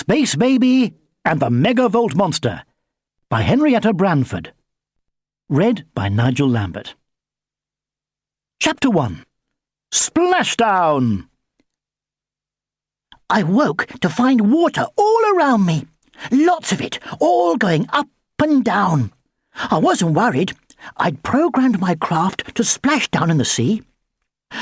Spacebaby and the Megavolt Monster by Henrietta Branford. Read by Nigel Lambert. Chapter 1. Splashdown! I woke to find water all around me. Lots of it, all going up and down. I wasn't worried. I'd programmed my craft to splash down in the sea.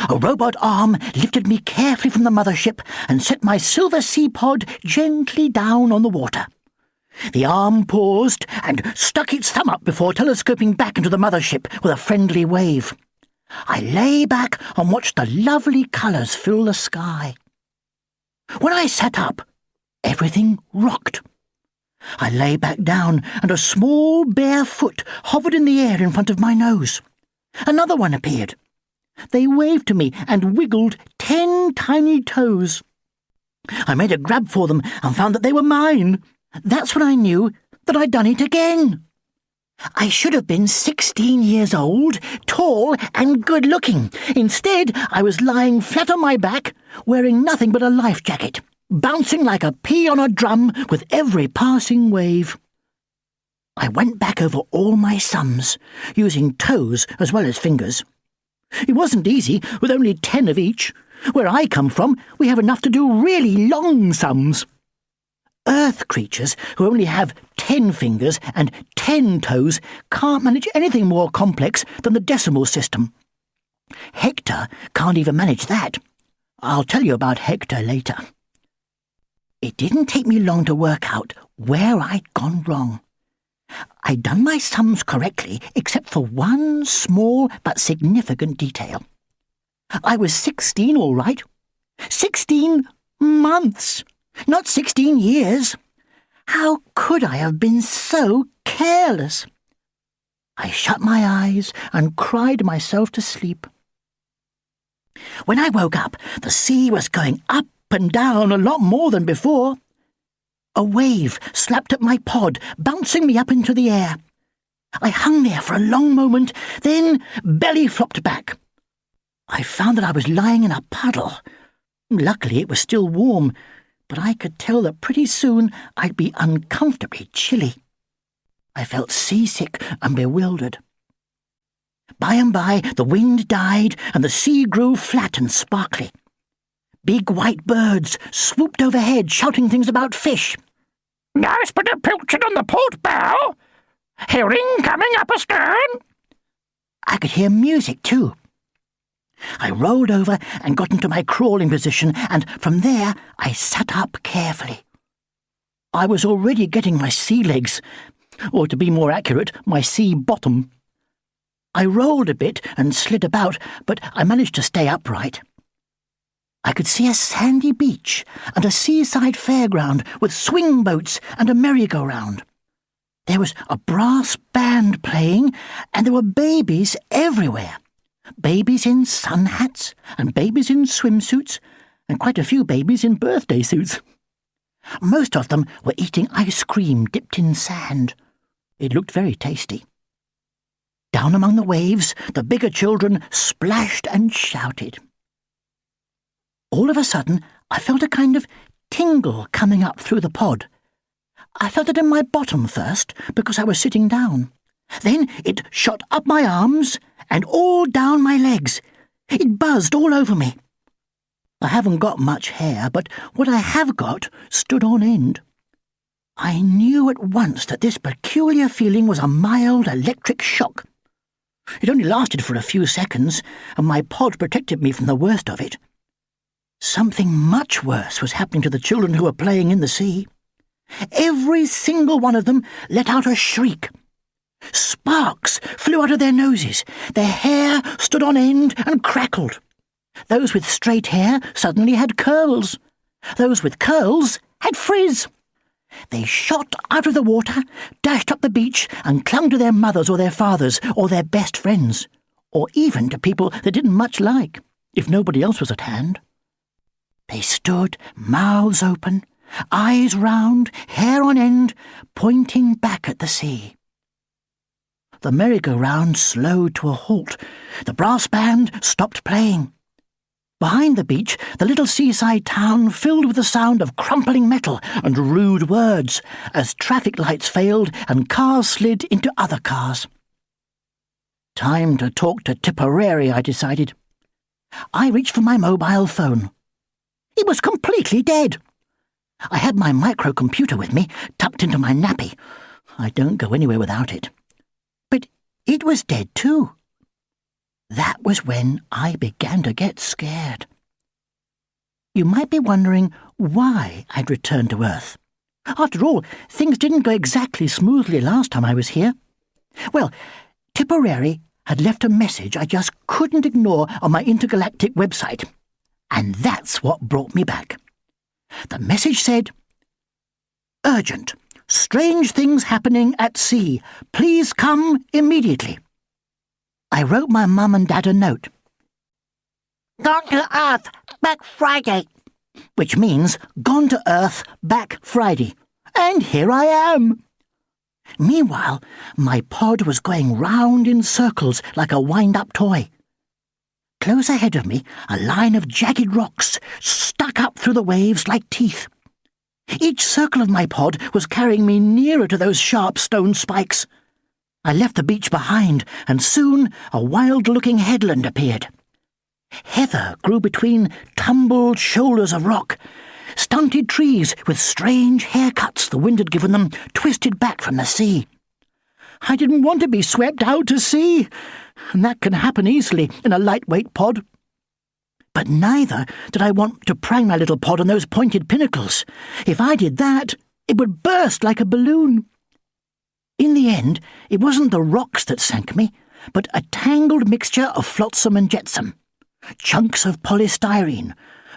A robot arm lifted me carefully from the mothership and set my silver sea pod gently down on the water. The arm paused and stuck its thumb up before telescoping back into the mothership with a friendly wave. I lay back and watched the lovely colours fill the sky. When I sat up, everything rocked. I lay back down, and a small bare foot hovered in the air in front of my nose. Another one appeared. They waved to me and wiggled 10 tiny toes. I made a grab for them and found that they were mine. That's when I knew that I'd done it again. I should have been 16 years old, tall and good-looking. Instead, I was lying flat on my back, wearing nothing but a life jacket, bouncing like a pea on a drum with every passing wave. I went back over all my sums, using toes as well as fingers. It wasn't easy, with only 10 of each. Where I come from, we have enough to do really long sums. Earth creatures who only have 10 fingers and 10 toes can't manage anything more complex than the decimal system. Hector can't even manage that. I'll tell you about Hector later. It didn't take me long to work out where I'd gone wrong. I'd done my sums correctly, except for one small but significant detail. I was 16, all right. 16 months, not 16 years. How could I have been so careless? I shut my eyes and cried myself to sleep. When I woke up, the sea was going up and down a lot more than before. A wave slapped at my pod, bouncing me up into the air. I hung there for a long moment, then belly flopped back. I found that I was lying in a puddle. Luckily, it was still warm, but I could tell that pretty soon I'd be uncomfortably chilly. I felt seasick and bewildered. By and by, the wind died and the sea grew flat and sparkly. Big white birds swooped overhead, shouting things about fish. Nice bit of pilchard on the port bow. Herring coming up astern. I could hear music, too. I rolled over and got into my crawling position, and from there I sat up carefully. I was already getting my sea legs, or to be more accurate, my sea bottom. I rolled a bit and slid about, but I managed to stay upright. I could see a sandy beach and a seaside fairground with swing boats and a merry-go-round. There was a brass band playing, and there were babies everywhere. Babies in sun hats, and babies in swimsuits, and quite a few babies in birthday suits. Most of them were eating ice cream dipped in sand. It looked very tasty. Down among the waves, the bigger children splashed and shouted. All of a sudden, I felt a kind of tingle coming up through the pod. I felt it in my bottom first, because I was sitting down. Then it shot up my arms and all down my legs. It buzzed all over me. I haven't got much hair, but what I have got stood on end. I knew at once that this peculiar feeling was a mild electric shock. It only lasted for a few seconds, and my pod protected me from the worst of it. Something much worse was happening to the children who were playing in the sea. Every single one of them let out a shriek. Sparks flew out of their noses. Their hair stood on end and crackled. Those with straight hair suddenly had curls. Those with curls had frizz. They shot out of the water, dashed up the beach, and clung to their mothers or their fathers or their best friends, or even to people they didn't much like, if nobody else was at hand. They stood, mouths open, eyes round, hair on end, pointing back at the sea. The merry-go-round slowed to a halt. The brass band stopped playing. Behind the beach, the little seaside town filled with the sound of crumpling metal and rude words as traffic lights failed and cars slid into other cars. Time to talk to Tipperary, I decided. I reached for my mobile phone. It was completely dead. I had my microcomputer with me, tucked into my nappy. I don't go anywhere without it. But it was dead too. That was when I began to get scared. You might be wondering why I'd returned to Earth. After all, things didn't go exactly smoothly last time I was here. Well, Tipperary had left a message I just couldn't ignore on my intergalactic website, and that's what brought me back. The message said, "Urgent. Strange things happening at sea. Please come immediately." I wrote my mum and dad a note. "Gone to Earth, back Friday," which means gone to Earth, back Friday. And here I am. Meanwhile, my pod was going round in circles like a wind-up toy. Close ahead of me, a line of jagged rocks stuck up through the waves like teeth. Each circle of my pod was carrying me nearer to those sharp stone spikes. I left the beach behind, and soon a wild-looking headland appeared. Heather grew between tumbled shoulders of rock. Stunted trees with strange haircuts the wind had given them twisted back from the sea. I didn't want to be swept out to sea, and that can happen easily in a lightweight pod. But neither did I want to prang my little pod on those pointed pinnacles. If I did that, it would burst like a balloon. In the end, it wasn't the rocks that sank me, but a tangled mixture of flotsam and jetsam. Chunks of polystyrene,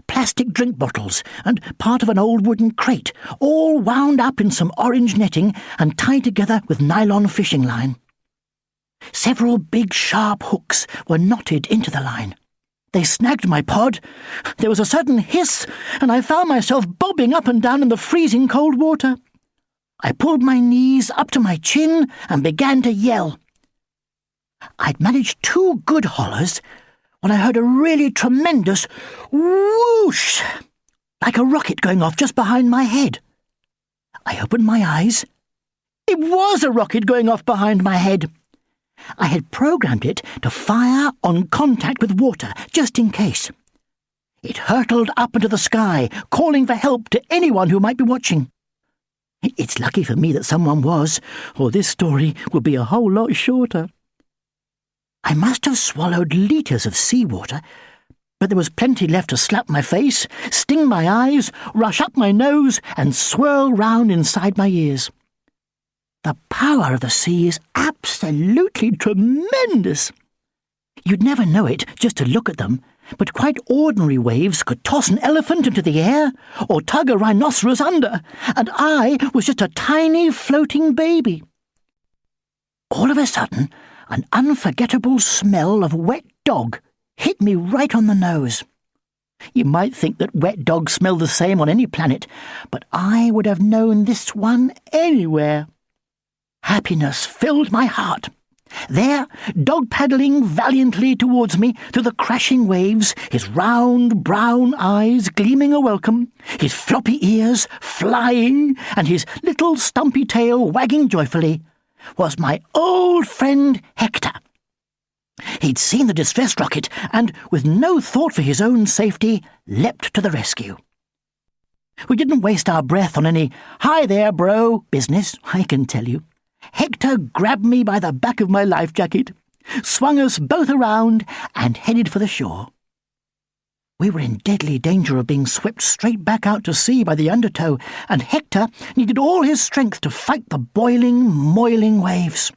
plastic drink bottles, and part of an old wooden crate, all wound up in some orange netting and tied together with nylon fishing line. Several big sharp hooks were knotted into the line. They snagged my pod. There was a sudden hiss, and I found myself bobbing up and down in the freezing cold water. I pulled my knees up to my chin and began to yell. I'd managed 2 good hollers when I heard a really tremendous whoosh, like a rocket going off just behind my head. I opened my eyes. It was a rocket going off behind my head. I had programmed it to fire on contact with water, just in case. It hurtled up into the sky, calling for help to anyone who might be watching. It's lucky for me that someone was, or this story would be a whole lot shorter. I must have swallowed litres of seawater, but there was plenty left to slap my face, sting my eyes, rush up my nose, and swirl round inside my ears. The power of the sea is absolutely tremendous. You'd never know it just to look at them, but quite ordinary waves could toss an elephant into the air or tug a rhinoceros under, and I was just a tiny floating baby. All of a sudden, an unforgettable smell of wet dog hit me right on the nose. You might think that wet dogs smell the same on any planet, but I would have known this one anywhere. Happiness filled my heart. There, dog paddling valiantly towards me through the crashing waves, his round brown eyes gleaming a welcome, his floppy ears flying, and his little stumpy tail wagging joyfully, was my old friend Hector. He'd seen the distress rocket and, with no thought for his own safety, leapt to the rescue. We didn't waste our breath on any "hi there, bro" business, I can tell you. Hector grabbed me by the back of my life jacket, swung us both around, and headed for the shore. We were in deadly danger of being swept straight back out to sea by the undertow, and Hector needed all his strength to fight the boiling, moiling waves.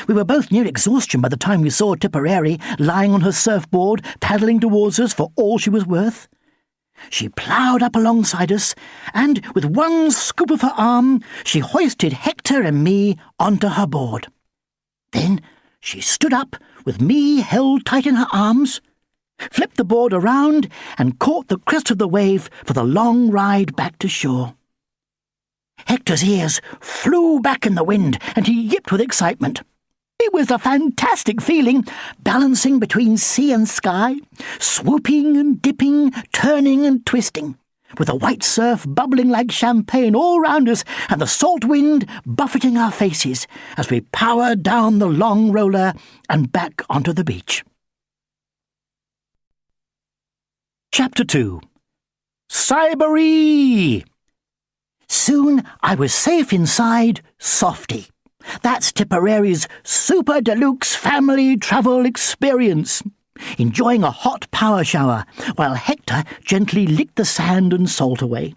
We were both near exhaustion by the time we saw Tipperary lying on her surfboard, paddling towards us for all she was worth. She ploughed up alongside us, and with one scoop of her arm, she hoisted Hector and me onto her board. Then she stood up, with me held tight in her arms, flipped the board around, and caught the crest of the wave for the long ride back to shore. Hector's ears flew back in the wind, and he yipped with excitement. It was a fantastic feeling, balancing between sea and sky, swooping and dipping, turning and twisting, with the white surf bubbling like champagne all round us and the salt wind buffeting our faces as we powered down the long roller and back onto the beach. Chapter 2. Cybery! Soon I was safe inside Softy. That's Tipperary's super deluxe family travel experience, enjoying a hot power shower while Hector gently licked the sand and salt away.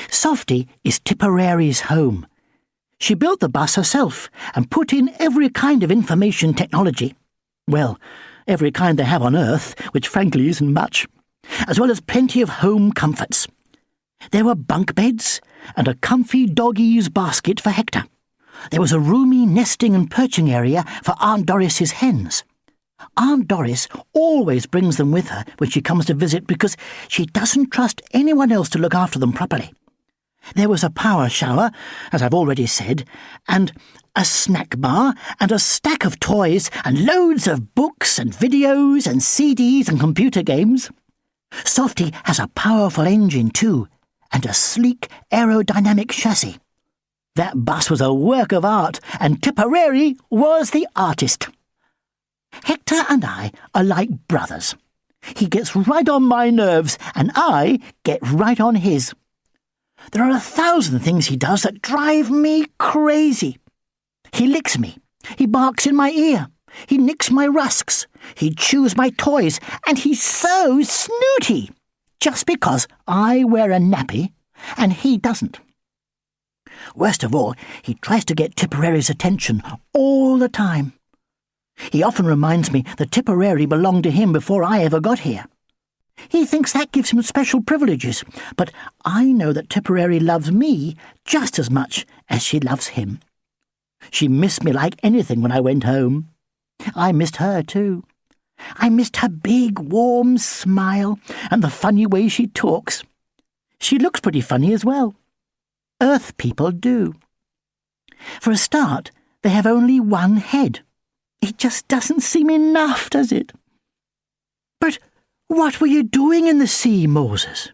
Softy is Tipperary's home. She built the bus herself and put in every kind of information technology. Well, every kind they have on Earth, which frankly isn't much, as well as plenty of home comforts. There were bunk beds and a comfy dog-ease basket for Hector. There was a roomy nesting and perching area for Aunt Doris's hens. Aunt Doris always brings them with her when she comes to visit because she doesn't trust anyone else to look after them properly. There was a power shower, as I've already said, and a snack bar and a stack of toys and loads of books and videos and CDs and computer games. Softy has a powerful engine too, and a sleek aerodynamic chassis. That bus was a work of art, and Tipperary was the artist. Hector and I are like brothers. He gets right on my nerves, and I get right on his. There are 1,000 things he does that drive me crazy. He licks me. He barks in my ear. He nicks my rusks. He chews my toys, and he's so snooty, just because I wear a nappy and he doesn't. Worst of all, he tries to get Tipperary's attention all the time. He often reminds me that Tipperary belonged to him before I ever got here. He thinks that gives him special privileges, but I know that Tipperary loves me just as much as she loves him. She missed me like anything when I went home. I missed her too. I missed her big, warm smile and the funny way she talks. She looks pretty funny as well. Earth people do. For a start, they have only one head. It just doesn't seem enough, does it? But what were you doing in the sea, Moses?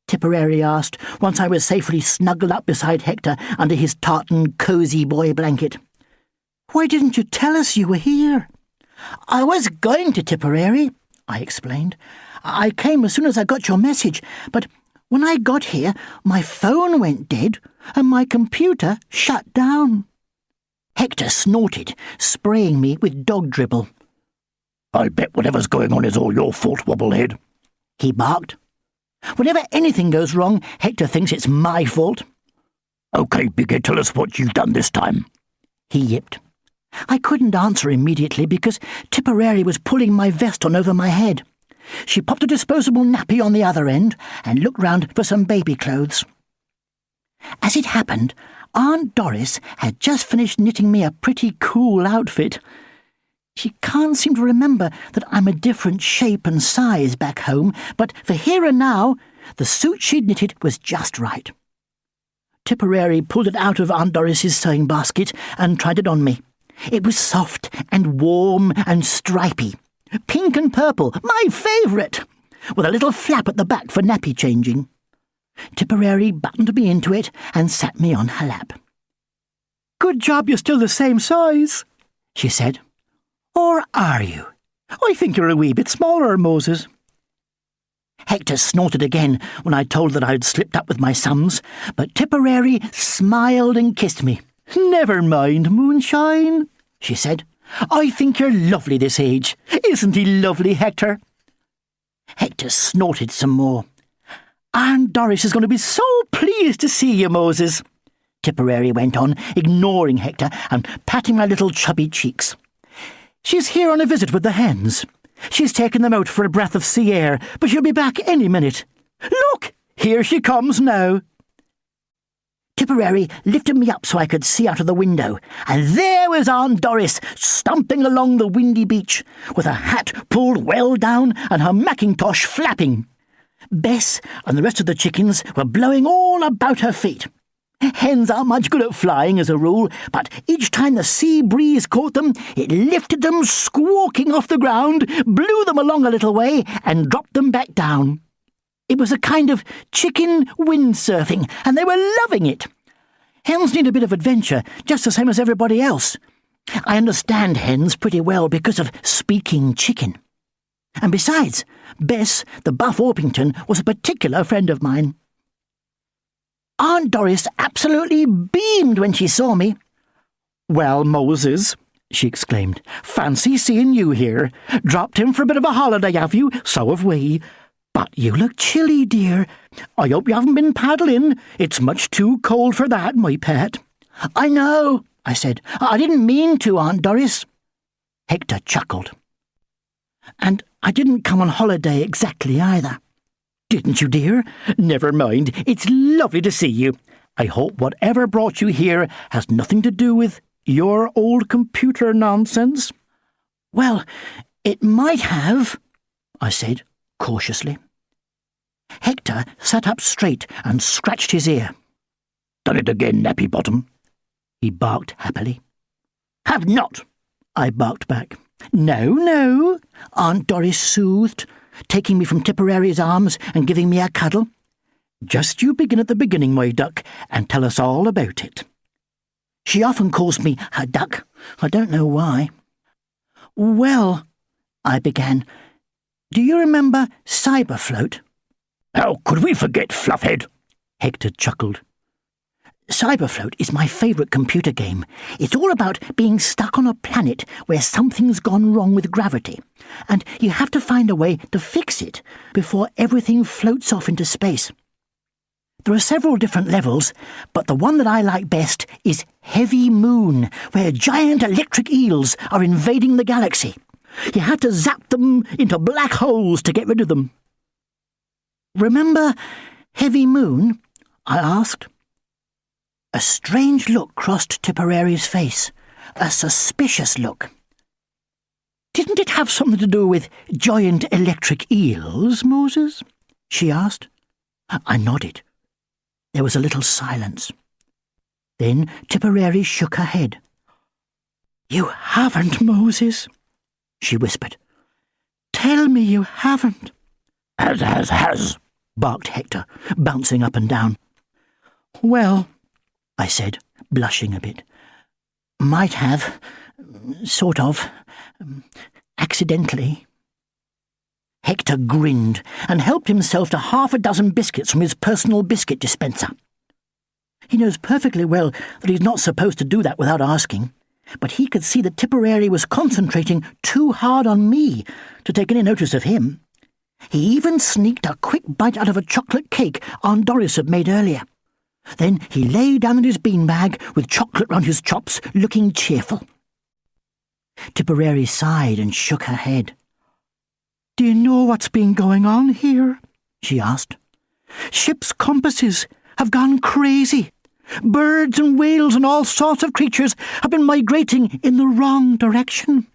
Tipperary asked, once I was safely snuggled up beside Hector under his tartan cosy boy blanket. Why didn't you tell us you were here? I was going to Tipperary, I explained. I came as soon as I got your message, but when I got here, my phone went dead and my computer shut down. Hector snorted, spraying me with dog dribble. I bet whatever's going on is all your fault, Wobblehead, he barked. Whenever anything goes wrong, Hector thinks it's my fault. OK, Bighead, tell us what you've done this time, he yipped. I couldn't answer immediately because Tipperary was pulling my vest on over my head. She popped a disposable nappy on the other end and looked round for some baby clothes. As it happened, Aunt Doris had just finished knitting me a pretty cool outfit. She can't seem to remember that I'm a different shape and size back home, but for here and now, the suit she'd knitted was just right. Tipperary pulled it out of Aunt Doris's sewing basket and tried it on me. It was soft and warm and stripy. Pink and purple, my favourite, with a little flap at the back for nappy changing. Tipperary buttoned me into it and sat me on her lap. "Good job you're still the same size," she said. "Or are you? I think you're a wee bit smaller, Moses." Hector snorted again when I told that I'd slipped up with my sums, but Tipperary smiled and kissed me. "Never mind, Moonshine," she said. "I think you're lovely this age. Isn't he lovely, Hector?" Hector snorted some more. "Aunt Doris is going to be so pleased to see you, Moses," Tipperary went on, ignoring Hector and patting my little chubby cheeks. "She's here on a visit with the hens. She's taken them out for a breath of sea air, but she'll be back any minute. Look, here she comes now." Tipperary lifted me up so I could see out of the window, and there was Aunt Doris stumping along the windy beach, with her hat pulled well down and her mackintosh flapping. Bess and the rest of the chickens were blowing all about her feet. Hens aren't much good at flying as a rule, but each time the sea breeze caught them, it lifted them squawking off the ground, blew them along a little way, and dropped them back down. It was a kind of chicken windsurfing, and they were loving it. Hens need a bit of adventure, just the same as everybody else. I understand hens pretty well because of speaking chicken. And besides, Bess, the Buff Orpington, was a particular friend of mine. Aunt Doris absolutely beamed when she saw me. "Well, Moses," she exclaimed, "fancy seeing you here. Dropped in for a bit of a holiday, have you? So have we. But you look chilly, dear. I hope you haven't been paddling. It's much too cold for that, my pet." "I know," I said. "I didn't mean to, Aunt Doris." Hector chuckled. "And I didn't come on holiday exactly either." "Didn't you, dear? Never mind. It's lovely to see you. I hope whatever brought you here has nothing to do with your old computer nonsense." "Well, it might have," I said, cautiously. Hector sat up straight and scratched his ear. "Done it again, nappy bottom," he barked happily. "Have not," I barked back. "No," Aunt Doris soothed, taking me from Tipperary's arms and giving me a cuddle. "Just you begin at the beginning, my duck, and tell us all about it." She often calls me her duck. I don't know why. "Well," I began, "do you remember Cyberfloat?" "How could we forget, Fluffhead?" Hector chuckled. Cyberfloat is my favourite computer game. It's all about being stuck on a planet where something's gone wrong with gravity, and you have to find a way to fix it before everything floats off into space. There are several different levels, but the one that I like best is Heavy Moon, where giant electric eels are invading the galaxy. You have to zap them into black holes to get rid of them. "Remember Heavy Moon?" I asked. A strange look crossed Tipperary's face, a suspicious look. "Didn't it have something to do with giant electric eels, Moses?" she asked. I nodded. There was a little silence. Then Tipperary shook her head. "You haven't, Moses," she whispered. "Tell me you haven't." Has, barked Hector, bouncing up and down. "Well," I said, blushing a bit. "Might have, sort of, accidentally." Hector grinned and helped himself to 6 biscuits from his personal biscuit dispenser. He knows perfectly well that he's not supposed to do that without asking, but he could see that Tipperary was concentrating too hard on me to take any notice of him. He even sneaked a quick bite out of a chocolate cake Aunt Doris had made earlier. Then he lay down in his beanbag with chocolate round his chops, looking cheerful. Tipperary sighed and shook her head. "Do you know what's been going on here?" she asked. "Ship's compasses have gone crazy. Birds and whales and all sorts of creatures have been migrating in the wrong direction.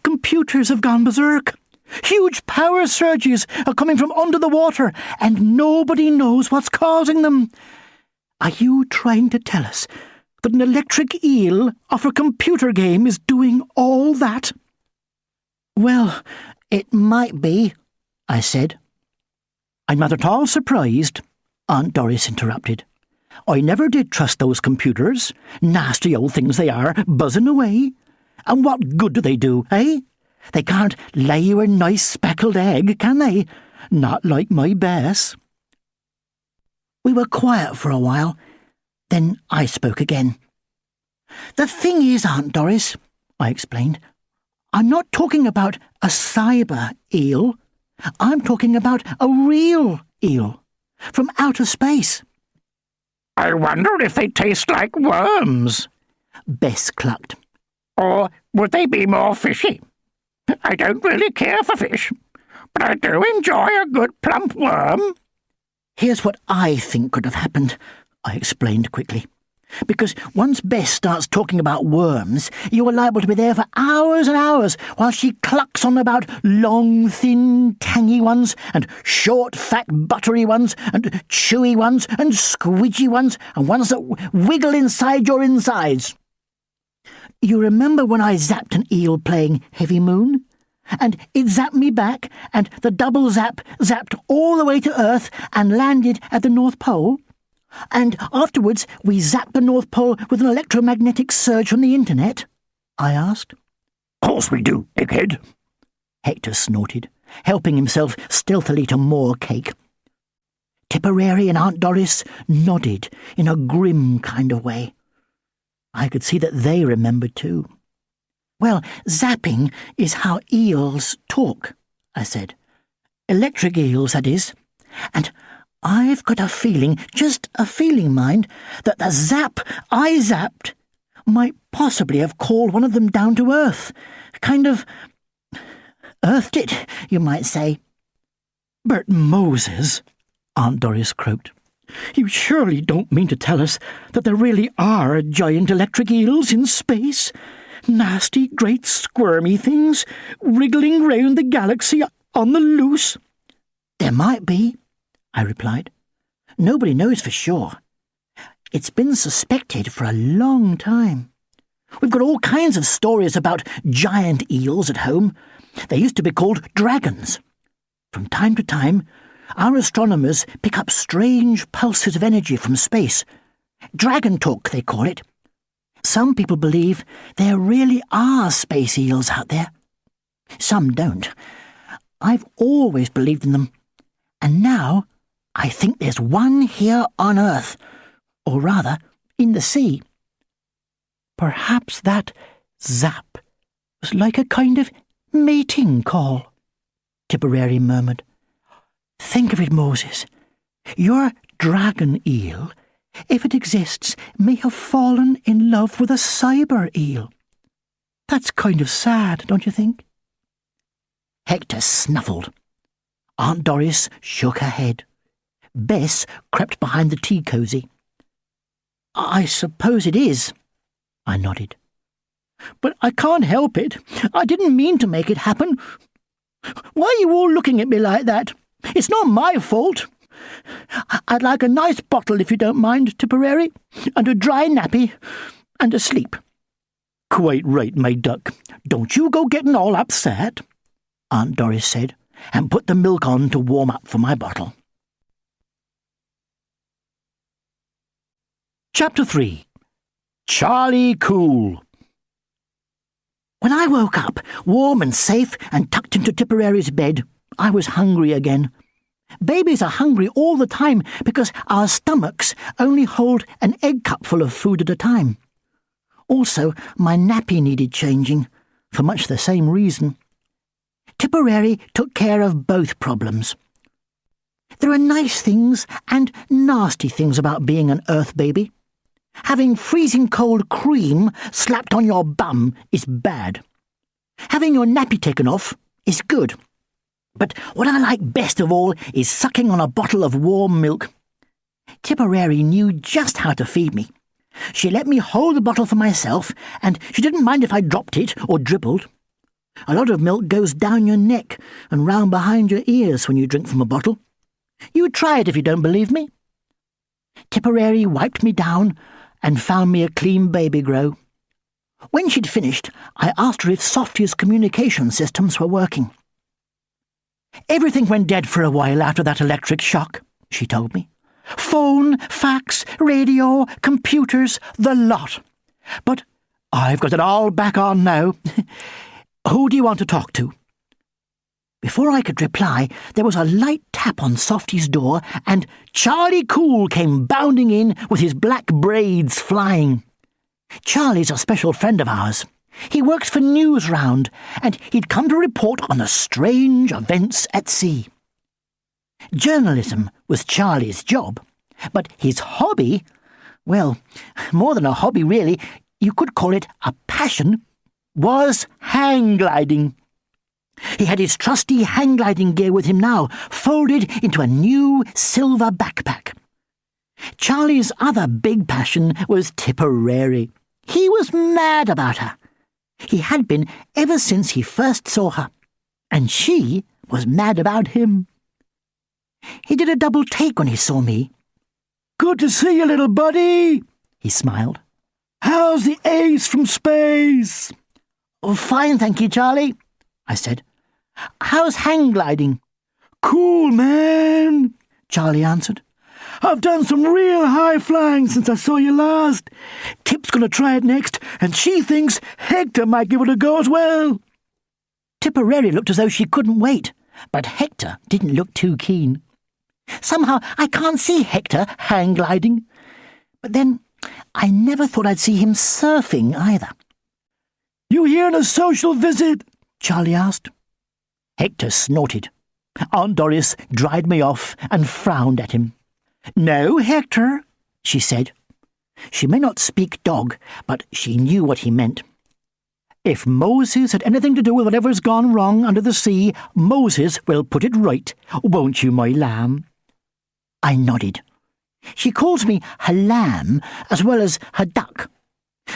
Computers have gone berserk. Huge power surges are coming from under the water, and nobody knows what's causing them. Are you trying to tell us that an electric eel off a computer game is doing all that?" "Well, it might be," I said. "I'm not at all surprised," Aunt Doris interrupted. "I never did trust those computers. Nasty old things they are, buzzing away. And what good do they do, eh? They can't lay you a nice speckled egg, can they? Not like my Bess." We were quiet for a while. Then I spoke again. "The thing is, Aunt Doris," I explained, "I'm not talking about a cyber eel. I'm talking about a real eel, from outer space." I wonder if they taste like worms. Bess clucked. Or would they be more fishy? I don't really care for fish, but I do enjoy a good plump worm. "Here's what I think could have happened," I explained quickly. Because once Bess starts talking about worms, you are liable to be there for hours and hours while she clucks on about long, thin, tangy ones, and short, fat, buttery ones, and chewy ones, and squidgy ones, and ones that wiggle inside your insides. You remember when I zapped an eel playing Heavy Moon? And it zapped me back, and the double zap zapped all the way to Earth and landed at the North Pole? And afterwards we zapped the North Pole with an electromagnetic surge from the internet? I asked. Course we do, egghead. Hector snorted, helping himself stealthily to more cake. Tipperary and Aunt Doris nodded in a grim kind of way. I could see that they remembered too. Well, zapping is how eels talk, I said. Electric eels, that is. And I've got a feeling, just a feeling, mind, that the zap I zapped might possibly have called one of them down to earth. Kind of earthed it, you might say. But Moses, Aunt Doris croaked, you surely don't mean to tell us that there really are giant electric eels in space? Nasty, great, squirmy things wriggling round the galaxy on the loose? There might be, I replied. Nobody knows for sure. It's been suspected for a long time. We've got all kinds of stories about giant eels at home. They used to be called dragons. From time to time, our astronomers pick up strange pulses of energy from space. Dragon talk, they call it. Some people believe there really are space eels out there. Some don't. I've always believed in them. And now I think there's one here on Earth, or rather, in the sea. Perhaps that zap was like a kind of mating call, Tipperary murmured. Think of it, Moses. Your dragon eel, if it exists, may have fallen in love with a cyber eel. That's kind of sad, don't you think? Hector snuffled. Aunt Doris shook her head. Bess crept behind the tea cosy. I suppose it is, I nodded. But I can't help it. I didn't mean to make it happen. Why are you all looking at me like that? It's not my fault. I'd like a nice bottle, if you don't mind, Tipperary, and a dry nappy, and a sleep. Quite right, my duck. Don't you go getting all upset, Aunt Doris said, and put the milk on to warm up for my bottle. Chapter 3. Charlie Cool. When I woke up, warm and safe and tucked into Tipperary's bed, I was hungry again. Babies are hungry all the time because our stomachs only hold an egg cupful of food at a time. Also, my nappy needed changing, for much the same reason. Tipperary took care of both problems. There are nice things and nasty things about being an Earth baby. Having freezing cold cream slapped on your bum is bad. Having your nappy taken off is good. But what I like best of all is sucking on a bottle of warm milk. Tipperary knew just how to feed me. She let me hold the bottle for myself, and she didn't mind if I dropped it or dribbled. A lot of milk goes down your neck and round behind your ears when you drink from a bottle. You try it if you don't believe me. Tipperary wiped me down and found me a clean baby grow. When she'd finished, I asked her if Softy's communication systems were working. Everything went dead for a while after that electric shock, she told me. Phone, fax, radio, computers, the lot. But I've got it all back on now. Who do you want to talk to? Before I could reply, there was a light tap on Softy's door, and Charlie Cool came bounding in with his black braids flying. Charlie's a special friend of ours. He works for Newsround, and he'd come to report on the strange events at sea. Journalism was Charlie's job, but his hobby, well, more than a hobby really, you could call it a passion, was hang gliding. He had his trusty hang gliding gear with him now, folded into a new silver backpack. Charlie's other big passion was Tipperary. He was mad about her. He had been ever since he first saw her, and she was mad about him. He did a double take when he saw me. "Good to see you, little buddy," he smiled. "How's the ace from space?" "Oh, fine, thank you, Charlie," I said. "How's hang gliding?" "Cool, man," Charlie answered. "I've done some real high flying since I saw you last. Tip's going to try it next, and she thinks Hector might give it a go as well." Tipperary looked as though she couldn't wait, but Hector didn't look too keen. Somehow I can't see Hector hang gliding. But then I never thought I'd see him surfing either. "You here on a social visit?" Charlie asked. Hector snorted. Aunt Doris dried me off and frowned at him. "No, Hector," she said. She may not speak dog, but she knew what he meant. "If Moses had anything to do with whatever's gone wrong under the sea, Moses will put it right, won't you, my lamb?" I nodded. She calls me her lamb as well as her duck.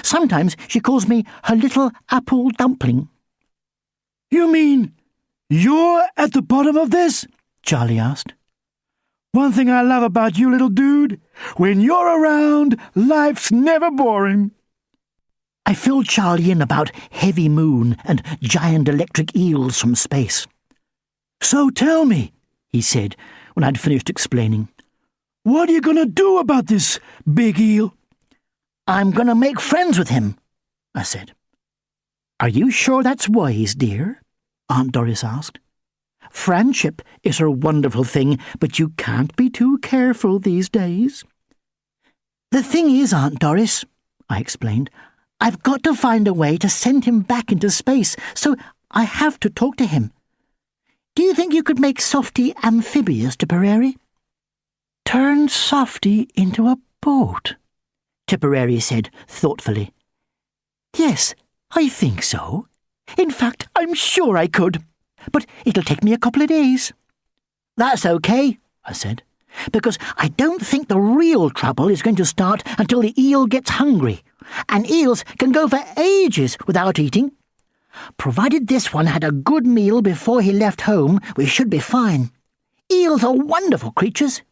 Sometimes she calls me her little apple dumpling. "You mean you're at the bottom of this?" Charlie asked. "One thing I love about you, little dude, when you're around, life's never boring." I filled Charlie in about heavy moon and giant electric eels from space. "So tell me," he said when I'd finished explaining, "what are you going to do about this big eel?" "I'm going to make friends with him," I said. "Are you sure that's wise, dear?" Aunt Doris asked. "Friendship is a wonderful thing, but you can't be too careful these days." "The thing is, Aunt Doris," I explained, "I've got to find a way to send him back into space, so I have to talk to him. Do you think you could make Softy amphibious, Tipperary?" "Turn Softy into a boat," Tipperary said thoughtfully. "Yes, I think so. In fact, I'm sure I could. But it'll take me a couple of days." "That's okay," I said, "because I don't think the real trouble is going to start until the eel gets hungry, and eels can go for ages without eating. Provided this one had a good meal before he left home, we should be fine. Eels are wonderful creatures.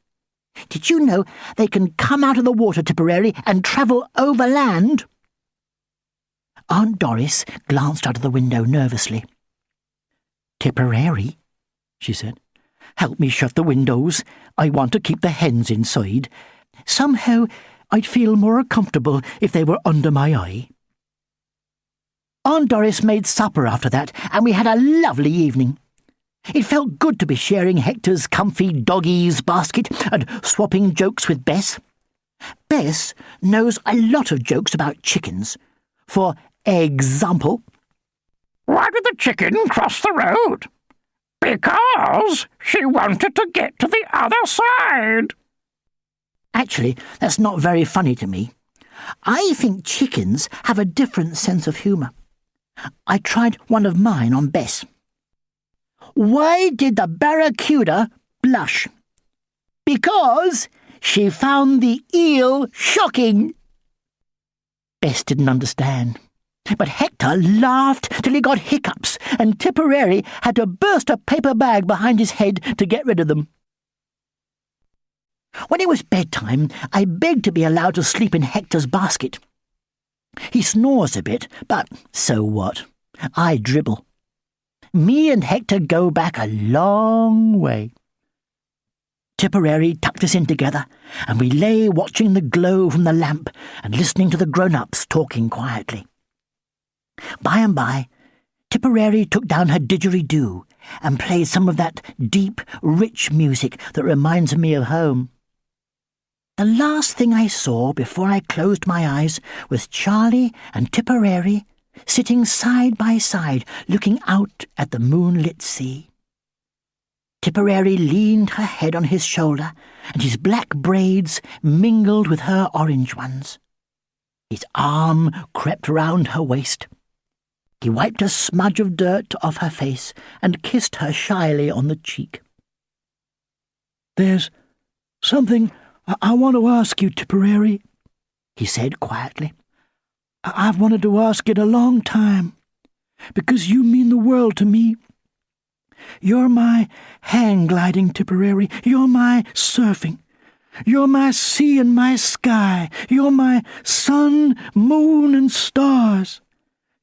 Did you know they can come out of the water, Tipperary, and travel overland?" Aunt Doris glanced out of the window nervously. "Tipperary," she said, "help me shut the windows. I want to keep the hens inside. Somehow I'd feel more comfortable if they were under my eye." Aunt Doris made supper after that, and we had a lovely evening. It felt good to be sharing Hector's comfy doggies basket and swapping jokes with Bess. Bess knows a lot of jokes about chickens. For example, "Why did the chicken cross the road?" "Because she wanted to get to the other side." Actually, that's not very funny to me. I think chickens have a different sense of humour. I tried one of mine on Bess. "Why did the barracuda blush?" "Because she found the eel shocking." Bess didn't understand, but Hector laughed till he got hiccups, and Tipperary had to burst a paper bag behind his head to get rid of them. When it was bedtime, I begged to be allowed to sleep in Hector's basket. He snores a bit, but so what? I dribble. Me and Hector go back a long way. Tipperary tucked us in together, and we lay watching the glow from the lamp and listening to the grown-ups talking quietly. By and by, Tipperary took down her didgeridoo and played some of that deep, rich music that reminds me of home. The last thing I saw before I closed my eyes was Charlie and Tipperary sitting side by side looking out at the moonlit sea. Tipperary leaned her head on his shoulder, and his black braids mingled with her orange ones. His arm crept round her waist. He wiped a smudge of dirt off her face and kissed her shyly on the cheek. "There's something I want to ask you, Tipperary," he said quietly. "I've wanted to ask it a long time, because you mean the world to me. You're my hang-gliding, Tipperary. You're my surfing. You're my sea and my sky. You're my sun, moon, and stars.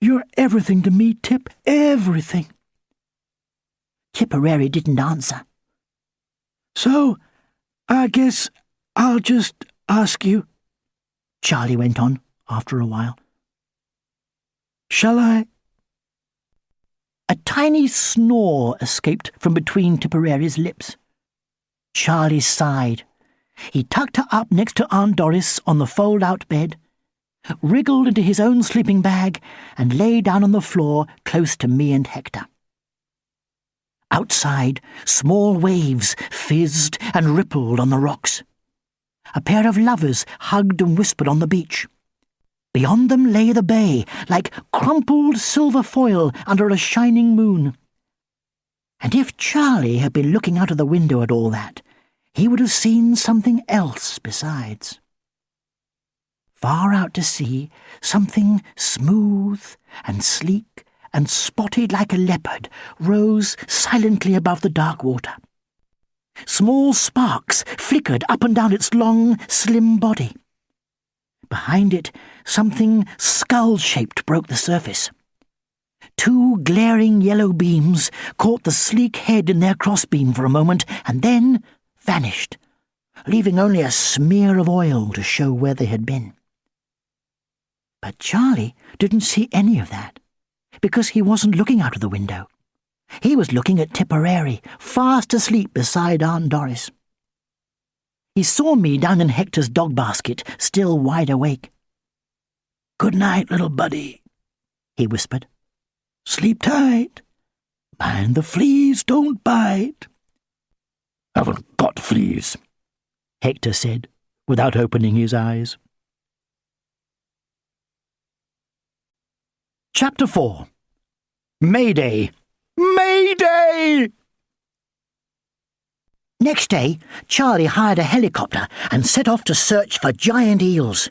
You're everything to me, Tip, everything." Tipperary didn't answer. "So, I guess I'll just ask you," Charlie went on after a while. "Shall I?" A tiny snore escaped from between Tipperary's lips. Charlie sighed. He tucked her up next to Aunt Doris on the fold-out bed, wriggled into his own sleeping bag, and lay down on the floor close to me and Hector. Outside, small waves fizzed and rippled on the rocks. A pair of lovers hugged and whispered on the beach. Beyond them lay the bay, like crumpled silver foil under a shining moon. And if Charlie had been looking out of the window at all that, he would have seen something else besides. Far out to sea, something smooth and sleek and spotted like a leopard rose silently above the dark water. Small sparks flickered up and down its long, slim body. Behind it, something skull-shaped broke the surface. Two glaring yellow beams caught the sleek head in their crossbeam for a moment and then vanished, leaving only a smear of oil to show where they had been. But Charlie didn't see any of that, because he wasn't looking out of the window. He was looking at Tipperary, fast asleep beside Aunt Doris. He saw me down in Hector's dog basket, still wide awake. "Good night, little buddy," he whispered. "Sleep tight. Mind the fleas don't bite." "Haven't got fleas," Hector said, without opening his eyes. Chapter 4. Mayday! Mayday! Next day, Charlie hired a helicopter and set off to search for giant eels.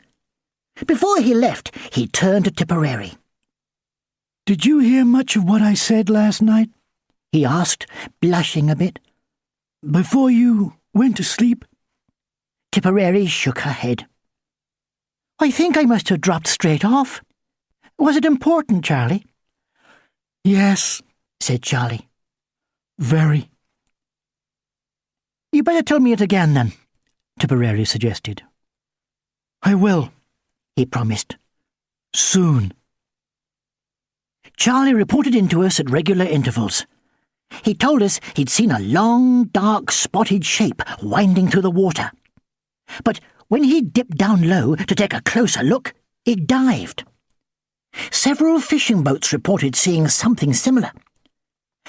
Before he left, he turned to Tipperary. "Did you hear much of what I said last night?" he asked, blushing a bit. "Before you went to sleep?" Tipperary shook her head. "I think I must have dropped straight off. Was it important, Charlie?" "Yes," said Charlie. "Very." "You better tell me it again, then," Tipperary suggested. "I will," he promised. "Soon." Charlie reported in to us at regular intervals. He told us he'd seen a long, dark, spotted shape winding through the water. But when he dipped down low to take a closer look, it dived. Several fishing boats reported seeing something similar.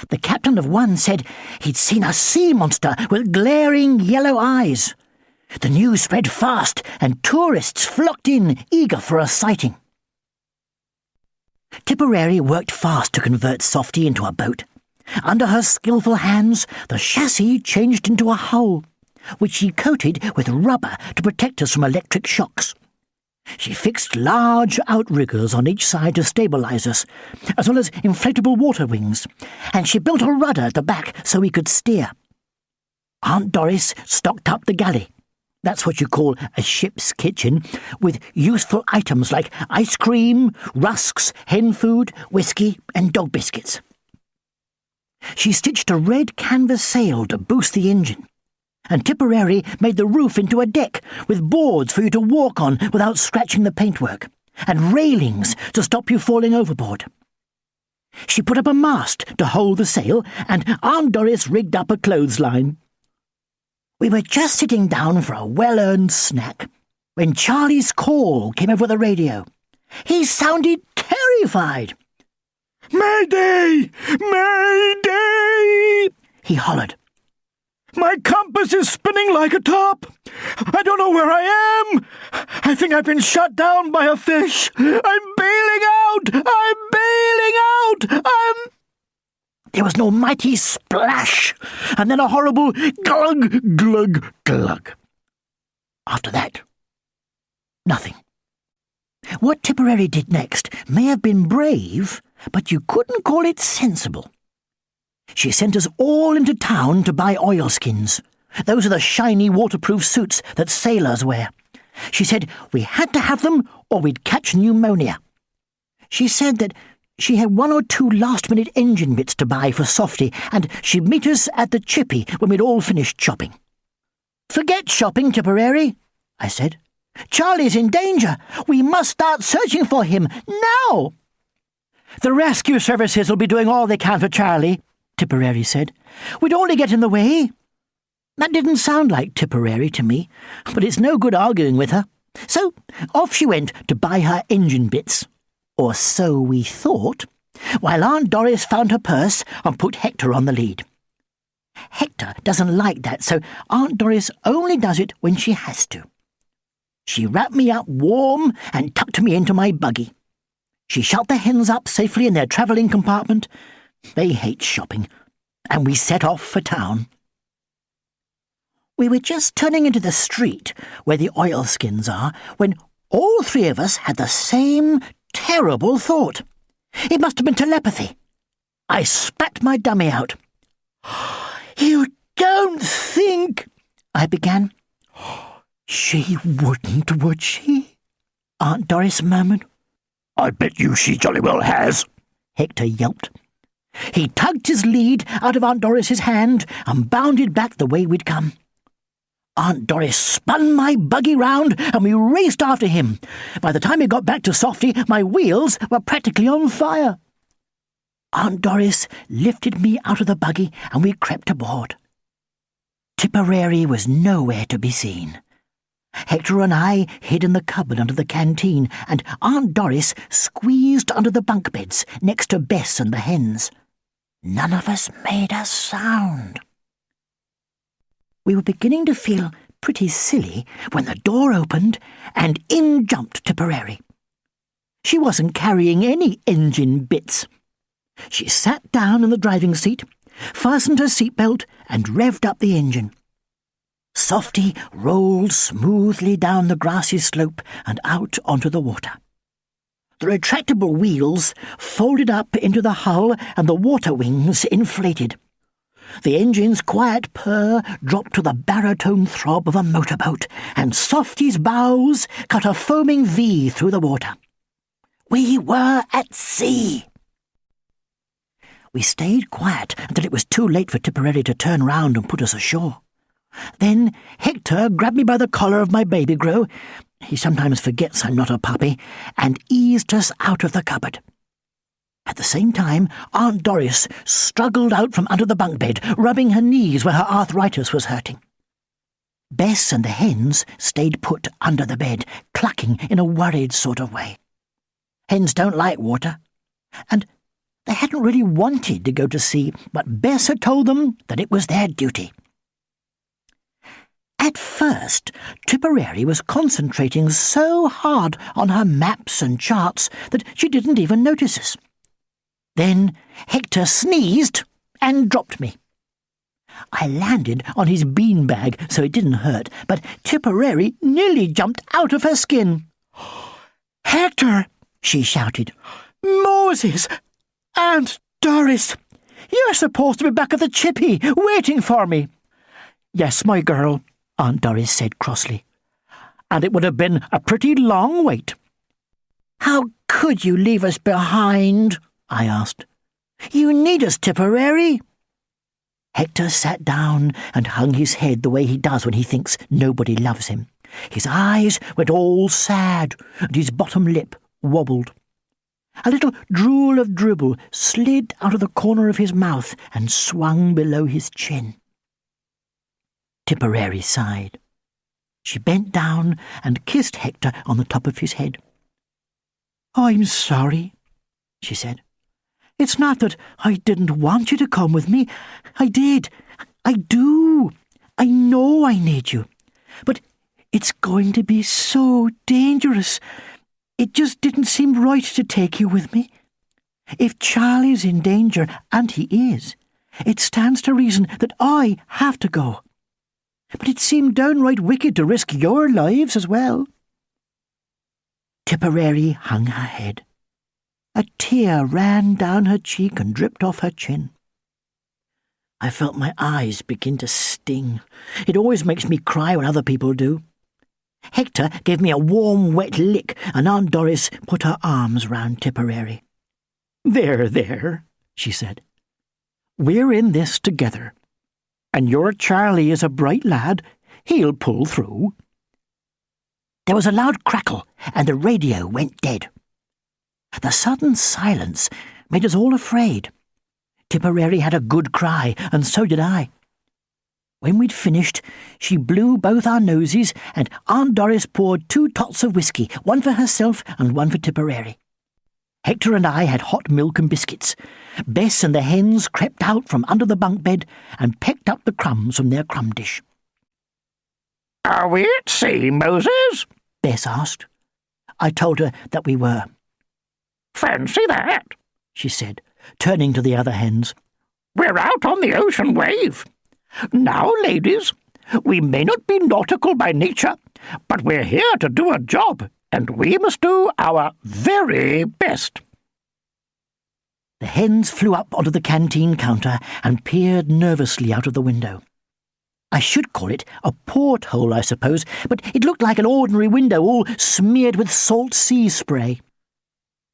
The captain of one said he'd seen a sea monster with glaring yellow eyes. The news spread fast, and tourists flocked in, eager for a sighting. Tipperary worked fast to convert Softy into a boat. Under her skillful hands, the chassis changed into a hull, which she coated with rubber to protect us from electric shocks. She fixed large outriggers on each side to stabilize us, as well as inflatable water wings, and she built a rudder at the back so we could steer. Aunt Doris stocked up the galley. That's what you call a ship's kitchen, with useful items like ice cream, rusks, hen food, whiskey, and dog biscuits. She stitched a red canvas sail to boost the engine, and Tipperary made the roof into a deck with boards for you to walk on without scratching the paintwork, and railings to stop you falling overboard. She put up a mast to hold the sail, and Aunt Doris rigged up a clothesline. We were just sitting down for a well-earned snack when Charlie's call came over the radio. He sounded terrified. "Mayday! Mayday!" he hollered. "My compass is spinning like a top. I don't know where I am. I think I've been shot down by a fish. I'm bailing out! I'm bailing out! There was an almighty splash, and then a horrible glug, glug, glug. After that, nothing. What Tipperary did next may have been brave, but you couldn't call it sensible. She sent us all into town to buy oilskins. Those are the shiny waterproof suits that sailors wear. She said we had to have them or we'd catch pneumonia. She said that she had 1 or 2 last-minute engine bits to buy for Softy, and she'd meet us at the chippy when we'd all finished shopping. "Forget shopping, Tipperary," I said. "Charlie's in danger. We must start searching for him now." "The rescue services will be doing all they can for Charlie," Tipperary said. "We'd only get in the way." That didn't sound like Tipperary to me, but it's no good arguing with her. So off she went to buy her engine bits. Or so we thought, while Aunt Doris found her purse and put Hector on the lead. Hector doesn't like that, so Aunt Doris only does it when she has to. She wrapped me up warm and tucked me into my buggy. She shut the hens up safely in their travelling compartment. They hate shopping. And we set off for town. We were just turning into the street where the oilskins are when all 3 of us had the same terrible thought. It must have been telepathy. I spat my dummy out. "You don't think—" I began. "She wouldn't, would she?" Aunt Doris murmured. "I bet you she jolly well has," Hector yelped. He tugged his lead out of Aunt Doris's hand and bounded back the way we'd come. Aunt Doris spun my buggy round and we raced after him. By the time we got back to Softy, my wheels were practically on fire. Aunt Doris lifted me out of the buggy and we crept aboard. Tipperary was nowhere to be seen. Hector and I hid in the cupboard under the canteen, and Aunt Doris squeezed under the bunk beds next to Bess and the hens. None of us made a sound. We were beginning to feel pretty silly when the door opened and in jumped Tipperary. She wasn't carrying any engine bits. She sat down in the driving seat, fastened her seatbelt and revved up the engine. Softy rolled smoothly down the grassy slope and out onto the water. The retractable wheels folded up into the hull and the water wings inflated. The engine's quiet purr dropped to the baritone throb of a motorboat, and Softy's bows cut a foaming V through the water. We were at sea. We stayed quiet until it was too late for Tipperary to turn round and put us ashore. Then Hector grabbed me by the collar of my baby grow — he sometimes forgets I'm not a puppy — and eased us out of the cupboard. At the same time, Aunt Doris struggled out from under the bunk bed, rubbing her knees where her arthritis was hurting. Bess and the hens stayed put under the bed, clucking in a worried sort of way. Hens don't like water, and they hadn't really wanted to go to sea, but Bess had told them that it was their duty. At first, Tipperary was concentrating so hard on her maps and charts that she didn't even notice us. Then Hector sneezed and dropped me. I landed on his beanbag so it didn't hurt, but Tipperary nearly jumped out of her skin. "Hector!" she shouted. "Moses! Aunt Doris! You're supposed to be back at the chippy, waiting for me." "Yes, my girl," Aunt Doris said crossly. "And it would have been a pretty long wait." "How could you leave us behind?" I asked. "You need us, Tipperary." Hector sat down and hung his head the way he does when he thinks nobody loves him. His eyes went all sad, and his bottom lip wobbled. A little drool of dribble slid out of the corner of his mouth and swung below his chin. Tipperary sighed. She bent down and kissed Hector on the top of his head. "I'm sorry," she said. "It's not that I didn't want you to come with me. I did. I do. I know I need you. But it's going to be so dangerous. It just didn't seem right to take you with me. If Charlie's in danger, and he is, it stands to reason that I have to go. but it seemed downright wicked to risk your lives as well." Tipperary hung her head. A tear ran down her cheek and dripped off her chin. I felt my eyes begin to sting. It always makes me cry when other people do. Hector gave me a warm, wet lick, and Aunt Doris put her arms round Tipperary. "There, there," she said. "We're in this together. And your Charlie is a bright lad. He'll pull through." There was a loud crackle, and the radio went dead. The sudden silence made us all afraid. Tipperary had a good cry, and so did I. When we'd finished, she blew both our noses, and Aunt Doris poured 2 tots of whiskey, one for herself and one for Tipperary. Hector and I had hot milk and biscuits. Bess and the hens crept out from under the bunk bed and pecked up the crumbs from their crumb dish. "Are we at sea, Moses?" Bess asked. I told her that we were. "Fancy that," she said, turning to the other hens. "We're out on the ocean wave. Now, ladies, we may not be nautical by nature, but we're here to do a job, and we must do our very best." The hens flew up onto the canteen counter and peered nervously out of the window. I should call it a porthole, I suppose, but it looked like an ordinary window all smeared with salt sea spray.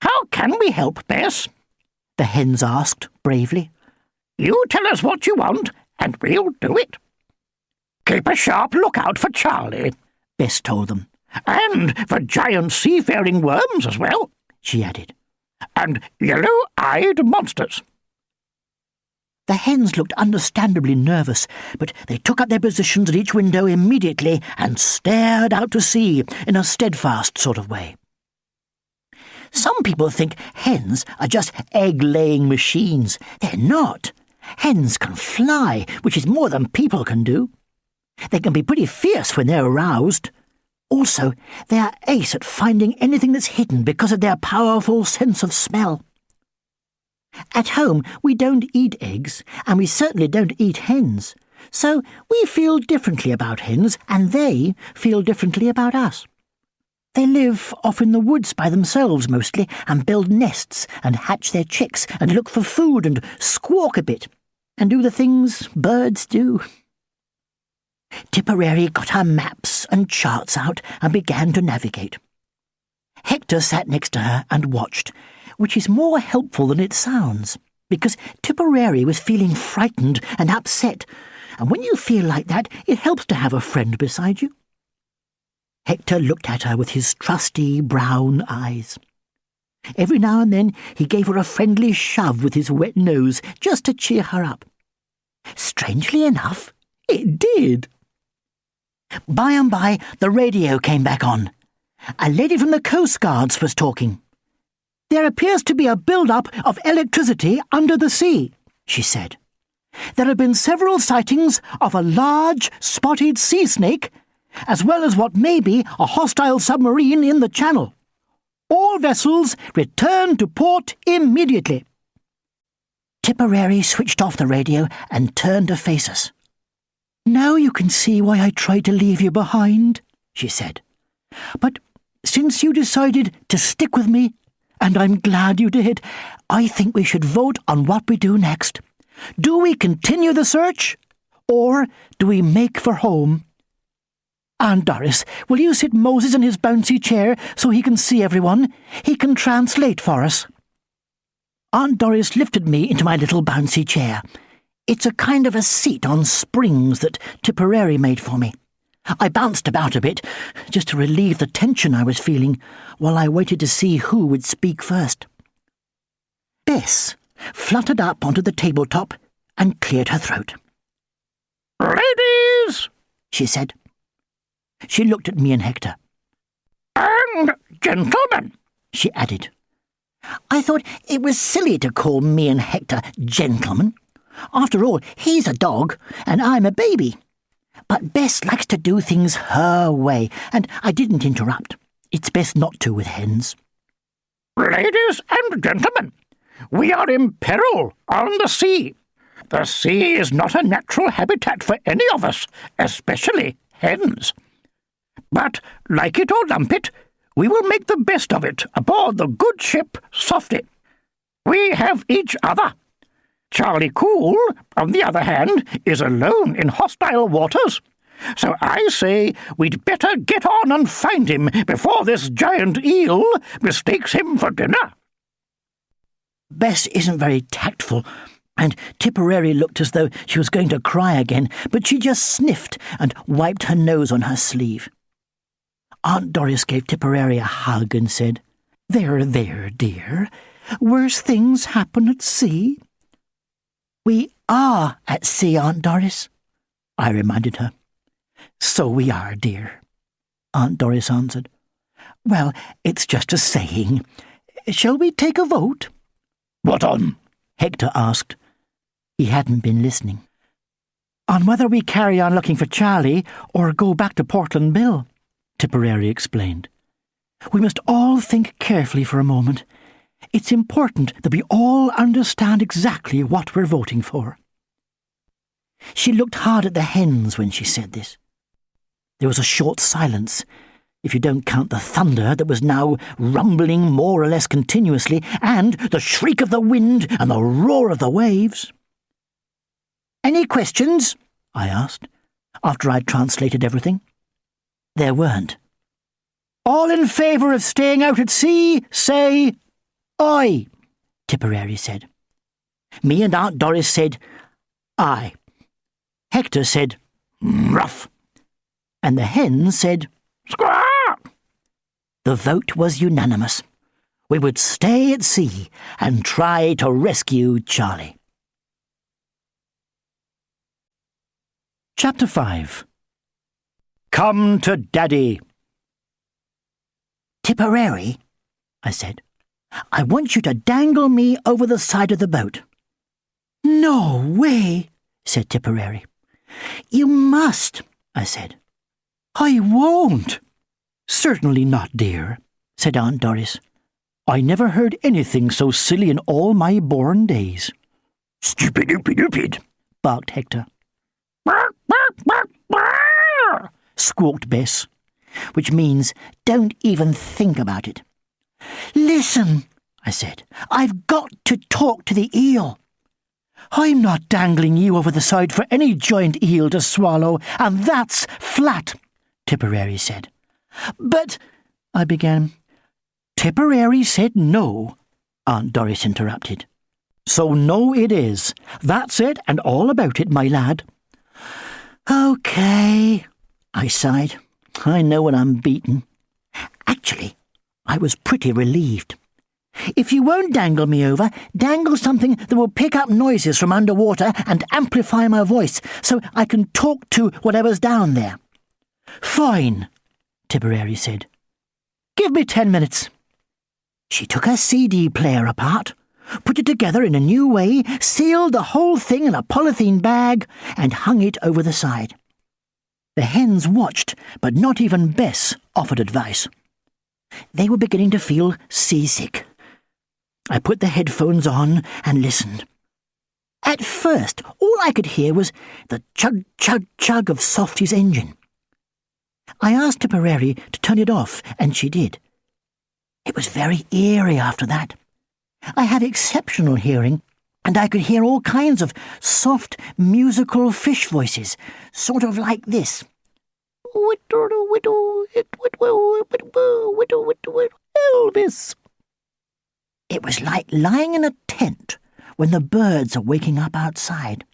"How can we help, Bess?" the hens asked bravely. "You tell us what you want, and we'll do it. Keep a sharp lookout for Charlie," Bess told them. "And for giant seafaring worms as well," she added. "And yellow-eyed monsters." The hens looked understandably nervous, but they took up their positions at each window immediately and stared out to sea in a steadfast sort of way. Some people think hens are just egg-laying machines. They're not. Hens can fly, which is more than people can do. They can be pretty fierce when they're aroused. Also, they are ace at finding anything that's hidden because of their powerful sense of smell. At home, we don't eat eggs, and we certainly don't eat hens. So we feel differently about hens, and they feel differently about us. They live off in the woods by themselves mostly, and build nests, and hatch their chicks, and look for food, and squawk a bit, and do the things birds do. Tipperary got her maps and charts out and began to navigate. Hector sat next to her and watched, which is more helpful than it sounds, because Tipperary was feeling frightened and upset, and when you feel like that, it helps to have a friend beside you. Hector looked at her with his trusty brown eyes. Every now and then he gave her a friendly shove with his wet nose just to cheer her up. Strangely enough, it did. By and by, the radio came back on. A lady from the Coast Guards was talking. "There appears to be a build-up of electricity under the sea," she said. "There have been several sightings of a large spotted sea snake, as well as what may be a hostile submarine in the channel. All vessels return to port immediately." Tipperary switched off the radio and turned to face us. "Now you can see why I tried to leave you behind," she said. "But since you decided to stick with me, and I'm glad you did, I think we should vote on what we do next. Do we continue the search, or do we make for home? Aunt Doris, will you sit Moses in his bouncy chair so he can see everyone? He can translate for us." Aunt Doris lifted me into my little bouncy chair. It's a kind of a seat on springs that Tipperary made for me. I bounced about a bit, just to relieve the tension I was feeling, while I waited to see who would speak first. Bess fluttered up onto the tabletop and cleared her throat. "Ladies," she said. She looked at me and Hector. "And gentlemen," she added. I thought it was silly to call me and Hector gentlemen. After all, he's a dog, and I'm a baby. But Bess likes to do things her way, and I didn't interrupt. It's best not to with hens. "Ladies and gentlemen, we are in peril on the sea. The sea is not a natural habitat for any of us, especially hens. But, like it or lump it, we will make the best of it aboard the good ship Softy. We have each other. Charlie Cool, on the other hand, is alone in hostile waters. So I say we'd better get on and find him before this giant eel mistakes him for dinner. Bess isn't very tactful, and Tipperary looked as though she was going to cry again, but she just sniffed and wiped her nose on her sleeve. Aunt Doris gave Tipperary a hug and said, "There, there, dear. Worse things happen at sea." "We are at sea, Aunt Doris," I reminded her. "So we are, dear," Aunt Doris answered. "Well, it's just a saying. Shall we take a vote?" "What on?" Hector asked. He hadn't been listening. "On whether we carry on looking for Charlie or go back to Portland Bill," Tipperary explained. "We must all think carefully for a moment. It's important that we all understand exactly what we're voting for." She looked hard at the hens when she said this. There was a short silence, if you don't count the thunder that was now rumbling more or less continuously, and the shriek of the wind and the roar of the waves. "Any questions?" I asked, after I'd translated everything. There weren't. "All in favour of staying out at sea, say aye," Tipperary said. Me and Aunt Doris said aye. Hector said rough, and the hens said "Squawk!" The vote was unanimous. We would stay at sea and try to rescue Charlie. Chapter 5. Come to Daddy. "Tipperary," I said, "I want you to dangle me over the side of the boat." "No way," said Tipperary. "You must," I said. I won't. Certainly not, dear, said Aunt Doris. I never heard anything so silly in all my born days. "Stupid, barked Hector. Bark, bark, bark, bark, Squawked Bess. Which means don't even think about it. "Listen," I said. "I've got to talk to the eel." I'm not dangling you over the side for any giant eel to swallow, and that's flat, Tipperary said. "But," I began. Tipperary said no, Aunt Doris interrupted. So no it is. That's it and all about it, my lad. "Okay," I sighed. I know when I'm beaten. Actually, I was pretty relieved. "If you won't dangle me over, dangle something that will pick up noises from underwater and amplify my voice so I can talk to whatever's down there." Fine, Tipperary said. Give me 10 minutes. She took her CD player apart, put it together in a new way, sealed the whole thing in a polythene bag, and hung it over the side. The hens watched, but not even Bess offered advice. They were beginning to feel seasick. I put the headphones on and listened. At first, all I could hear was the chug, chug, chug of Softy's engine. I asked Tipperary to turn it off, and she did. It was very eerie after that. I have exceptional hearing, and I could hear all kinds of soft, musical fish voices, sort of like this. Elvis. It was like lying in a tent when the birds are waking up outside.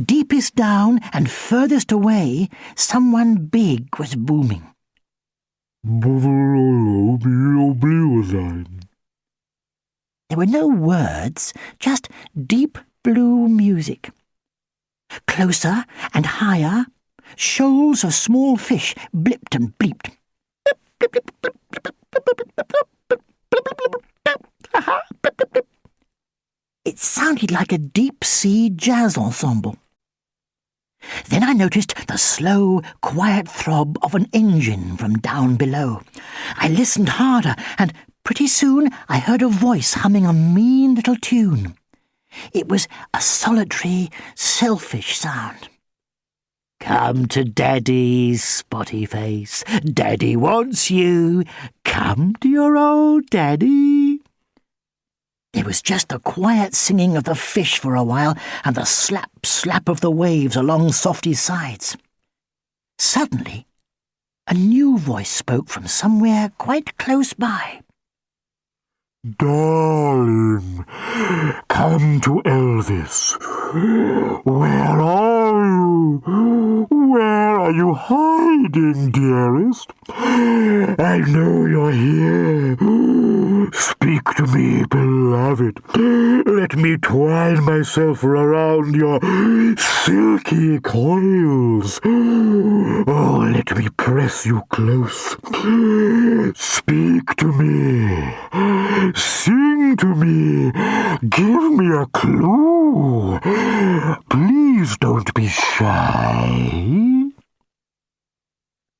Deepest down and furthest away, someone big was booming. There were no words, just deep blue music. Closer and higher, shoals of small fish blipped and bleeped. It sounded like a deep-sea jazz ensemble. Then I noticed the slow, quiet throb of an engine from down below. I listened harder, and pretty soon I heard a voice humming a mean little tune. It was a solitary, selfish sound. Come to Daddy, Spotty Face. Daddy wants you. Come to your old Daddy. There was just the quiet singing of the fish for a while and the slap, slap of the waves along Softy's sides. Suddenly, a new voice spoke from somewhere quite close by. Darling, come to Elvis. Where are you? Where are you hiding, dearest? I know you're here. Speak to me, beloved. Let me twine myself around your silky coils. Oh, let me press you close. Speak to me. Sing to me. Give me a clue. Please don't be shy.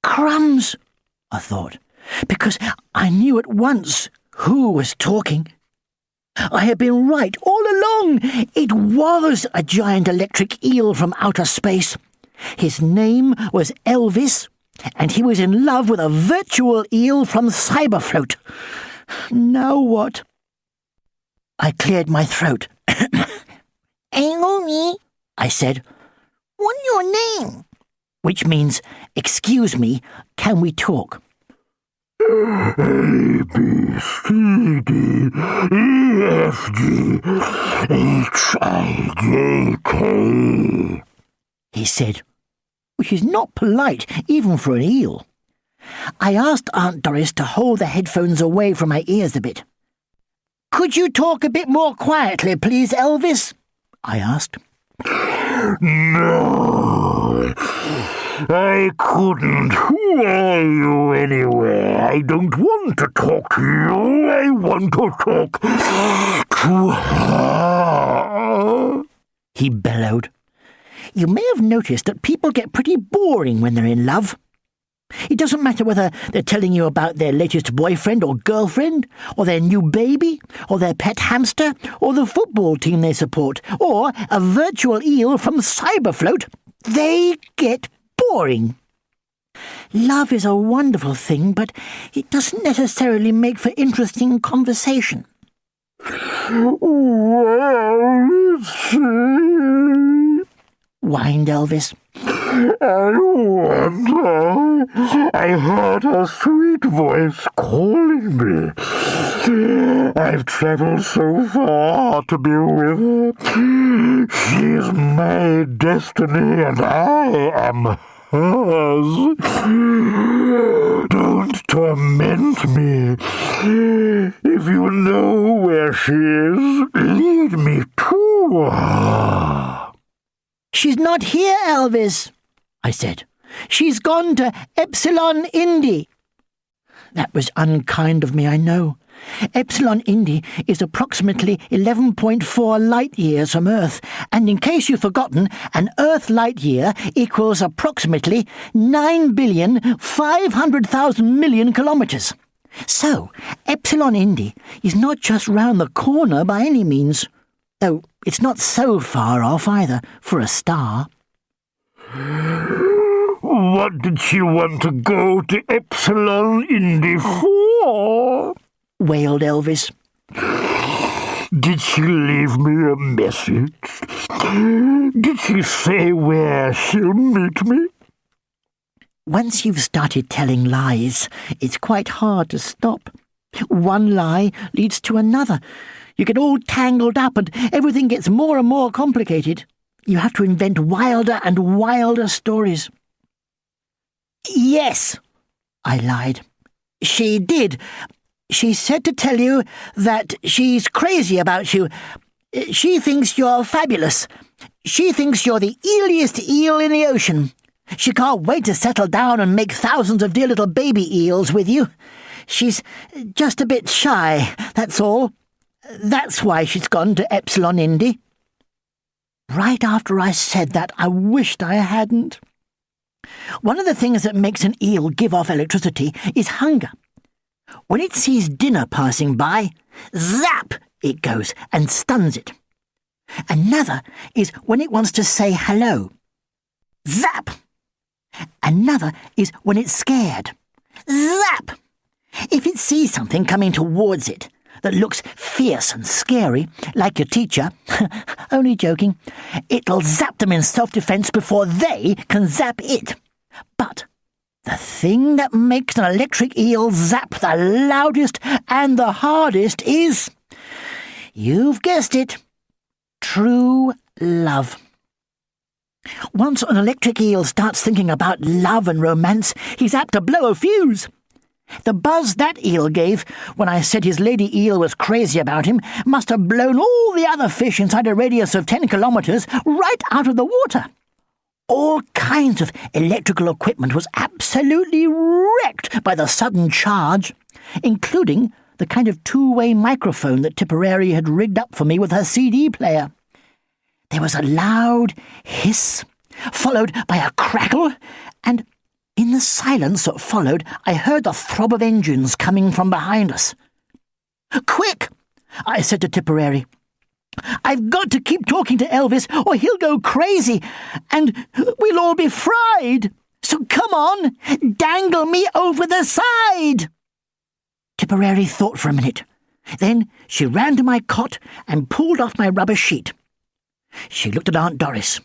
Crumbs, I thought, because I knew at once who was talking. I had been right all along. It was a giant electric eel from outer space. His name was Elvis, and he was in love with a virtual eel from Cyberfloat. Now what? I cleared my throat. Amy, I said, what's your name? which means, excuse me, can we talk? A, B, C, D, E, F, G, H, I, J, K, he said, which is not polite even for an eel. I asked Aunt Doris to hold the headphones away from my ears a bit. Could you talk a bit more quietly, please, Elvis? I asked. No, I couldn't. Who are you anyway? I don't want to talk to you. I want to talk to her. He bellowed. You may have noticed that people get pretty boring when they're in love. It doesn't matter whether they're telling you about their latest boyfriend or girlfriend, or their new baby, or their pet hamster, or the football team they support, or a virtual eel from Cyberfloat. They get boring. Love is a wonderful thing, but it doesn't necessarily make for interesting conversation. Where is she? Whined Elvis. I want her. I heard her sweet voice calling me. I've travelled so far to be with her. She's my destiny and I am hers. Don't torment me. If you know where she is, lead me to her. She's not here, Elvis, I said. She's gone to Epsilon Indi. That was unkind of me, I know. Epsilon Indi is approximately 11.4 light years from Earth, and in case you've forgotten, an Earth light year equals approximately 9,500,000,000,000 kilometres. So, Epsilon Indi is not just round the corner by any means, though it's not so far off either for a star. What did she want to go to Epsilon Indi for? Wailed Elvis. Did she leave me a message? Did she say where she'll meet me? Once you've started telling lies, it's quite hard to stop. One lie leads to another. You get all tangled up and everything gets more and more complicated. You have to invent wilder and wilder stories. Yes, I lied. She did. She said to tell you that she's crazy about you. She thinks you're fabulous. She thinks you're the eeliest eel in the ocean. She can't wait to settle down and make thousands of dear little baby eels with you. She's just a bit shy, that's all. That's why she's gone to Epsilon Indi. Right after I said that, I wished I hadn't. One of the things that makes an eel give off electricity is hunger. When it sees dinner passing by, zap, it goes and stuns it. Another is when it wants to say hello. Zap! Another is when it's scared. Zap! If it sees something coming towards it that looks fierce and scary, like your teacher, only joking, it'll zap them in self-defense before they can zap it. But the thing that makes an electric eel zap the loudest and the hardest is, you've guessed it, true love. Once an electric eel starts thinking about love and romance, he's apt to blow a fuse. The buzz that eel gave when I said his lady eel was crazy about him must have blown all the other fish inside a radius of 10 kilometres right out of the water. All kinds of electrical equipment was absolutely wrecked by the sudden charge, including the kind of two-way microphone that Tipperary had rigged up for me with her CD player. There was a loud hiss, followed by a crackle, and in the silence that followed, I heard the throb of engines coming from behind us. "Quick!" I said to Tipperary. "I've got to keep talking to Elvis, or he'll go crazy, and we'll all be fried. So come on, dangle me over the side." Tipperary thought for a minute. Then she ran to my cot and pulled off my rubber sheet. She looked at Aunt Doris.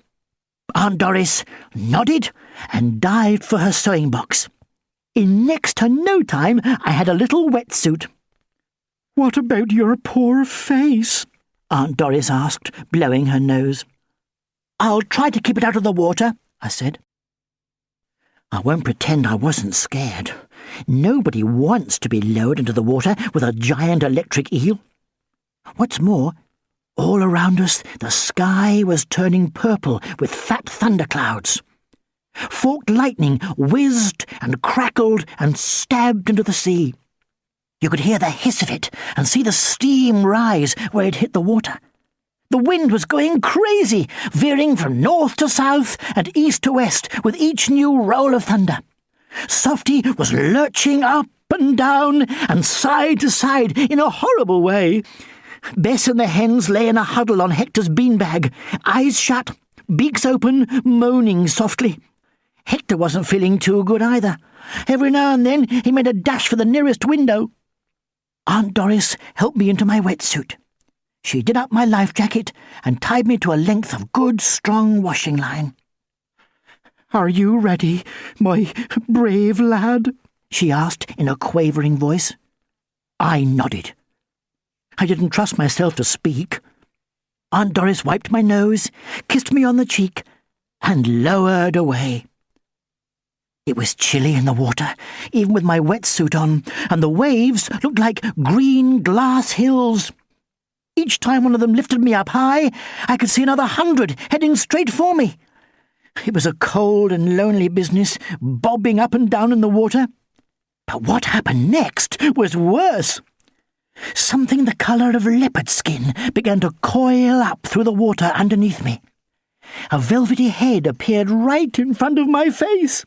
Aunt Doris nodded and dived for her sewing box. In next to no time, I had a little wetsuit. "What about your poor face?" Aunt Doris asked, blowing her nose. "I'll try to keep it out of the water," I said. I won't pretend I wasn't scared. Nobody wants to be lowered into the water with a giant electric eel. What's more, all around us the sky was turning purple with fat thunderclouds. Forked lightning whizzed and crackled and stabbed into the sea. You could hear the hiss of it and see the steam rise where it hit the water. The wind was going crazy, veering from north to south and east to west with each new roll of thunder. Softy was lurching up and down and side to side in a horrible way. Bess and the hens lay in a huddle on Hector's beanbag, eyes shut, beaks open, moaning softly. Hector wasn't feeling too good either. Every now and then he made a dash for the nearest window. Aunt Doris helped me into my wetsuit. She did up my life jacket and tied me to a length of good, strong washing line. "Are you ready, my brave lad?" she asked in a quavering voice. I nodded. I didn't trust myself to speak. Aunt Doris wiped my nose, kissed me on the cheek, and lowered away. It was chilly in the water, even with my wetsuit on, and the waves looked like green glass hills. Each time one of them lifted me up high, I could see another 100 heading straight for me. It was a cold and lonely business, bobbing up and down in the water. But what happened next was worse. Something the colour of leopard skin began to coil up through the water underneath me. A velvety head appeared right in front of my face.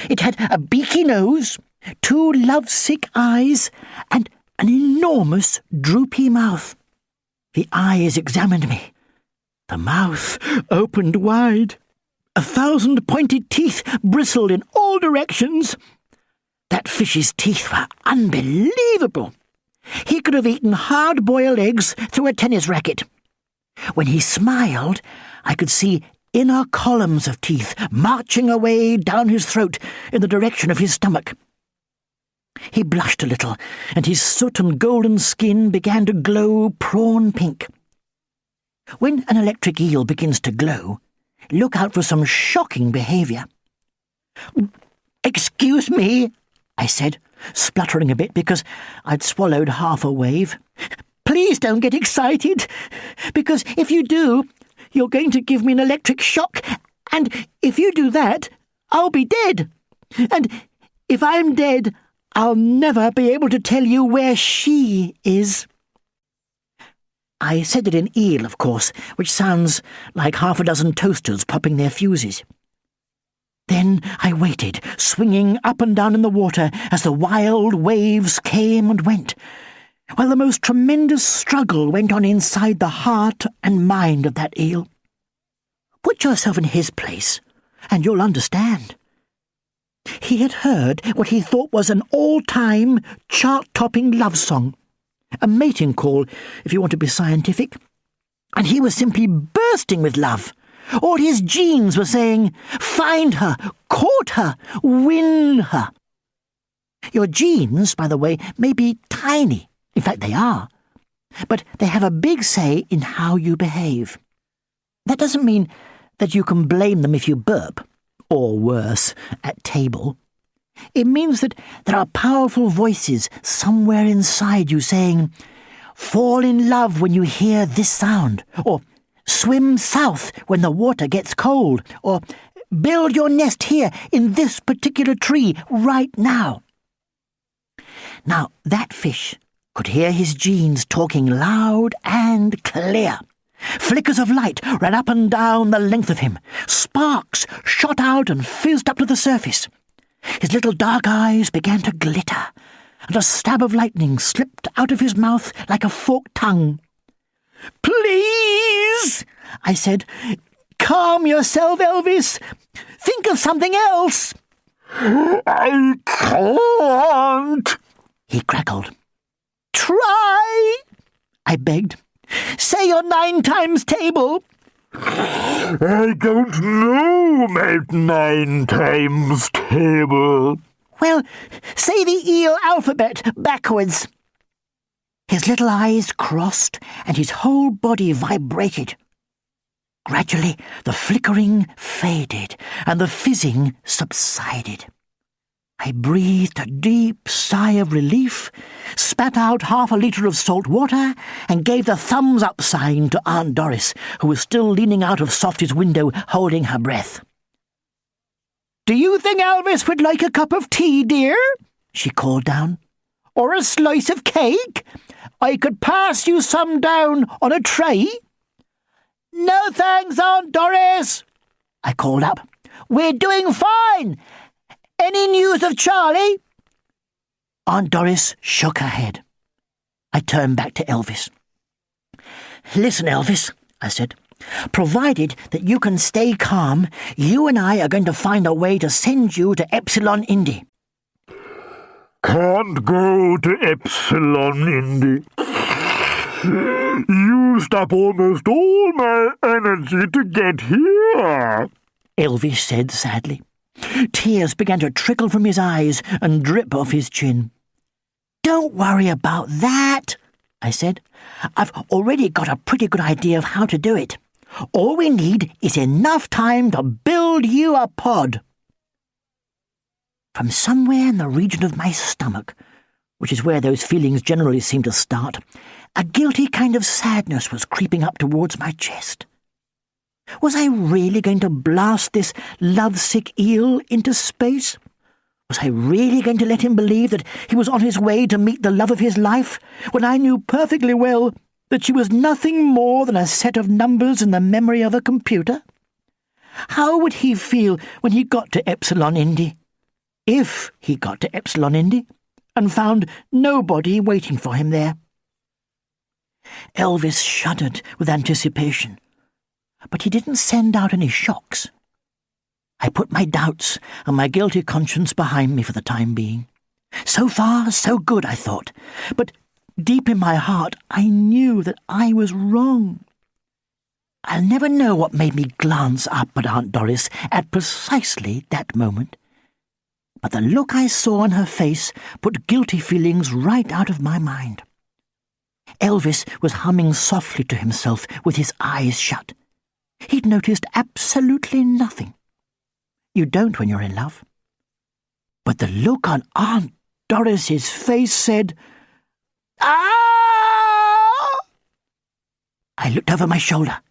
It had a beaky nose, 2 lovesick eyes, and an enormous droopy mouth. The eyes examined me. The mouth opened wide. 1,000 pointed teeth bristled in all directions. That fish's teeth were unbelievable. He could have eaten hard-boiled eggs through a tennis racket. When he smiled, I could see inner columns of teeth marching away down his throat in the direction of his stomach. He blushed a little, and his soot and golden skin began to glow prawn pink. When an electric eel begins to glow, look out for some shocking behaviour. "Excuse me," I said, spluttering a bit because I'd swallowed half a wave. "Please don't get excited, because if you do, you're going to give me an electric shock, and if you do that, I'll be dead. And if I'm dead, I'll never be able to tell you where she is." I said it in eel, of course, which sounds like 6 toasters popping their fuses. Then I waited, swinging up and down in the water as the wild waves came and went. while the most tremendous struggle went on inside the heart and mind of that eel. Put yourself in his place, and you'll understand. He had heard what he thought was an all-time, chart-topping love song, a mating call, if you want to be scientific, and he was simply bursting with love. All his genes were saying, find her, court her, win her. Your genes, by the way, may be tiny. In fact, they are. But they have a big say in how you behave. That doesn't mean that you can blame them if you burp, or worse, at table. It means that there are powerful voices somewhere inside you saying, fall in love when you hear this sound, or swim south when the water gets cold, or build your nest here in this particular tree right now. Now, that fish could hear his genes talking loud and clear. Flickers of light ran up and down the length of him. Sparks shot out and fizzed up to the surface. His little dark eyes began to glitter, and a stab of lightning slipped out of his mouth like a forked tongue. "Please," I said, "calm yourself, Elvis. Think of something else." I can't, he crackled. "Try," I begged. "Say your 9 times table." I don't know my 9 times table. "Well, say the eel alphabet backwards." His little eyes crossed and his whole body vibrated. Gradually, the flickering faded and the fizzing subsided. I breathed a deep sigh of relief, spat out 1/2 liter of salt water, and gave the thumbs-up sign to Aunt Doris, who was still leaning out of Softy's window, holding her breath. "Do you think Elvis would like a cup of tea, dear?" she called down. "Or a slice of cake? I could pass you some down on a tray." "No thanks, Aunt Doris," I called up. "We're doing fine. Any news of Charlie?" Aunt Doris shook her head. I turned back to Elvis. "Listen, Elvis," I said. "Provided that you can stay calm, you and I are going to find a way to send you to Epsilon Indy." Can't go to Epsilon Indy. Used up almost all my energy to get here, Elvis said sadly. Tears began to trickle from his eyes and drip off his chin. "Don't worry about that," I said. "I've already got a pretty good idea of how to do it. All we need is enough time to build you a pod." From somewhere in the region of my stomach, which is where those feelings generally seem to start, a guilty kind of sadness was creeping up towards my chest. Was I really going to blast this lovesick eel into space? Was I really going to let him believe that he was on his way to meet the love of his life, when I knew perfectly well that she was nothing more than a set of numbers in the memory of a computer? How would he feel when he got to Epsilon Indy? If he got to Epsilon Indy and found nobody waiting for him there? Elvis shuddered with anticipation, but he didn't send out any shocks. I put my doubts and my guilty conscience behind me for the time being. So far, so good, I thought, but deep in my heart I knew that I was wrong. I'll never know what made me glance up at Aunt Doris at precisely that moment, but the look I saw on her face put guilty feelings right out of my mind. Elvis was humming softly to himself with his eyes shut. He'd noticed absolutely nothing. You don't when you're in love. But the look on Aunt Doris's face said, "Ah!" I looked over my shoulder.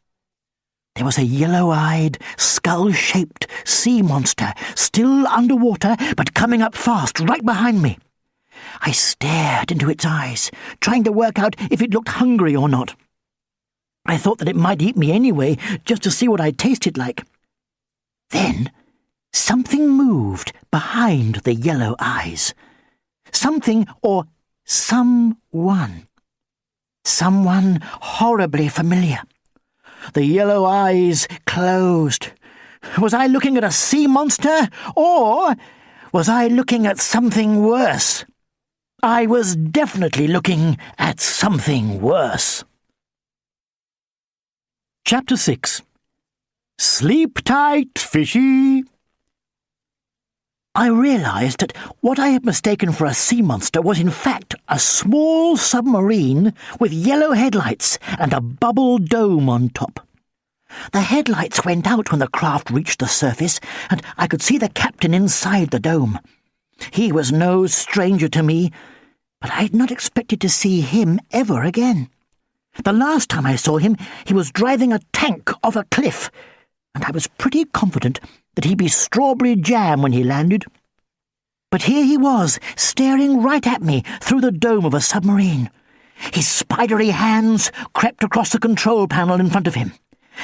There was a yellow-eyed, skull-shaped sea monster, still underwater, but coming up fast, right behind me. I stared into its eyes, trying to work out if it looked hungry or not. I thought that it might eat me anyway, just to see what I tasted like. Then something moved behind the yellow eyes. Something or Someone horribly familiar. The yellow eyes closed. Was I looking at a sea monster, or was I looking at something worse? I was definitely looking at something worse. Chapter 6. Sleep tight, fishy. I realised that what I had mistaken for a sea monster was in fact a small submarine with yellow headlights and a bubble dome on top. The headlights went out when the craft reached the surface, and I could see the captain inside the dome. He was no stranger to me, but I had not expected to see him ever again. The last time I saw him, he was driving a tank off a cliff, and I was pretty confident that he'd be strawberry jam when he landed. But here he was, staring right at me through the dome of a submarine. His spidery hands crept across the control panel in front of him.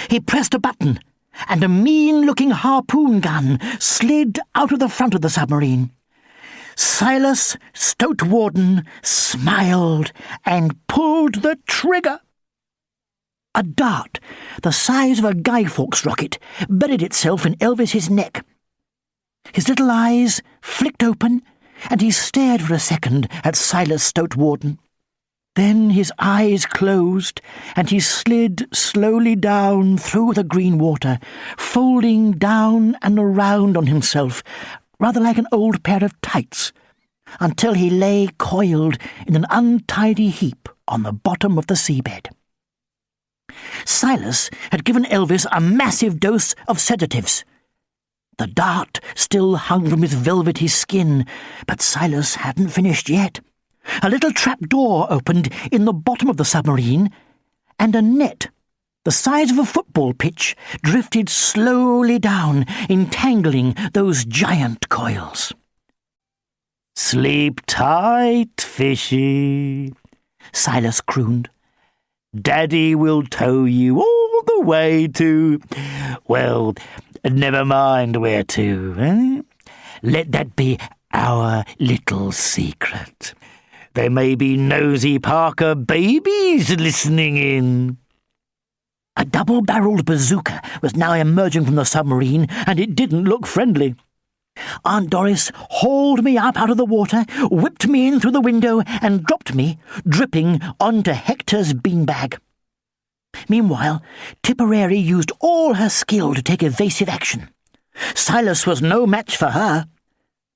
He pressed a button, and a mean-looking harpoon gun slid out of the front of the submarine. Silas Stoatwarden smiled and pulled the trigger. A dart, the size of a Guy Fawkes rocket, buried itself in Elvis's neck. His little eyes flicked open, and he stared for a second at Silas Stoatwarden. Then his eyes closed, and he slid slowly down through the green water, folding down and around on himself, rather like an old pair of tights, until he lay coiled in an untidy heap on the bottom of the seabed. Silas had given Elvis a massive dose of sedatives. The dart still hung from his velvety skin, but Silas hadn't finished yet. A little trap-door opened in the bottom of the submarine, and a net, the size of a football pitch, drifted slowly down, entangling those giant coils. Sleep tight, fishy, Silas crooned. Daddy will tow you all the way to... well, never mind where to, eh? Let that be our little secret. There may be nosy Parker babies listening in. A double-barreled bazooka was now emerging from the submarine, and it didn't look friendly. Aunt Doris hauled me up out of the water, whipped me in through the window, and dropped me, dripping, onto Hector's beanbag. Meanwhile, Tipperary used all her skill to take evasive action. Silas was no match for her.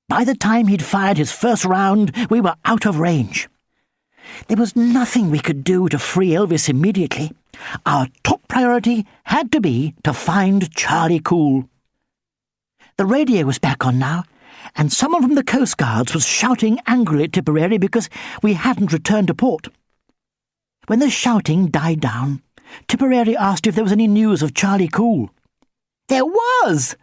By the time he'd fired his first round, we were out of range. There was nothing we could do to free Elvis immediately. Our top priority had to be to find Charlie Cool. The radio was back on now, and someone from the Coast Guards was shouting angrily at Tipperary because we hadn't returned to port. When the shouting died down, Tipperary asked if there was any news of Charlie Cool. There was!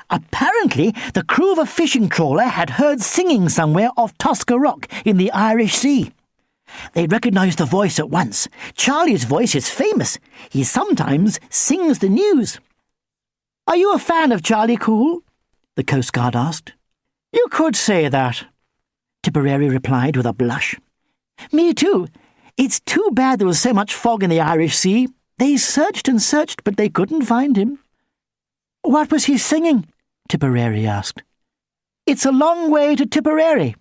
Apparently, the crew of a fishing trawler had heard singing somewhere off Tosca Rock in the Irish Sea. They recognised the voice at once. Charlie's voice is famous. He sometimes sings the news. "Are you a fan of Charlie Cool?" the Coast Guard asked. "You could say that," Tipperary replied with a blush. "Me too. It's too bad there was so much fog in the Irish Sea. They searched and searched, but they couldn't find him." "What was he singing?" Tipperary asked. "It's a Long Way to Tipperary.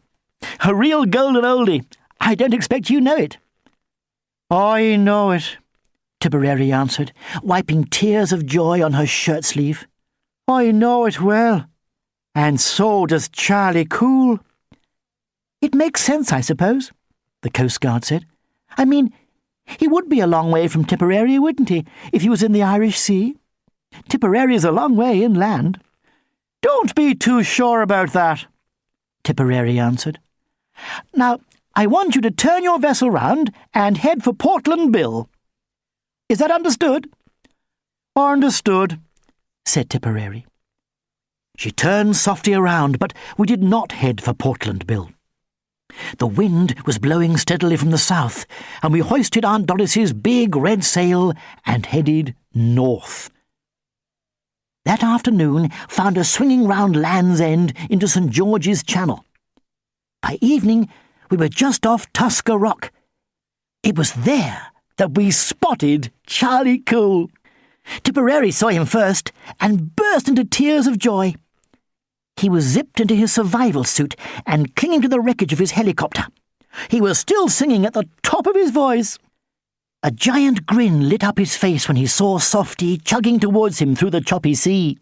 A real golden oldie. I don't expect you know it." "I know it," Tipperary answered, wiping tears of joy on her shirt sleeve. "I know it well. And so does Charlie Cool." "It makes sense, I suppose," the Coast Guard said. "I mean, he would be a long way from Tipperary, wouldn't he, if he was in the Irish Sea? Tipperary's a long way inland." "Don't be too sure about that," Tipperary answered. "Now, I want you to turn your vessel round and head for Portland Bill. Is that understood?" "Understood," said Tipperary. She turned softly around, but we did not head for Portland Bill. The wind was blowing steadily from the south, and we hoisted Aunt Doris's big red sail and headed north. That afternoon found us swinging round Land's End into St. George's Channel. By evening, We were just off Tusker Rock. It was there that we spotted Charlie Cool. Tipperary saw him first and burst into tears of joy. He was zipped into his survival suit and clinging to the wreckage of his helicopter. He was still singing at the top of his voice. A giant grin lit up his face when he saw Softy chugging towards him through the choppy sea.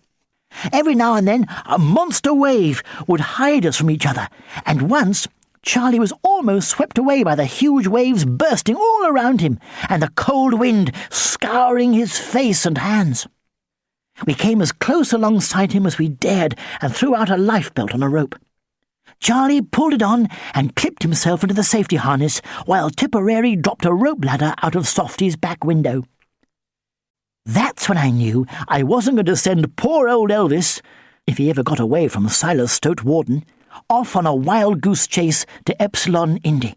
Every now and then a monster wave would hide us from each other, and once Charlie was almost swept away by the huge waves bursting all around him and the cold wind scouring his face and hands. We came as close alongside him as we dared and threw out a lifebelt on a rope. Charlie pulled it on and clipped himself into the safety harness while Tipperary dropped a rope ladder out of Softy's back window. That's when I knew I wasn't going to send poor old Elvis, if he ever got away from Silas Stoatwarden, off on a wild goose chase to Epsilon Indy.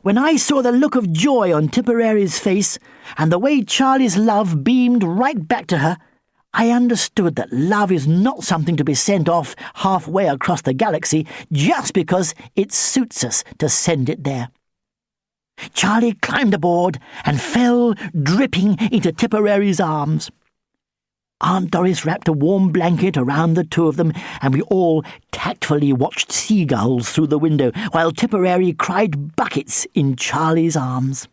When I saw the look of joy on Tipperary's face and the way Charlie's love beamed right back to her, I understood that love is not something to be sent off halfway across the galaxy just because it suits us to send it there. Charlie climbed aboard and fell, dripping, into Tipperary's arms. Aunt Doris wrapped a warm blanket around the two of them, and we all tactfully watched seagulls through the window while Tipperary cried buckets in Charlie's arms.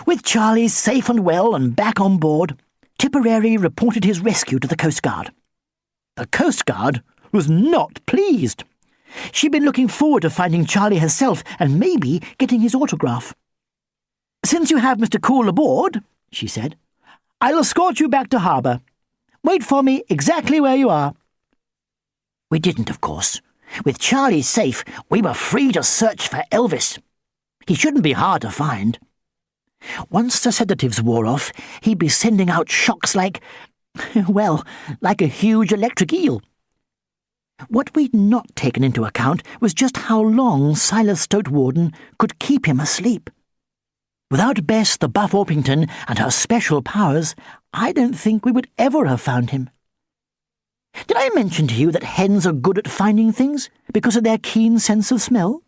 With Charlie safe and well and back on board, Tipperary reported his rescue to the Coast Guard. The Coast Guard was not pleased. She'd been looking forward to finding Charlie herself and maybe getting his autograph. "Since you have Mr. Cool aboard," she said, "I'll escort you back to harbour. Wait for me exactly where you are." We didn't, of course. With Charlie safe, we were free to search for Elvis. He shouldn't be hard to find. Once the sedatives wore off, he'd be sending out shocks like a huge electric eel. What we'd not taken into account was just how long Silas Stoatwarden could keep him asleep. Without Bess the Buff Orpington and her special powers, I don't think we would ever have found him. Did I mention to you that hens are good at finding things because of their keen sense of smell?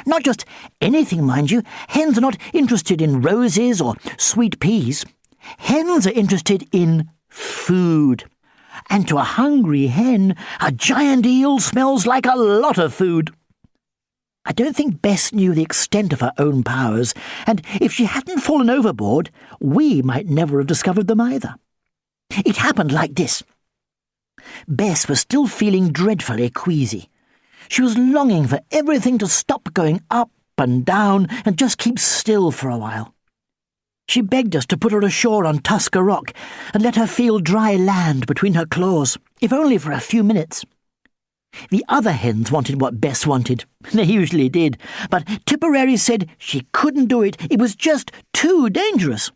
Not just anything, mind you. Hens are not interested in roses or sweet peas. Hens are interested in food. And to a hungry hen, a giant eel smells like a lot of food. I don't think Bess knew the extent of her own powers, and if she hadn't fallen overboard, we might never have discovered them either. It happened like this. Bess was still feeling dreadfully queasy. She was longing for everything to stop going up and down and just keep still for a while. She begged us to put her ashore on Tusker Rock and let her feel dry land between her claws, if only for a few minutes. The other hens wanted what Bess wanted. They usually did, but Tipperary said she couldn't do it. It was just too dangerous.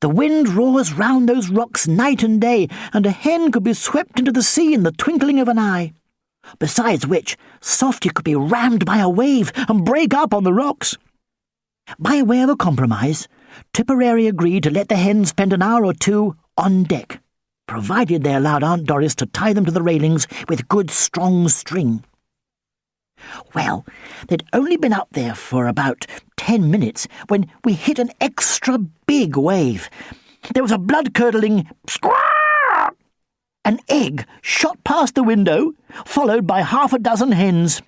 The wind roars round those rocks night and day, and a hen could be swept into the sea in the twinkling of an eye. Besides which, Softy could be rammed by a wave and break up on the rocks. By way of a compromise, Tipperary agreed to let the hens spend an hour or two on deck, provided they allowed Aunt Doris to tie them to the railings with good strong string. Well, they'd only been up there for about 10 minutes when we hit an extra big wave. There was a blood-curdling squawk. An egg shot past the window, followed by half a dozen hens.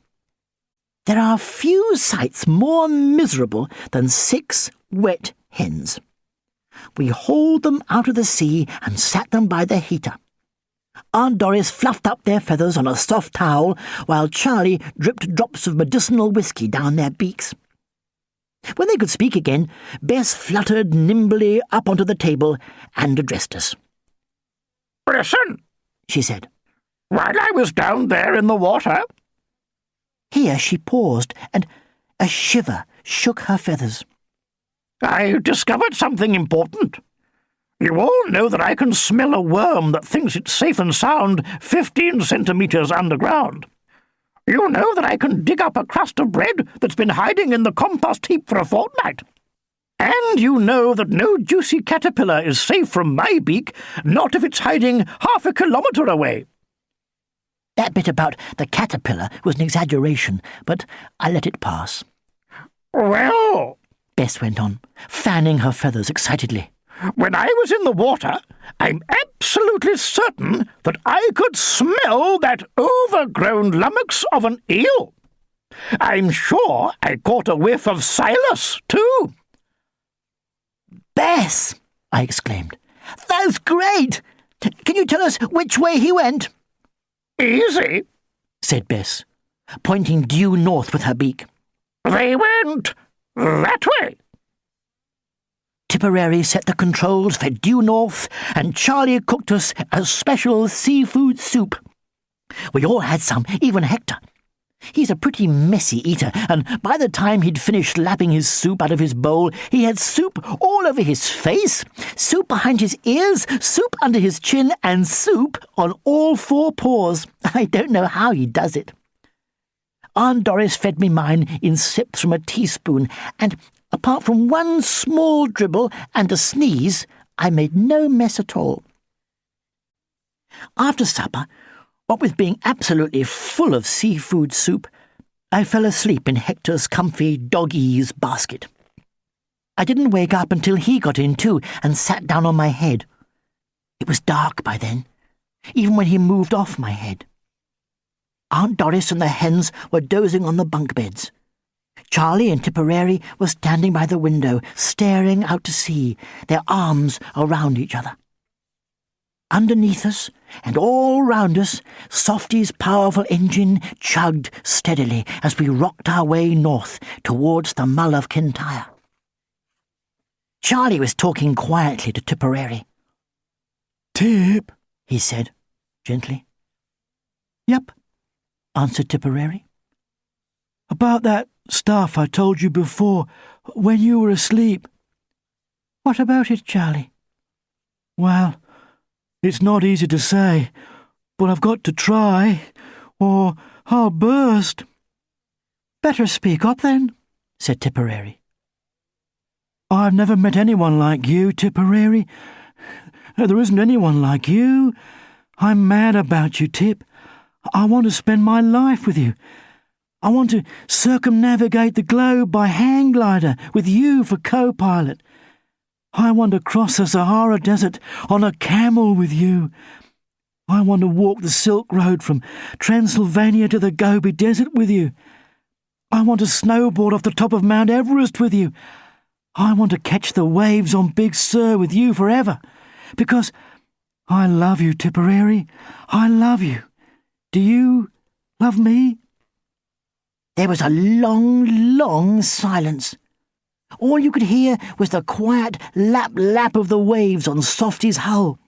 There are few sights more miserable than 6 wet hens. We hauled them out of the sea and sat them by the heater. Aunt Doris fluffed up their feathers on a soft towel, while Charlie dripped drops of medicinal whiskey down their beaks. When they could speak again, Bess fluttered nimbly up onto the table and addressed us. "Listen," she said. "While I was down there in the water—" Here she paused, and a shiver shook her feathers. "I discovered something important. You all know that I can smell a worm that thinks it's safe and sound 15 centimetres underground. You know that I can dig up a crust of bread that's been hiding in the compost heap for a fortnight. And you know that no juicy caterpillar is safe from my beak, not if it's hiding half a kilometre away." That bit about the caterpillar was an exaggeration, but I let it pass. Well, Bess went on, fanning her feathers excitedly, when I was in the water, I'm absolutely certain that I could smell that overgrown lummox of an eel. I'm sure I caught a whiff of Silas, too. Bess! I exclaimed. That's great! Can you tell us which way he went? Easy, said Bess, pointing due north with her beak. They went that way. Tipperary set the controls for due north, and Charlie cooked us a special seafood soup. We all had some, even Hector. He's a pretty messy eater, and by the time he'd finished lapping his soup out of his bowl, he had soup all over his face, soup behind his ears, soup under his chin, and soup on all four paws. I don't know how he does it. Aunt Doris fed me mine in sips from a teaspoon, and apart from one small dribble and a sneeze, I made no mess at all. After supper, what with being absolutely full of seafood soup, I fell asleep in Hector's comfy dog-ease basket. I didn't wake up until he got in too and sat down on my head. It was dark by then, even when he moved off my head. Aunt Doris and the hens were dozing on the bunk beds. Charlie and Tipperary were standing by the window, staring out to sea, their arms around each other. Underneath us, and all round us, Softy's powerful engine chugged steadily as we rocked our way north towards the Mull of Kintyre. Charlie was talking quietly to Tipperary. Tip, he said, gently. Yep, answered Tipperary. about that stuff I told you before, when you were asleep. What about it, Charlie? Well, it's not easy to say, but I've got to try, or I'll burst. Better speak up, then, said Tipperary. I've never met anyone like you, Tipperary. There isn't anyone like you. I'm mad about you, Tip. I want to spend my life with you. I want to circumnavigate the globe by hang glider with you for co-pilot. I want to cross the Sahara Desert on a camel with you. I want to walk the Silk Road from Transylvania to the Gobi Desert with you. I want to snowboard off the top of Mount Everest with you. I want to catch the waves on Big Sur with you forever, because I love you, Tipperary. I love you. Do you love me? There was a long, long silence. All you could hear was the quiet lap-lap of the waves on Softy's hull,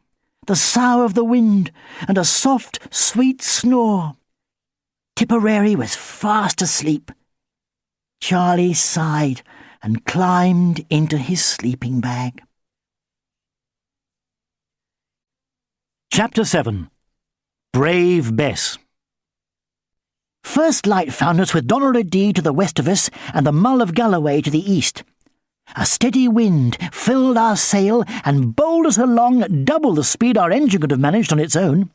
the sough of the wind, and a soft, sweet snore. Tipperary was fast asleep. Charlie sighed and climbed into his sleeping bag. Chapter 7. Brave Bess. First light found us with Doneraghty to the west of us and the Mull of Galloway to the east. A steady wind filled our sail and bowled us along double the speed our engine could have managed on its own.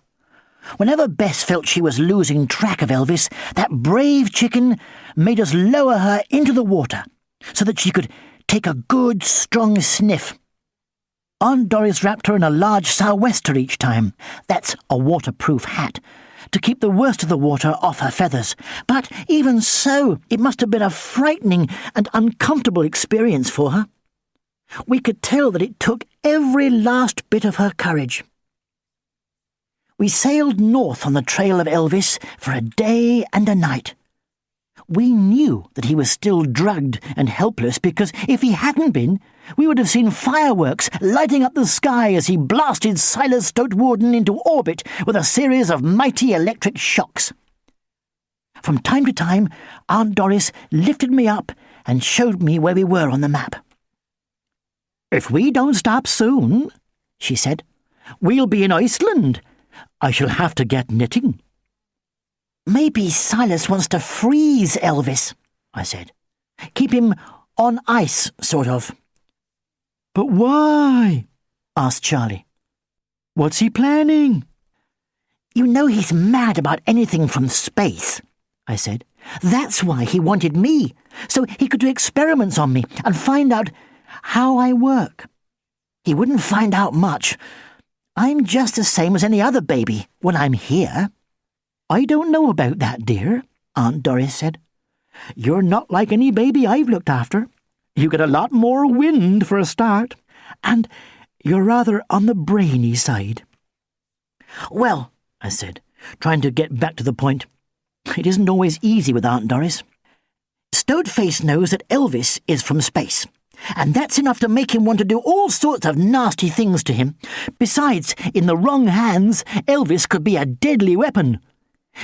Whenever Bess felt she was losing track of Elvis, that brave chicken made us lower her into the water so that she could take a good, strong sniff. Aunt Doris wrapped her in a large sou'wester each time. That's a waterproof hat, to keep the worst of the water off her feathers. But even so, it must have been a frightening and uncomfortable experience for her. We could tell that it took every last bit of her courage. We sailed north on the trail of Elvis for a day and a night. We knew that he was still drugged and helpless because if he hadn't been, we would have seen fireworks lighting up the sky as he blasted Silas Stoatwarden into orbit with a series of mighty electric shocks. From time to time, Aunt Doris lifted me up and showed me where we were on the map. "If we don't stop soon," she said, "we'll be in Iceland. I shall have to get knitting." "Maybe Silas wants to freeze Elvis," I said. "Keep him on ice, sort of." "But why?" asked Charlie. "What's he planning?" You know he's mad about anything from space, I said. That's why he wanted me, so he could do experiments on me and find out how I work. He wouldn't find out much. I'm just the same as any other baby when I'm here. I don't know about that, dear, Aunt Doris said. You're not like any baby I've looked after. You get a lot more wind for a start, and you're rather on the brainy side. Well, I said, trying to get back to the point, it isn't always easy with Aunt Doris. Stoatface knows that Elvis is from space, and that's enough to make him want to do all sorts of nasty things to him. Besides, in the wrong hands, Elvis could be a deadly weapon.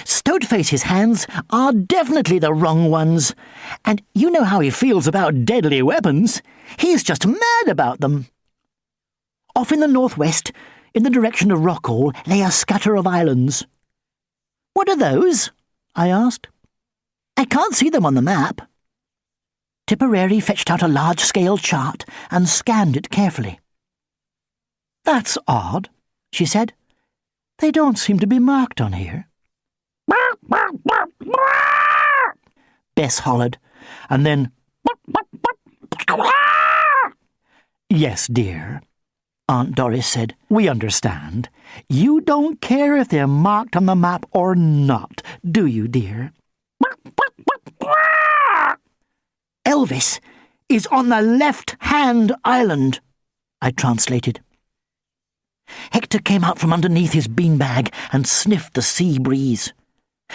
Stoatface's hands are definitely the wrong ones, and you know how he feels about deadly weapons. He's just mad about them. Off in the northwest, in the direction of Rockall, lay a scatter of islands. What are those? I asked. I can't see them on the map. Tipperary fetched out a large-scale chart and scanned it carefully. That's odd, she said. They don't seem to be marked on here. Bess hollered, and then, Yes, dear, Aunt Doris said. We understand. You don't care if they're marked on the map or not, do you, dear? Elvis is on the left-hand island, I translated. Hector came out from underneath his beanbag and sniffed the sea breeze.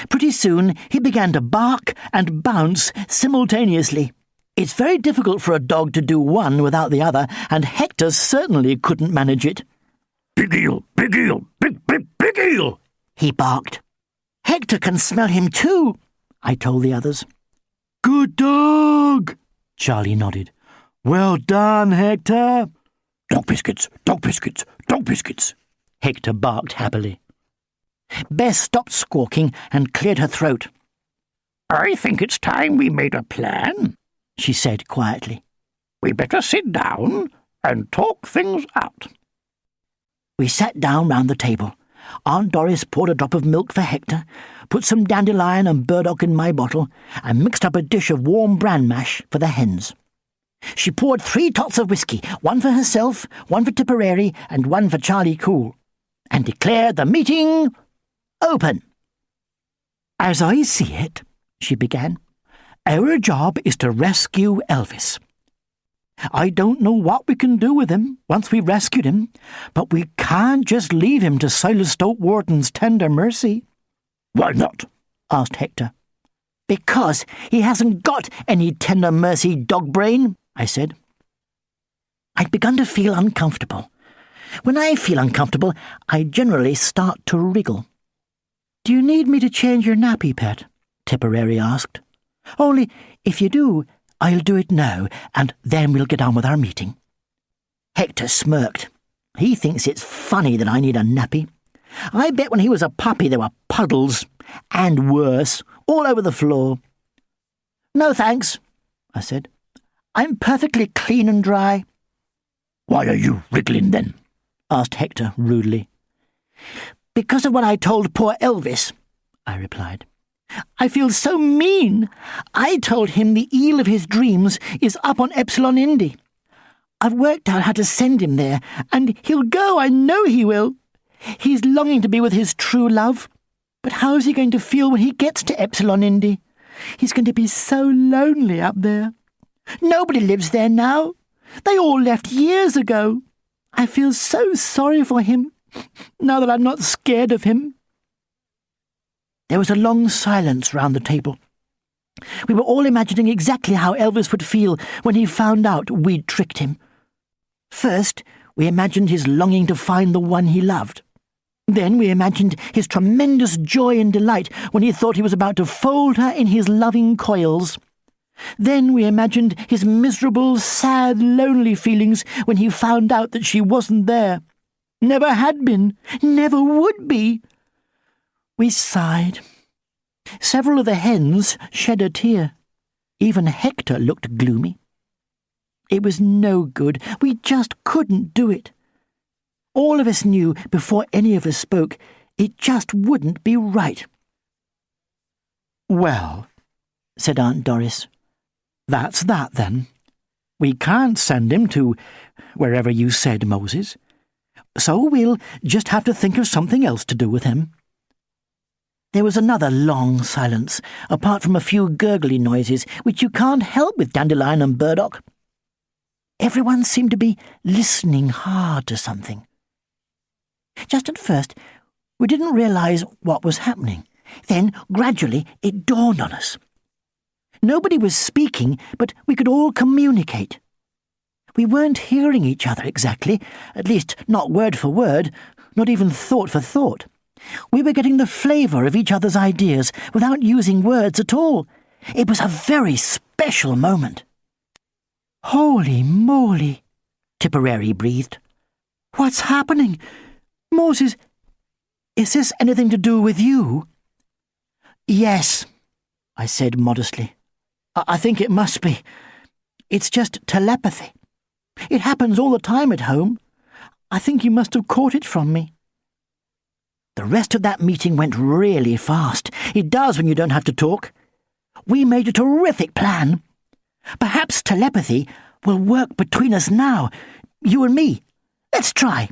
Pretty soon he began to bark and bounce simultaneously. It's very difficult for a dog to do one without the other, and Hector certainly couldn't manage it. Big eel, big eel, he barked. Hector can smell him too, I told the others. Good dog, Charlie nodded. Well done, Hector. Dog biscuits, dog biscuits, dog biscuits, Hector barked happily. Bess stopped squawking and cleared her throat. I think it's time we made a plan, she said quietly. We better sit down and talk things out. We sat down round the table. Aunt Doris poured a drop of milk for Hector, put some dandelion and burdock in my bottle, and mixed up a dish of warm bran mash for the hens. She poured 3 tots of whiskey, one for herself, one for Tipperary, and one for Charlie Cool, and declared the meeting open. As I see it, she began, our job is to rescue Elvis. I don't know what we can do with him once we've rescued him, but we can't just leave him to Silas Stoatwarden's tender mercy. Why not? Asked Hector. Because he hasn't got any tender mercy, dog brain, I said. I'd begun to feel uncomfortable. When I feel uncomfortable, I generally start to wriggle. Do you need me to change your nappy, pet? Tipperary asked. Only, if you do, I'll do it now, and then we'll get on with our meeting. Hector smirked. He thinks it's funny that I need a nappy. I bet when he was a puppy there were puddles, and worse, all over the floor. No thanks, I said. I'm perfectly clean and dry. Why are you wriggling then? Asked Hector rudely. Because of what I told poor Elvis, I replied. I feel so mean. I told him the eel of his dreams is up on Epsilon Indi. I've worked out how to send him there, and he'll go, I know he will. He's longing to be with his true love. But how's he going to feel when he gets to Epsilon Indi? He's going to be so lonely up there. Nobody lives there now. They all left years ago. I feel so sorry for him, now that I'm not scared of him. There was a long silence round the table. We were all imagining exactly how Elvis would feel when he found out we'd tricked him. First, we imagined his longing to find the one he loved. Then we imagined his tremendous joy and delight when he thought he was about to fold her in his loving coils. Then we imagined his miserable, sad, lonely feelings when he found out that she wasn't there. Never had been, never would be. We sighed. Several of the hens shed a tear. Even Hector looked gloomy. It was no good. We just couldn't do it. All of us knew, before any of us spoke, It just wouldn't be right. Well, said Aunt Doris. that's that then. We can't send him to wherever you said, Moses. So we'll just have to think of something else to do with him. There was another long silence, apart from a few gurgly noises, which you can't help with Dandelion and Burdock. Everyone seemed to be listening hard to something. Just at first, we didn't realise what was happening. Then, gradually, it dawned on us. Nobody was speaking, but we could all communicate. We weren't hearing each other exactly, at least not word for word, not even thought for thought. We were getting the flavour of each other's ideas without using words at all. It was a very special moment. Holy moly, Tipperary breathed. what's happening? Moses, is this anything to do with you? Yes, I said modestly. I think it must be. It's just telepathy. It happens all the time at home. I think you must have caught it from me. The rest of that meeting went really fast. It does when you don't have to talk. We made a terrific plan. Perhaps telepathy will work between us now, you and me. Let's try.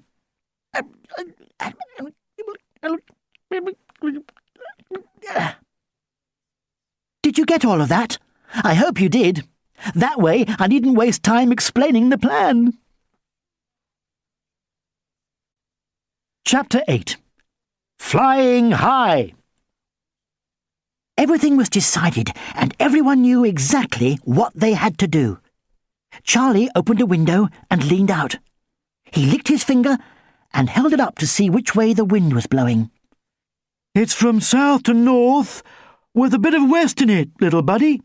Did you get all of that? I hope you did. That way I needn't waste time explaining the plan. Chapter 8. Flying High. Everything was decided, and everyone knew exactly what they had to do. Charlie opened a window and leaned out. He licked his finger and held it up to see which way the wind was blowing. It's from south to north, with a bit of west in it, little buddy,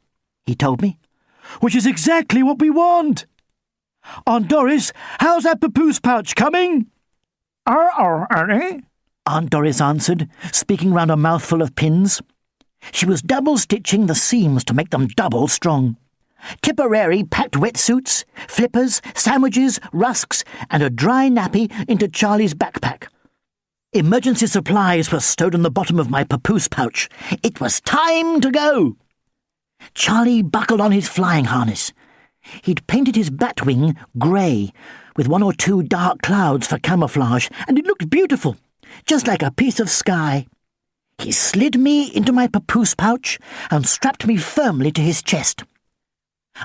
he told me. which is exactly what we want. Aunt Doris, how's that papoose pouch coming? Annie? Aunt Doris answered, speaking round a mouthful of pins. She was double-stitching the seams to make them double strong. Tipperary packed wetsuits, flippers, sandwiches, rusks, and a dry nappy into Charlie's backpack. Emergency supplies were stowed on the bottom of my papoose pouch. It was time to go. Charlie buckled on his flying harness. He'd painted his bat wing grey, with 1 or 2 dark clouds for camouflage, and it looked beautiful, just like a piece of sky. He slid me into my papoose pouch and strapped me firmly to his chest.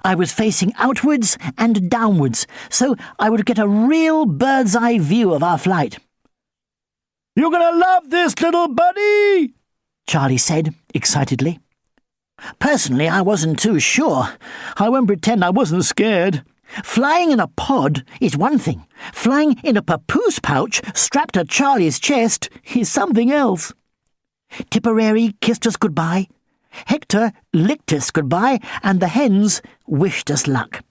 I was facing outwards and downwards, so I would get a real bird's-eye view of our flight. You're going to love this, little buddy, Charlie said, excitedly. Personally, I wasn't too sure. I won't pretend I wasn't scared. Flying in a pod is one thing. Flying in a papoose pouch strapped to Charlie's chest is something else. Tipperary kissed us goodbye. Hector licked us goodbye, and the hens wished us luck.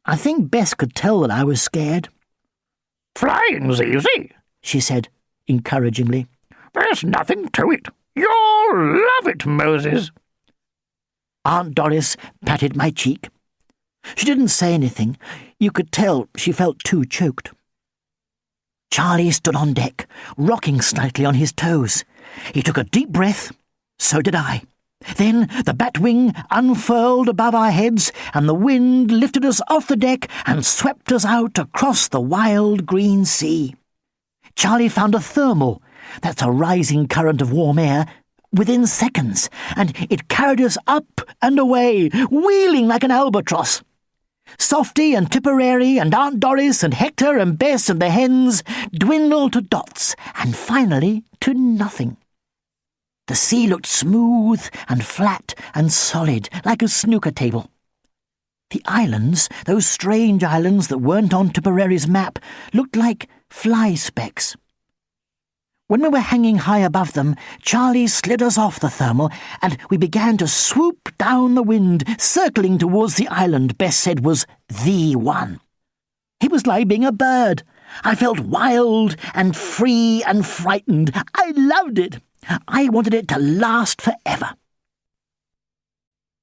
I think Bess could tell that I was scared. Flying's easy, she said, encouragingly. There's nothing to it. You'll love it, Moses. Aunt Doris patted my cheek. She didn't say anything. You could tell she felt too choked. Charlie stood on deck, rocking slightly on his toes. He took a deep breath. So did I. Then the batwing unfurled above our heads, and the wind lifted us off the deck and swept us out across the wild green sea. Charlie found a thermal, that's a rising current of warm air, within seconds, and it carried us up and away, wheeling like an albatross. Softy and Tipperary and Aunt Doris and Hector and Bess and the hens dwindled to dots, and finally to nothing. The sea looked smooth and flat and solid, like a snooker table. The islands, those strange islands that weren't on Tipperary's map, looked like fly specks. When we were hanging high above them, Charlie slid us off the thermal, and we began to swoop down the wind, circling towards the island Bess said was the one. It was like being a bird. I felt wild and free and frightened. I loved it. I wanted it to last forever.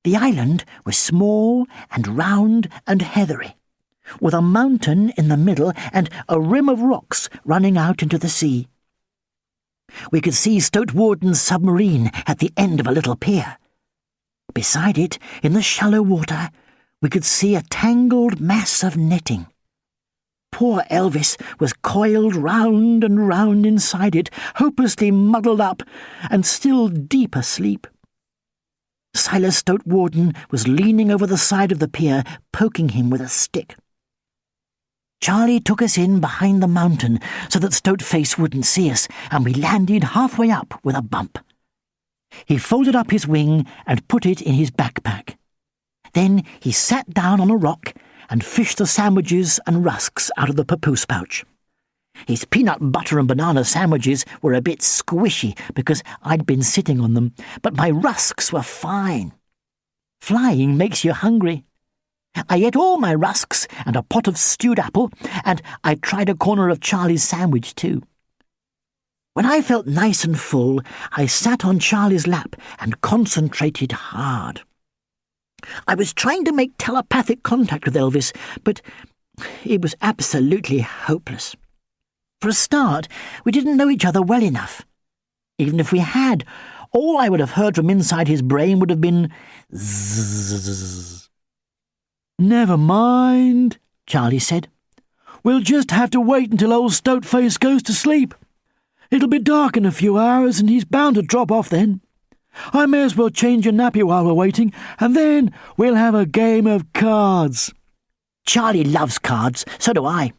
The island was small and round and heathery, with a mountain in the middle and a rim of rocks running out into the sea. We could see Stoatwarden's submarine at the end of a little pier. Beside it, in the shallow water, we could see a tangled mass of netting. Poor Elvis was coiled round and round inside it, hopelessly muddled up and still deep asleep. Silas Stoatwarden was leaning over the side of the pier, poking him with a stick. Charlie took us in behind the mountain so that Stoatface wouldn't see us, and we landed halfway up with a bump. He folded up his wing and put it in his backpack. Then he sat down on a rock and fished the sandwiches and rusks out of the papoose pouch. His peanut butter and banana sandwiches were a bit squishy because I'd been sitting on them, but my rusks were fine. Flying makes you hungry. I ate all my rusks and a pot of stewed apple, and I tried a corner of Charlie's sandwich too. When I felt nice and full, I sat on Charlie's lap and concentrated hard. I was trying to make telepathic contact with Elvis, but it was absolutely hopeless. For a start, we didn't know each other well enough. Even if we had, all I would have heard from inside his brain would have been zzzz. "Never mind," Charlie said. "We'll just have to wait until old Stoatface goes to sleep. It'll be dark in a few hours, and he's bound to drop off then. I may as well change your nappy while we're waiting, and then we'll have a game of cards." Charlie loves cards, so do I.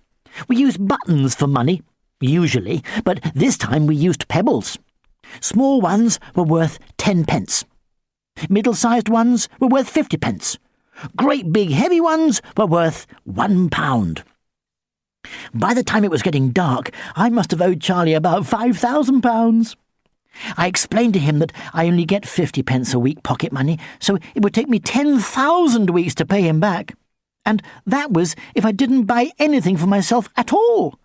We use buttons for money, usually, but this time we used pebbles. Small ones were worth 10 pence. Middle-sized ones were worth 50 pence. Great big heavy ones were worth £1. By the time it was getting dark, I must have owed Charlie about £5,000. I explained to him that I only get 50 pence a week pocket money, so it would take me 10,000 weeks to pay him back. And that was if I didn't buy anything for myself at all.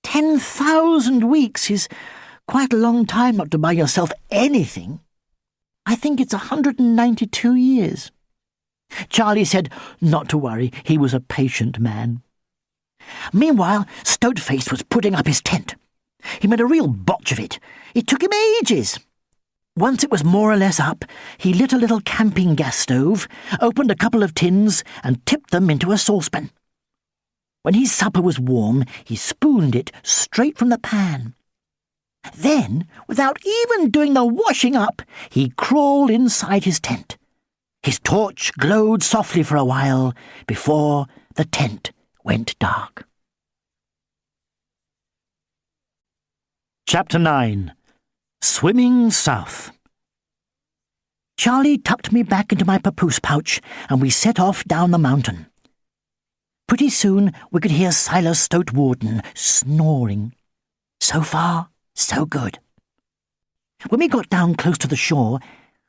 10,000 weeks is quite a long time not to buy yourself anything. I think it's 192 years. Charlie said not to worry, he was a patient man. Meanwhile, Stoatface was putting up his tent. He made a real botch of it. It took him ages. Once it was more or less up, he lit a little camping gas stove, opened a couple of tins, and tipped them into a saucepan. When his supper was warm, he spooned it straight from the pan. Then, without even doing the washing up, he crawled inside his tent. His torch glowed softly for a while before the tent went dark. Chapter 9. Swimming South. Charlie tucked me back into my papoose pouch, and we set off down the mountain. Pretty soon we could hear Silas Stoatwarden snoring. So far, so good. When we got down close to the shore,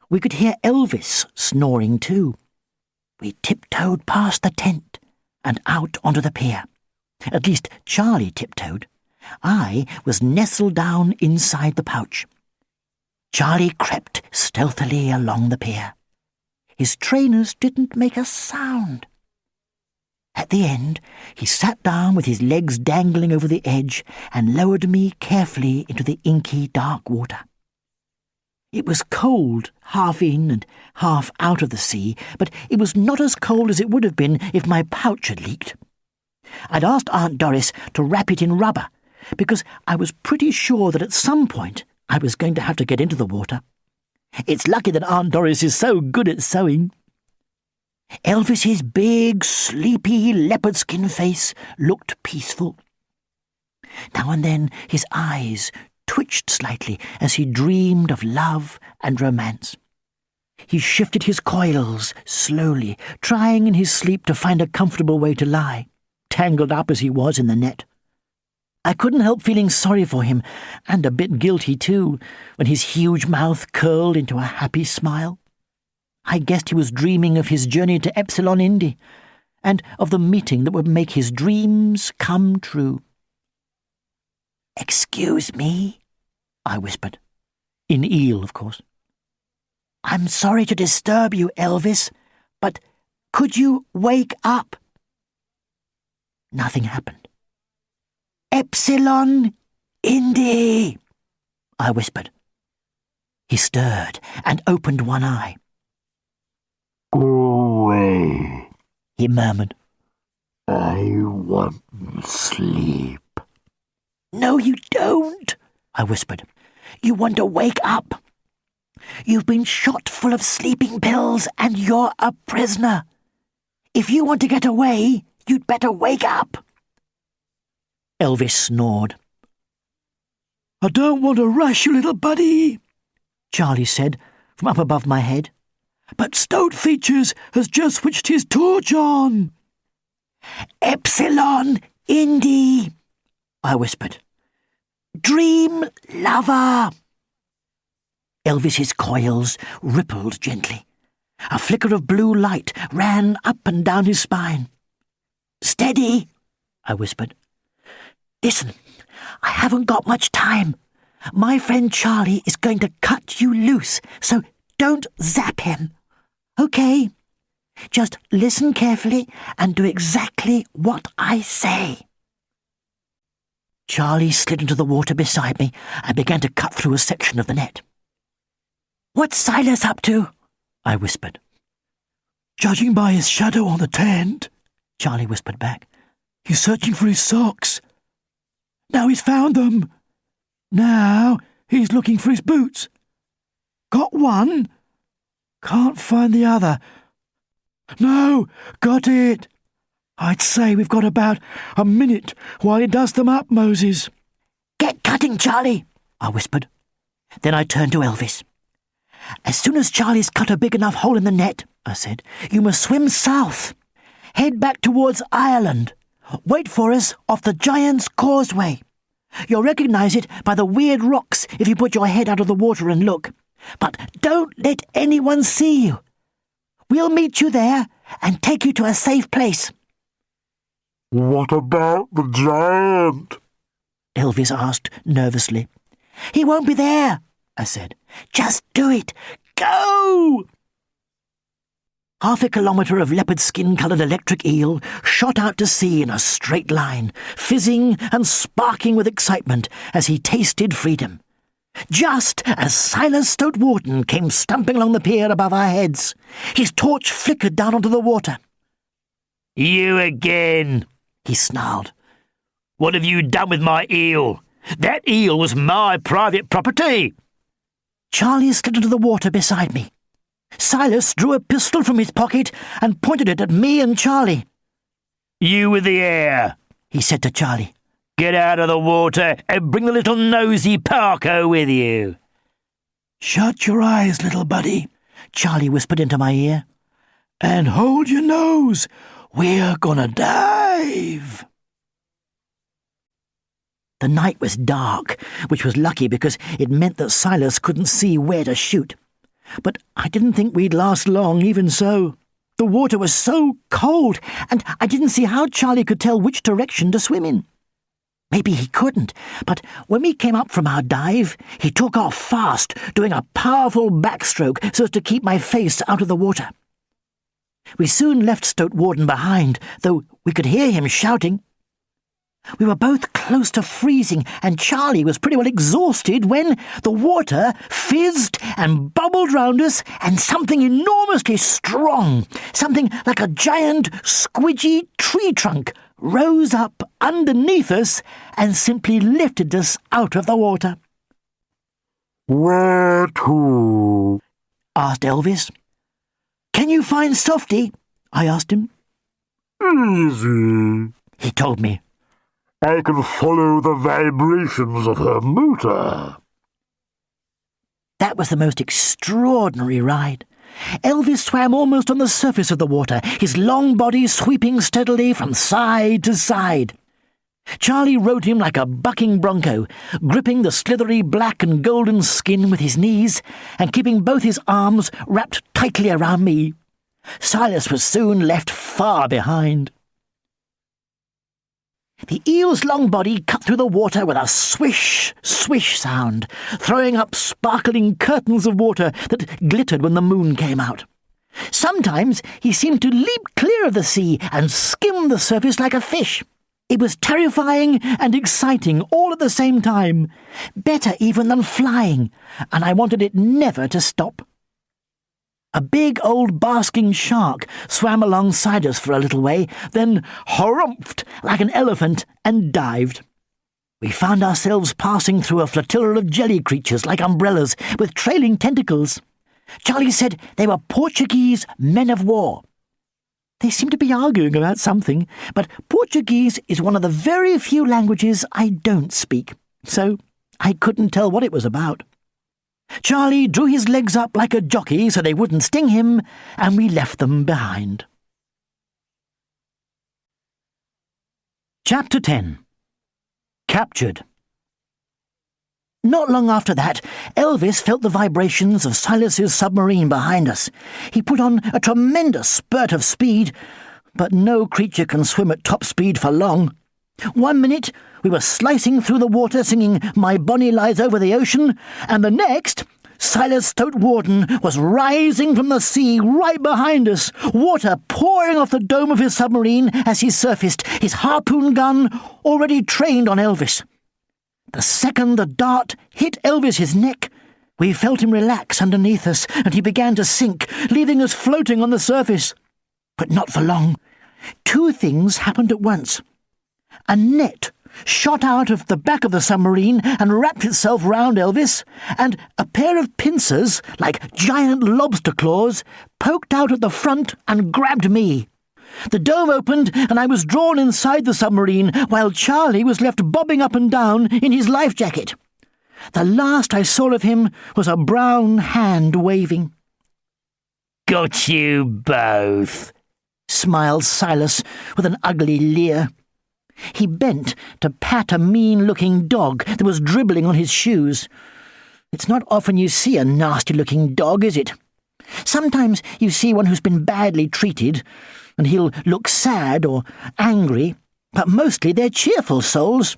we could hear Elvis snoring too. We tiptoed past the tent and out onto the pier. At least Charlie tiptoed. I was nestled down inside the pouch. Charlie crept stealthily along the pier. His trainers didn't make a sound. At the end, he sat down with his legs dangling over the edge and lowered me carefully into the inky dark water. It was cold, half in and half out of the sea, but it was not as cold as it would have been if my pouch had leaked. I'd asked Aunt Doris to wrap it in rubber, because I was pretty sure that at some point I was going to have to get into the water. It's lucky that Aunt Doris is so good at sewing. Elvis's big, sleepy, leopard-skin face looked peaceful. Now and then his eyes twitched slightly as he dreamed of love and romance. He shifted his coils slowly, trying in his sleep to find a comfortable way to lie, tangled up as he was in the net. I couldn't help feeling sorry for him, and a bit guilty too, when his huge mouth curled into a happy smile. I guessed he was dreaming of his journey to Epsilon Indi, and of the meeting that would make his dreams come true. "Excuse me," I whispered. In eel, of course. "I'm sorry to disturb you, Elvis, but could you wake up?" Nothing happened. "Epsilon Indi," I whispered. He stirred and opened one eye. Go away, he murmured. I want sleep. No, you don't, I whispered. You want to wake up. You've been shot full of sleeping pills and you're a prisoner. If you want to get away, you'd better wake up. Elvis snored. I don't want to rush you, little buddy, Charlie said from up above my head. But Stoat Features has just switched his torch on. Epsilon Indy, I whispered. Dream lover. Elvis's coils rippled gently. A flicker of blue light ran up and down his spine. Steady, I whispered. Listen, I haven't got much time. My friend Charlie is going to cut you loose, so don't zap him. Okay? Just listen carefully and do exactly what I say. Charlie slid into the water beside me and began to cut through a section of the net. What's Silas up to? I whispered. Judging by his shadow on the tent, Charlie whispered back, he's searching for his socks. Now he's found them. Now he's looking for his boots. Got one? Can't find the other. No, got it. I'd say we've got about a minute while he does them up, Moses. Get cutting, Charlie, I whispered. Then I turned to Elvis. As soon as Charlie's cut a big enough hole in the net, I said, you must swim south. Head back towards Ireland. Wait for us off the Giant's Causeway. You'll recognise it by the weird rocks if you put your head out of the water and look. But don't let anyone see you. We'll meet you there and take you to a safe place. What about the giant? Elvis asked nervously. He won't be there, I said. Just do it. Go! Half a kilometre of leopard skin-coloured electric eel shot out to sea in a straight line, fizzing and sparking with excitement as he tasted freedom. Just as Silas Stoatwarden came stumping along the pier above our heads, his torch flickered down onto the water. You again, he snarled. What have you done with my eel? That eel was my private property. Charlie slid into the water beside me. Silas drew a pistol from his pocket and pointed it at me and Charlie. You with the air, he said to Charlie. Get out of the water and bring the little nosy Parko with you. Shut your eyes, little buddy, Charlie whispered into my ear. And hold your nose. We're gonna dive. The night was dark, which was lucky because it meant that Silas couldn't see where to shoot. But I didn't think we'd last long, even so. The water was so cold, and I didn't see how Charlie could tell which direction to swim in. Maybe he couldn't, but when we came up from our dive, he took off fast, doing a powerful backstroke so as to keep my face out of the water. We soon left Stoatwarden behind, though we could hear him shouting. We were both close to freezing, and Charlie was pretty well exhausted when the water fizzed and bubbled round us, and something enormously strong, something like a giant, squidgy tree trunk, rose up underneath us and simply lifted us out of the water. Where to? Asked Elvis. Can you find Softy? I asked him. Easy. He told me. I can follow the vibrations of her motor. That was the most extraordinary ride. Elvis swam almost on the surface of the water, his long body sweeping steadily from side to side. Charlie rode him like a bucking bronco, gripping the slithery black and golden skin with his knees and keeping both his arms wrapped tightly around me. Silas was soon left far behind. The eel's long body cut through the water with a swish, swish sound, throwing up sparkling curtains of water that glittered when the moon came out. Sometimes he seemed to leap clear of the sea and skim the surface like a fish. It was terrifying and exciting all at the same time, better even than flying, and I wanted it never to stop. A big old basking shark swam alongside us for a little way, then harumphed like an elephant and dived. We found ourselves passing through a flotilla of jelly creatures like umbrellas with trailing tentacles. Charlie said they were Portuguese men of war. They seemed to be arguing about something, but Portuguese is one of the very few languages I don't speak, so I couldn't tell what it was about. Charlie drew his legs up like a jockey so they wouldn't sting him, and we left them behind. Chapter 10. Captured. Not long after that, Elvis felt the vibrations of Silas's submarine behind us. He put on a tremendous spurt of speed, but no creature can swim at top speed for long. 1 minute, we were slicing through the water singing My Bonnie Lies Over the Ocean, and the next, Silas Stoatwarden was rising from the sea right behind us, water pouring off the dome of his submarine as he surfaced, his harpoon gun already trained on Elvis. The second the dart hit Elvis's neck, we felt him relax underneath us, and he began to sink, leaving us floating on the surface. But not for long. 2 things happened at once. A net shot out of the back of the submarine and wrapped itself round Elvis, and a pair of pincers, like giant lobster claws, poked out at the front and grabbed me. The dome opened, and I was drawn inside the submarine, while Charlie was left bobbing up and down in his life jacket. The last I saw of him was a brown hand waving. "Got you both," smiled Silas with an ugly leer. He bent to pat a mean-looking dog that was dribbling on his shoes. It's not often you see a nasty-looking dog, is it? Sometimes you see one who's been badly treated, and he'll look sad or angry, but mostly they're cheerful souls.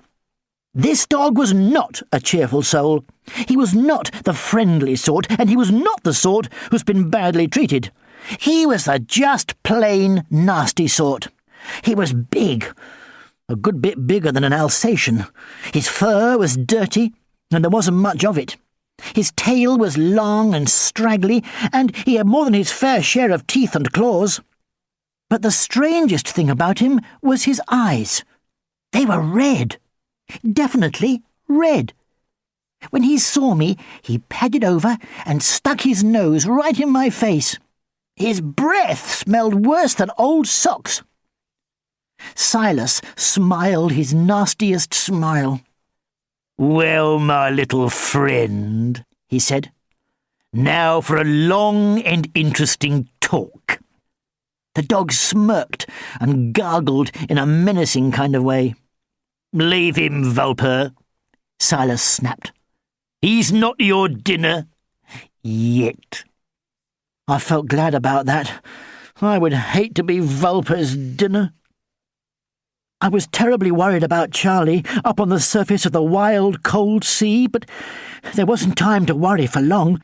This dog was not a cheerful soul. He was not the friendly sort, and he was not the sort who's been badly treated. He was the just plain nasty sort. He was big, a good bit bigger than an Alsatian. His fur was dirty, and there wasn't much of it. His tail was long and straggly, and he had more than his fair share of teeth and claws. But the strangest thing about him was his eyes. They were red. Definitely red. When he saw me, he padded over and stuck his nose right in my face. His breath smelled worse than old socks. Silas smiled his nastiest smile. "Well, my little friend," he said, "now for a long and interesting talk." The dog smirked and gargled in a menacing kind of way. "Leave him, Vulper," Silas snapped. "He's not your dinner. Yet." I felt glad about that. I would hate to be Vulper's dinner. I was terribly worried about Charlie up on the surface of the wild, cold sea, but there wasn't time to worry for long.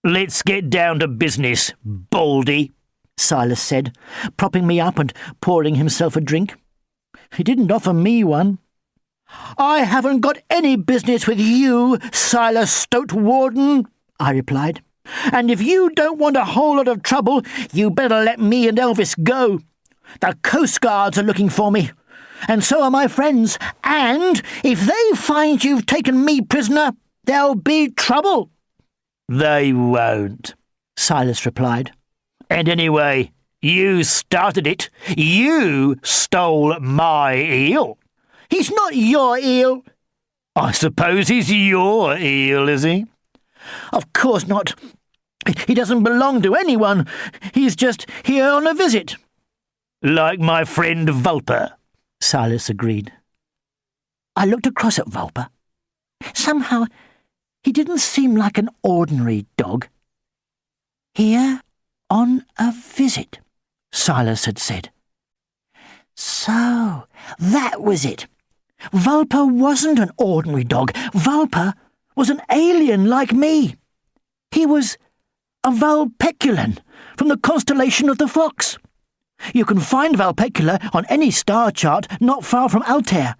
"Let's get down to business, Baldy," Silas said, propping me up and pouring himself a drink. He didn't offer me one. "I haven't got any business with you, Silas Stoatwarden," I replied. "And if you don't want a whole lot of trouble, you better let me and Elvis go. The Coast Guards are looking for me, and so are my friends, and if they find you've taken me prisoner, there'll be trouble." "They won't," Silas replied. "And anyway, you started it. You stole my eel." "He's not your eel." "I suppose he's your eel, is he?" "Of course not. He doesn't belong to anyone. He's just here on a visit." "Like my friend Vulper," Silas agreed. I looked across at Vulper. Somehow, he didn't seem like an ordinary dog. "Here on a visit," Silas had said. So, that was it. Vulper wasn't an ordinary dog. Vulper was an alien like me. He was a Vulpeculan from the constellation of the Fox. You can find Valpecula on any star chart not far from Altair,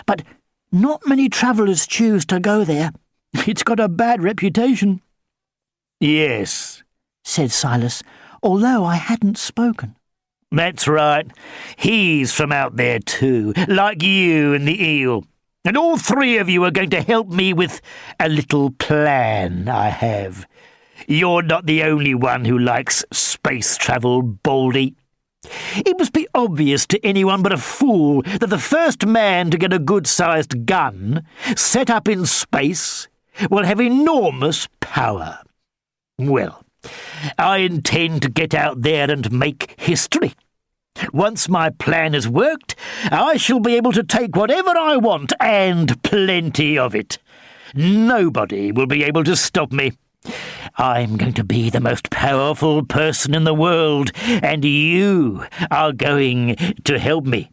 but not many travellers choose to go there. It's got a bad reputation." "Yes," said Silas, although I hadn't spoken. "that's right. He's from out there too, like you and the eel. And all three of you are going to help me with a little plan I have. You're not the only one who likes space travel, Baldy. It must be obvious to anyone but a fool that the first man to get a good-sized gun set up in space will have enormous power. Well, I intend to get out there and make history. Once my plan has worked, I shall be able to take whatever I want, and plenty of it. Nobody will be able to stop me. I'm going to be the most powerful person in the world, and you are going to help me."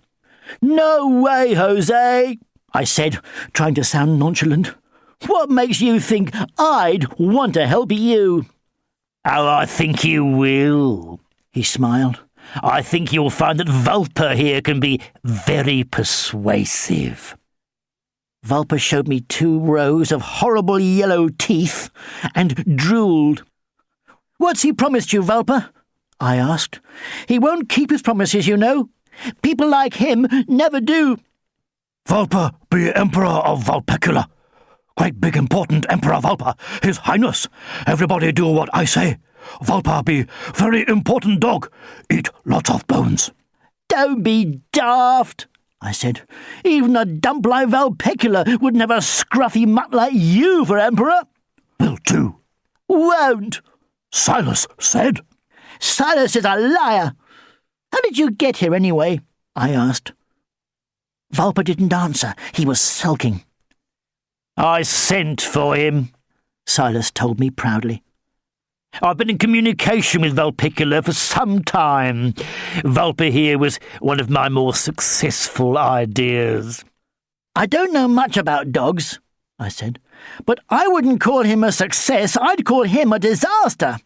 "No way, Jose," I said, trying to sound nonchalant. "What makes you think I'd want to help you?" "Oh, I think you will," he smiled. "I think you'll find that Vulper here can be very persuasive." Vulper showed me 2 rows of horrible yellow teeth and drooled. "What's he promised you, Vulper?" I asked. "He won't keep his promises, you know. People like him never do." "Vulper be Emperor of Valpecula. Great big important Emperor Vulper, His Highness. Everybody do what I say. Vulper be very important dog. Eat lots of bones." "Don't be daft," I said. "Even a dump like Valpecula wouldn't have a scruffy mutt like you for Emperor." "Will do." "Won't," Silas said. "Silas is a liar. How did you get here anyway?" I asked. Vulper didn't answer. He was sulking. "I sent for him," Silas told me proudly. "I've been in communication with Valpecula for some time. Vulper here was one of my more successful ideas." "I don't know much about dogs," I said, "but I wouldn't call him a success. I'd call him a disaster."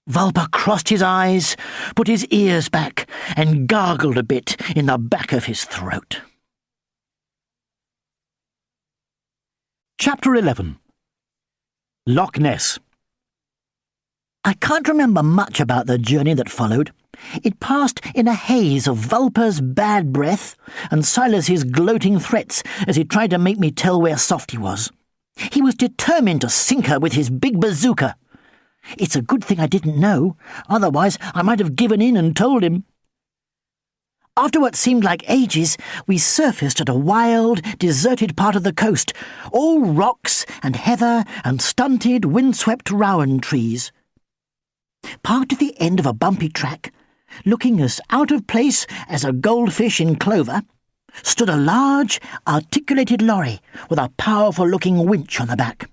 Vulper crossed his eyes, put his ears back, and gargled a bit in the back of his throat. Chapter 11. Loch Ness. I can't remember much about the journey that followed. It passed in a haze of Vulper's bad breath and Silas's gloating threats as he tried to make me tell where Softy was. He was determined to sink her with his big bazooka. It's a good thing I didn't know, otherwise I might have given in and told him. After what seemed like ages, we surfaced at a wild, deserted part of the coast, all rocks and heather and stunted, windswept rowan trees. Parked at the end of a bumpy track, looking as out of place as a goldfish in clover, stood a large, articulated lorry with a powerful-looking winch on the back.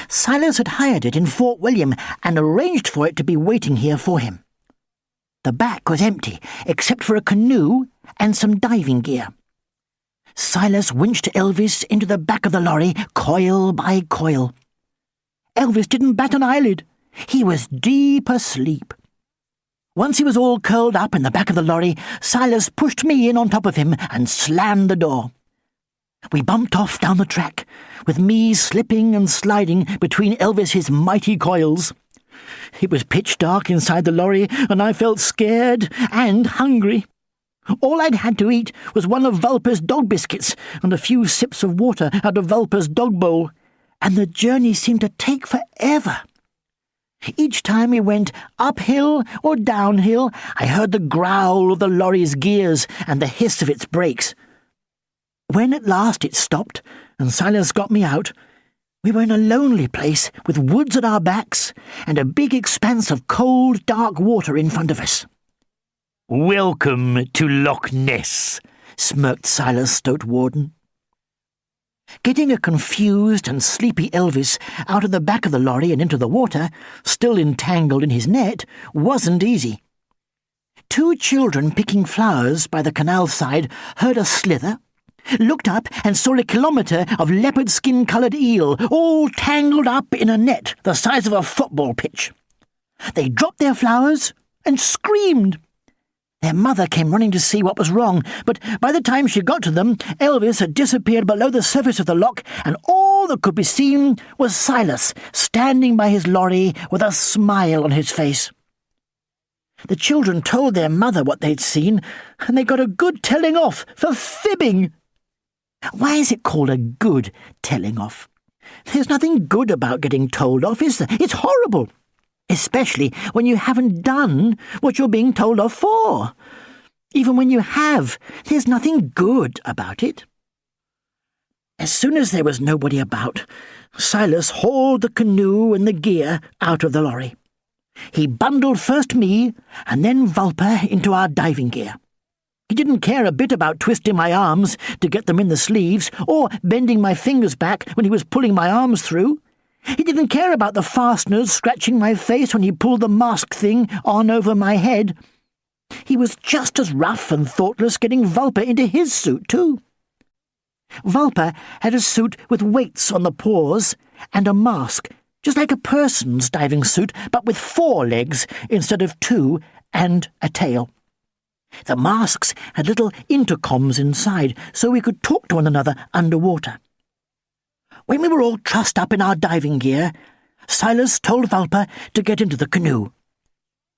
Silas had hired it in Fort William and arranged for it to be waiting here for him. The back was empty, except for a canoe and some diving gear. Silas winched Elvis into the back of the lorry, coil by coil. Elvis didn't bat an eyelid. He was deep asleep. Once he was all curled up in the back of the lorry, Silas pushed me in on top of him and slammed the door. We bumped off down the track, with me slipping and sliding between Elvis's mighty coils. It was pitch dark inside the lorry, and I felt scared and hungry. All I'd had to eat was one of Vulper's dog biscuits and a few sips of water out of Vulper's dog bowl, and the journey seemed to take forever. Each time we went uphill or downhill, I heard the growl of the lorry's gears and the hiss of its brakes. When at last it stopped and Silas got me out, we were in a lonely place with woods at our backs and a big expanse of cold, dark water in front of us. "Welcome to Loch Ness," smirked Silas Stoatwarden. Getting a confused and sleepy Elvis out of the back of the lorry and into the water, still entangled in his net, wasn't easy. 2 children picking flowers by the canal side heard a slither, looked up and saw a kilometre of leopard skin-coloured eel all tangled up in a net the size of a football pitch. They dropped their flowers and screamed. Their mother came running to see what was wrong, but by the time she got to them, Elvis had disappeared below the surface of the loch, and all that could be seen was Silas standing by his lorry with a smile on his face. The children told their mother what they'd seen, and they got a good telling off for fibbing. Why is it called a good telling off? There's nothing good about getting told off, is there? It's horrible. Especially when you haven't done what you're being told off for. Even when you have, there's nothing good about it. As soon as there was nobody about, Silas hauled the canoe and the gear out of the lorry. He bundled first me and then Vulper into our diving gear. He didn't care a bit about twisting my arms to get them in the sleeves or bending my fingers back when he was pulling my arms through. He didn't care about the fasteners scratching my face when he pulled the mask thing on over my head. He was just as rough and thoughtless getting Vulper into his suit, too. Vulper had a suit with weights on the paws and a mask, just like a person's diving suit, but with 4 legs instead of 2 and a tail. The masks had little intercoms inside, so we could talk to one another underwater. When we were all trussed up in our diving gear, Silas told Vulper to get into the canoe.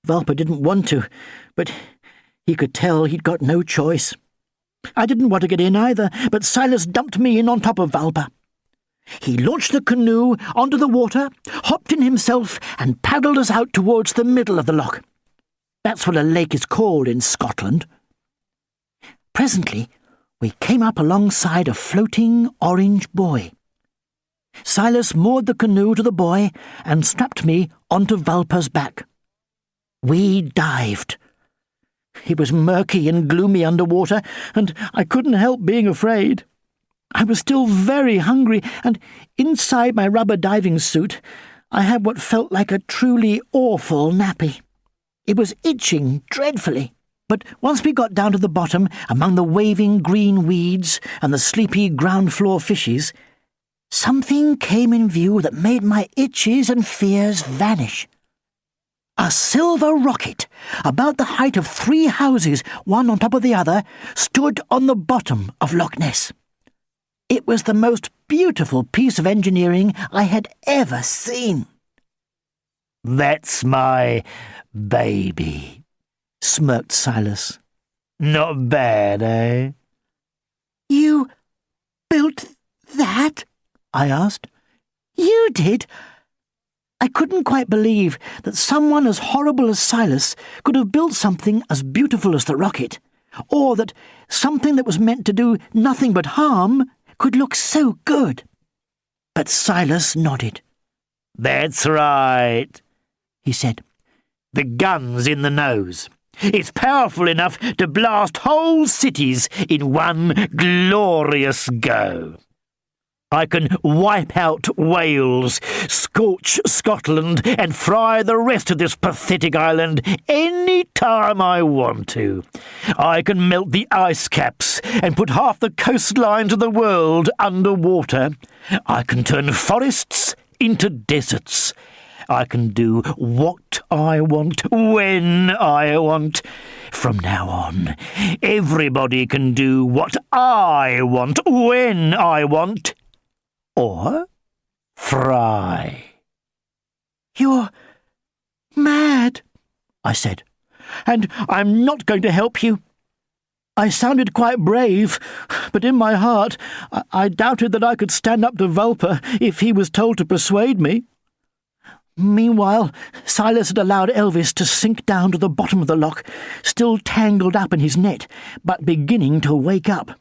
Vulper didn't want to, but he could tell he'd got no choice. I didn't want to get in either, but Silas dumped me in on top of Vulper. He launched the canoe onto the water, hopped in himself, and paddled us out towards the middle of the loch. That's what a lake is called in Scotland. Presently, we came up alongside a floating orange buoy. Silas moored the canoe to the buoy and strapped me onto Vulper's back. We dived. It was murky and gloomy underwater, and I couldn't help being afraid. I was still very hungry, and inside my rubber diving suit I had what felt like a truly awful nappy. It was itching dreadfully, but once we got down to the bottom among the waving green weeds and the sleepy ground floor fishes, something came in view that made my itches and fears vanish. A silver rocket, about the height of 3 houses, one on top of the other, stood on the bottom of Loch Ness. It was the most beautiful piece of engineering I had ever seen. "That's my baby," smirked Silas. "Not bad, eh?" "You built that?" I asked. "You did?" I couldn't quite believe that someone as horrible as Silas could have built something as beautiful as the rocket, or that something that was meant to do nothing but harm could look so good. But Silas nodded. "That's right," he said. "The gun's in the nose. It's powerful enough to blast whole cities in one glorious go. I can wipe out Wales, scorch Scotland, and fry the rest of this pathetic island any time I want to. I can melt the ice caps and put half the coastlines of the world underwater. I can turn forests into deserts. I can do what I want, when I want. From now on, everybody can do what I want, when I want. Or fry." "You're mad," I said, "and I'm not going to help you." I sounded quite brave, but in my heart I doubted that I could stand up to Vulper if he was told to persuade me. Meanwhile, Silas had allowed Elvis to sink down to the bottom of the loch, still tangled up in his net, but beginning to wake up.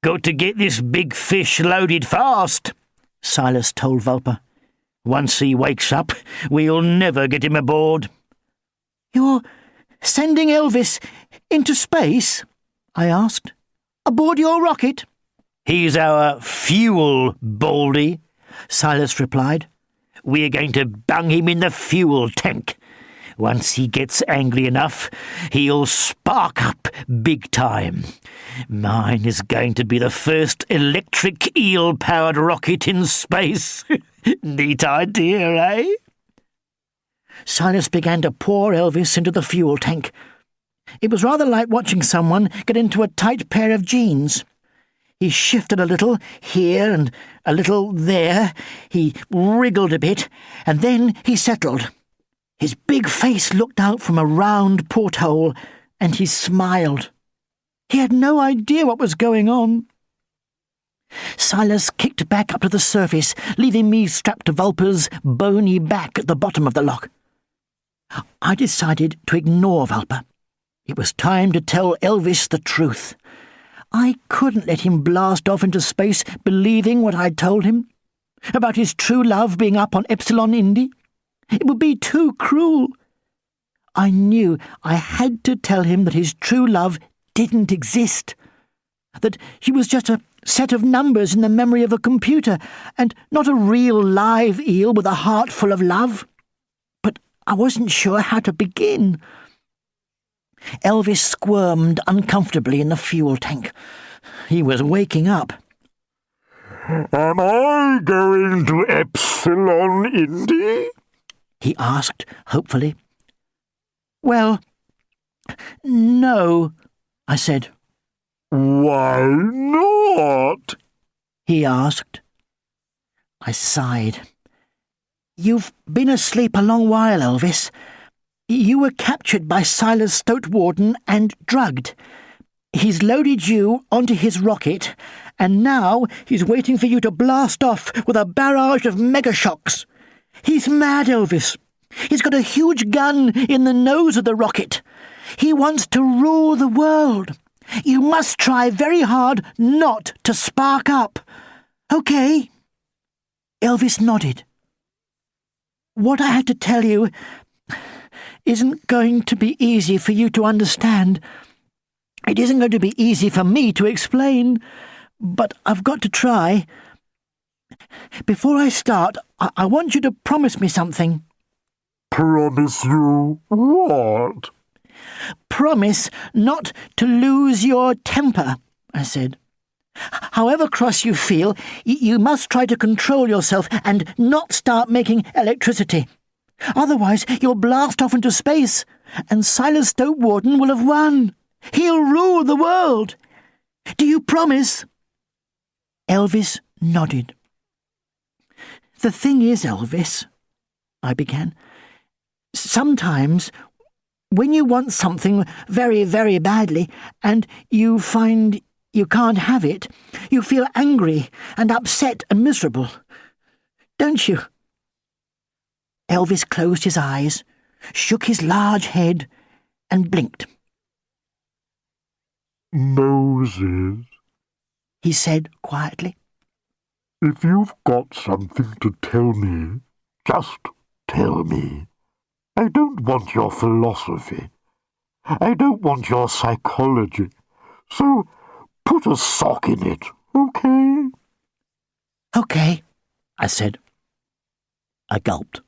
"Got to get this big fish loaded fast," Silas told Vulper. "Once he wakes up, we'll never get him aboard." "You're sending Elvis into space?" I asked. "Aboard your rocket?" "He's our fuel, Baldy," Silas replied. "We're going to bung him in the fuel tank. Once he gets angry enough, he'll spark up big time. Mine is going to be the first electric eel-powered rocket in space. Neat idea, eh?" Silas began to pour Elvis into the fuel tank. It was rather like watching someone get into a tight pair of jeans. He shifted a little here and a little there. He wriggled a bit, and then he settled. His big face looked out from a round porthole, and he smiled. He had no idea what was going on. Silas kicked back up to the surface, leaving me strapped to Vulper's bony back at the bottom of the lock. I decided to ignore Vulper. It was time to tell Elvis the truth. I couldn't let him blast off into space believing what I'd told him about his true love being up on Epsilon Indi. It would be too cruel. I knew I had to tell him that his true love didn't exist, that he was just a set of numbers in the memory of a computer, and not a real live eel with a heart full of love. But I wasn't sure how to begin. Elvis squirmed uncomfortably in the fuel tank. He was waking up. Am I going to Epsilon Indi? He asked, hopefully. Well, no, I said. Why not? He asked. I sighed. You've been asleep a long while, Elvis. You were captured by Silas Stoatwarden and drugged. He's loaded you onto his rocket, and now he's waiting for you to blast off with a barrage of megashocks. He's mad, Elvis. He's got a huge gun in the nose of the rocket. He wants to rule the world. You must try very hard not to spark up. Okay? Elvis nodded. What I had to tell you isn't going to be easy for you to understand. It isn't going to be easy for me to explain, but I've got to try. Before I start, I want you to promise me something. Promise you what? Promise not to lose your temper, I said. However cross you feel, you must try to control yourself and not start making electricity. Otherwise, you'll blast off into space, and Silas Stoatwarden will have won. He'll rule the world. Do you promise? Elvis nodded. The thing is, Elvis, I began, sometimes when you want something very, very badly and you find you can't have it, you feel angry and upset and miserable, don't you? Elvis closed his eyes, shook his large head, and blinked. Moses, he said quietly. if you've got something to tell me, just tell me. I don't want your philosophy. I don't want your psychology. So put a sock in it, okay? Okay, I said. I gulped.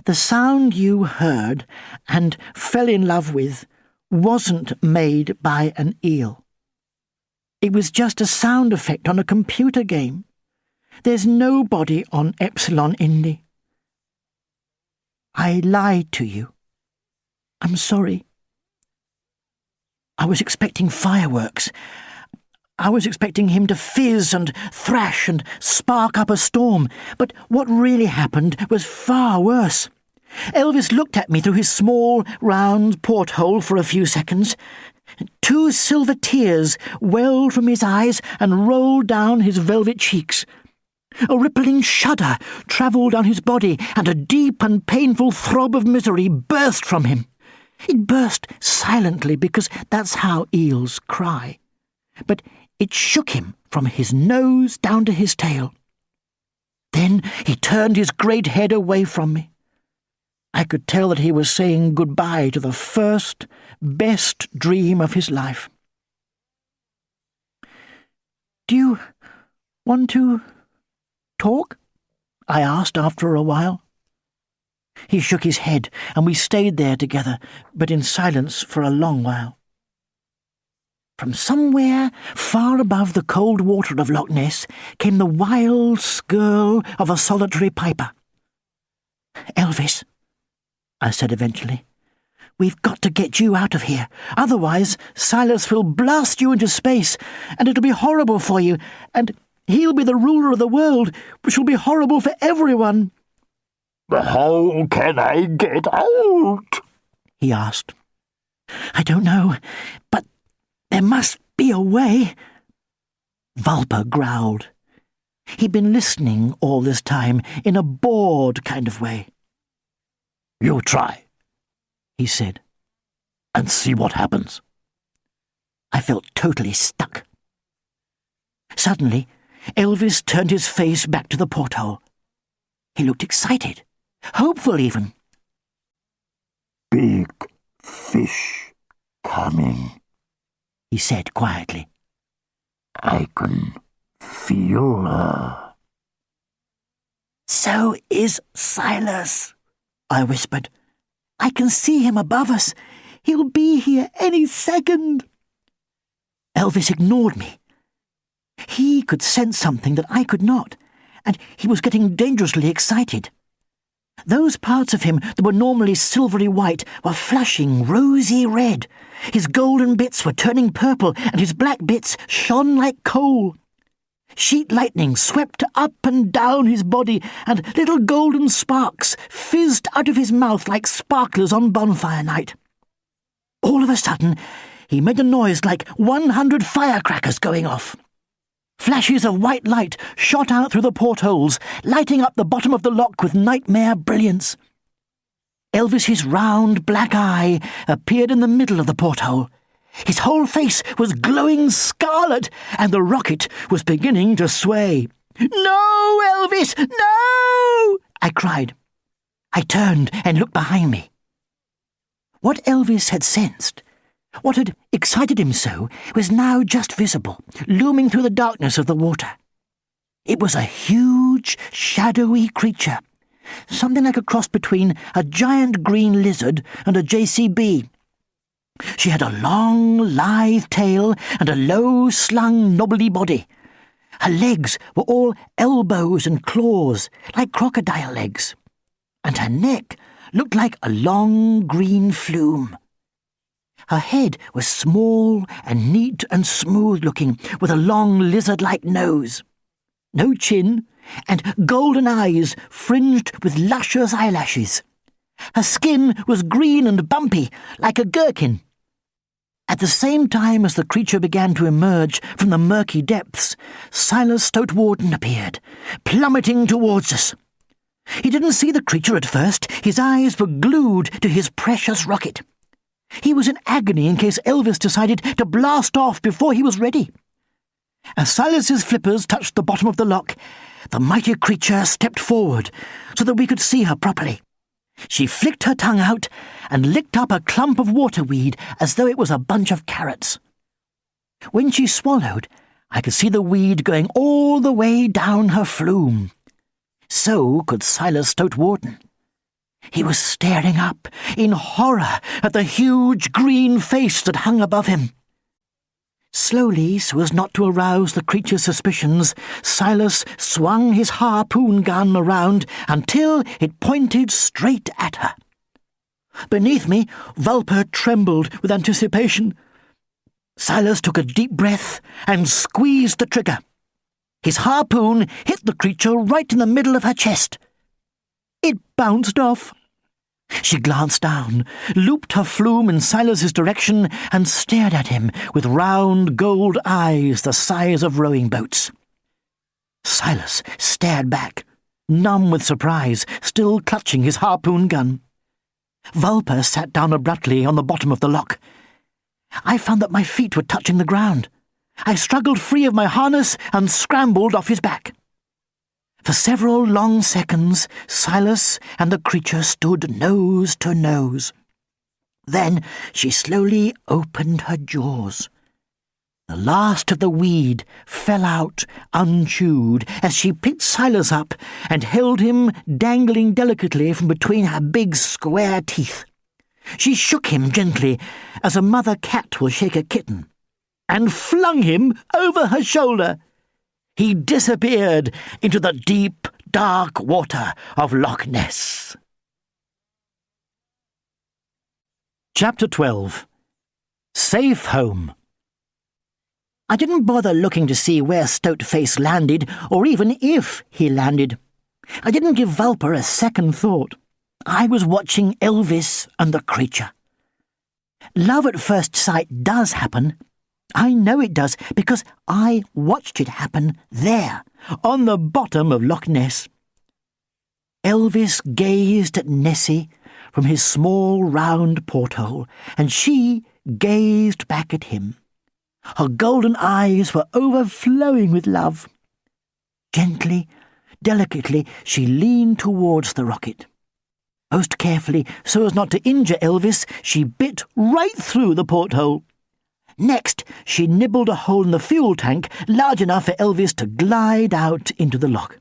The sound you heard and fell in love with wasn't made by an eel. It was just a sound effect on a computer game. There's nobody on Epsilon Indi. I lied to you. I'm sorry. I was expecting fireworks. I was expecting him to fizz and thrash and spark up a storm, but what really happened was far worse. Elvis looked at me through his small, round porthole for a few seconds. 2 silver tears welled from his eyes and rolled down his velvet cheeks. A rippling shudder travelled down his body, and a deep and painful throb of misery burst from him. It burst silently, because that's how eels cry. But it shook him from his nose down to his tail. Then he turned his great head away from me. I could tell that he was saying goodbye to the first, best dream of his life. Do you want to talk? I asked after a while. He shook his head, and we stayed there together, but in silence for a long while. From somewhere far above the cold water of Loch Ness came the wild skirl of a solitary piper. Elvis, I said eventually, We've got to get you out of here. Otherwise, Silas will blast you into space, and it'll be horrible for you, and he'll be the ruler of the world, which will be horrible for everyone." "How can I get out?" he asked. "I don't know, but there must be a way." Vulper growled. He'd been listening all this time in a bored kind of way. "You try," he said. "and see what happens." I felt totally stuck. Suddenly, Elvis turned his face back to the porthole. He looked excited, hopeful even. "Big fish coming," he said quietly. "I can feel her." "So is Silas," I whispered. "I can see him above us. He'll be here any second." Elvis ignored me. He could sense something that I could not, and he was getting dangerously excited. Those parts of him that were normally silvery white were flushing rosy red. His golden bits were turning purple, and his black bits shone like coal. Sheet lightning swept up and down his body, and little golden sparks fizzed out of his mouth like sparklers on bonfire night. All of a sudden, he made a noise like 100 firecrackers going off. Flashes of white light shot out through the portholes, lighting up the bottom of the lock with nightmare brilliance. Elvis's round black eye appeared in the middle of the porthole. His whole face was glowing scarlet, and the rocket was beginning to sway. "No, Elvis, no!" I cried. I turned and looked behind me. What Elvis had sensed, what had excited him so, was now just visible, looming through the darkness of the water. It was a huge, shadowy creature, something like a cross between a giant green lizard and a JCB. She had a long, lithe tail and a low-slung, knobbly body. Her legs were all elbows and claws, like crocodile legs, and her neck looked like a long green flume. Her head was small and neat and smooth-looking, with a long lizard-like nose, no chin, and golden eyes fringed with luscious eyelashes. Her skin was green and bumpy, like a gherkin. At the same time as the creature began to emerge from the murky depths, Silas Stoatwarden appeared, plummeting towards us. He didn't see the creature at first. His eyes were glued to his precious rocket. He was in agony in case Elvis decided to blast off before he was ready. As Silas's flippers touched the bottom of the lock, the mighty creature stepped forward so that we could see her properly. She flicked her tongue out and licked up a clump of waterweed as though it was a bunch of carrots. When she swallowed, I could see the weed going all the way down her flume. So could Silas Stoatwarden. He was staring up in horror at the huge green face that hung above him. Slowly, so as not to arouse the creature's suspicions, Silas swung his harpoon gun around until it pointed straight at her. Beneath me, Vulper trembled with anticipation. Silas took a deep breath and squeezed the trigger. His harpoon hit the creature right in the middle of her chest. It bounced off. She glanced down, looped her flume in Silas's direction, and stared at him with round gold eyes the size of rowing boats. Silas stared back, numb with surprise, still clutching his harpoon gun. Vulper sat down abruptly on the bottom of the lock. I found that my feet were touching the ground. I struggled free of my harness and scrambled off his back. For several long seconds, Silas and the creature stood nose to nose. Then she slowly opened her jaws. The last of the weed fell out unchewed as she picked Silas up and held him dangling delicately from between her big square teeth. She shook him gently, as a mother cat will shake a kitten, and flung him over her shoulder. He disappeared into the deep, dark water of Loch Ness. Chapter 12. Safe Home. I didn't bother looking to see where Stoatface landed, or even if he landed. I didn't give Vulper a second thought. I was watching Elvis and the creature. Love at first sight does happen. I know it does, because I watched it happen there, on the bottom of Loch Ness. Elvis gazed at Nessie from his small round porthole, and she gazed back at him. Her golden eyes were overflowing with love. Gently, delicately, she leaned towards the rocket. Most carefully, so as not to injure Elvis, she bit right through the porthole. Next, she nibbled a hole in the fuel tank large enough for Elvis to glide out into the loch.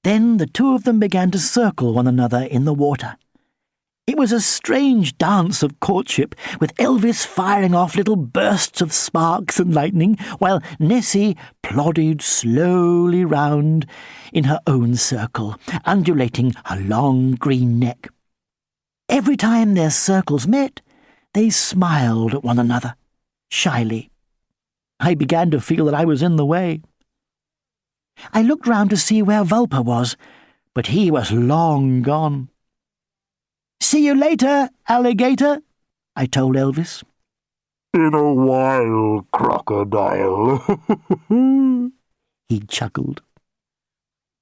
Then the two of them began to circle one another in the water. It was a strange dance of courtship, with Elvis firing off little bursts of sparks and lightning, while Nessie plodded slowly round in her own circle, undulating her long green neck. Every time their circles met, they smiled at one another, shyly. I began to feel that I was in the way. I looked round to see where Vulper was, but he was long gone. "See you later, alligator," I told Elvis. In a while, crocodile. He chuckled.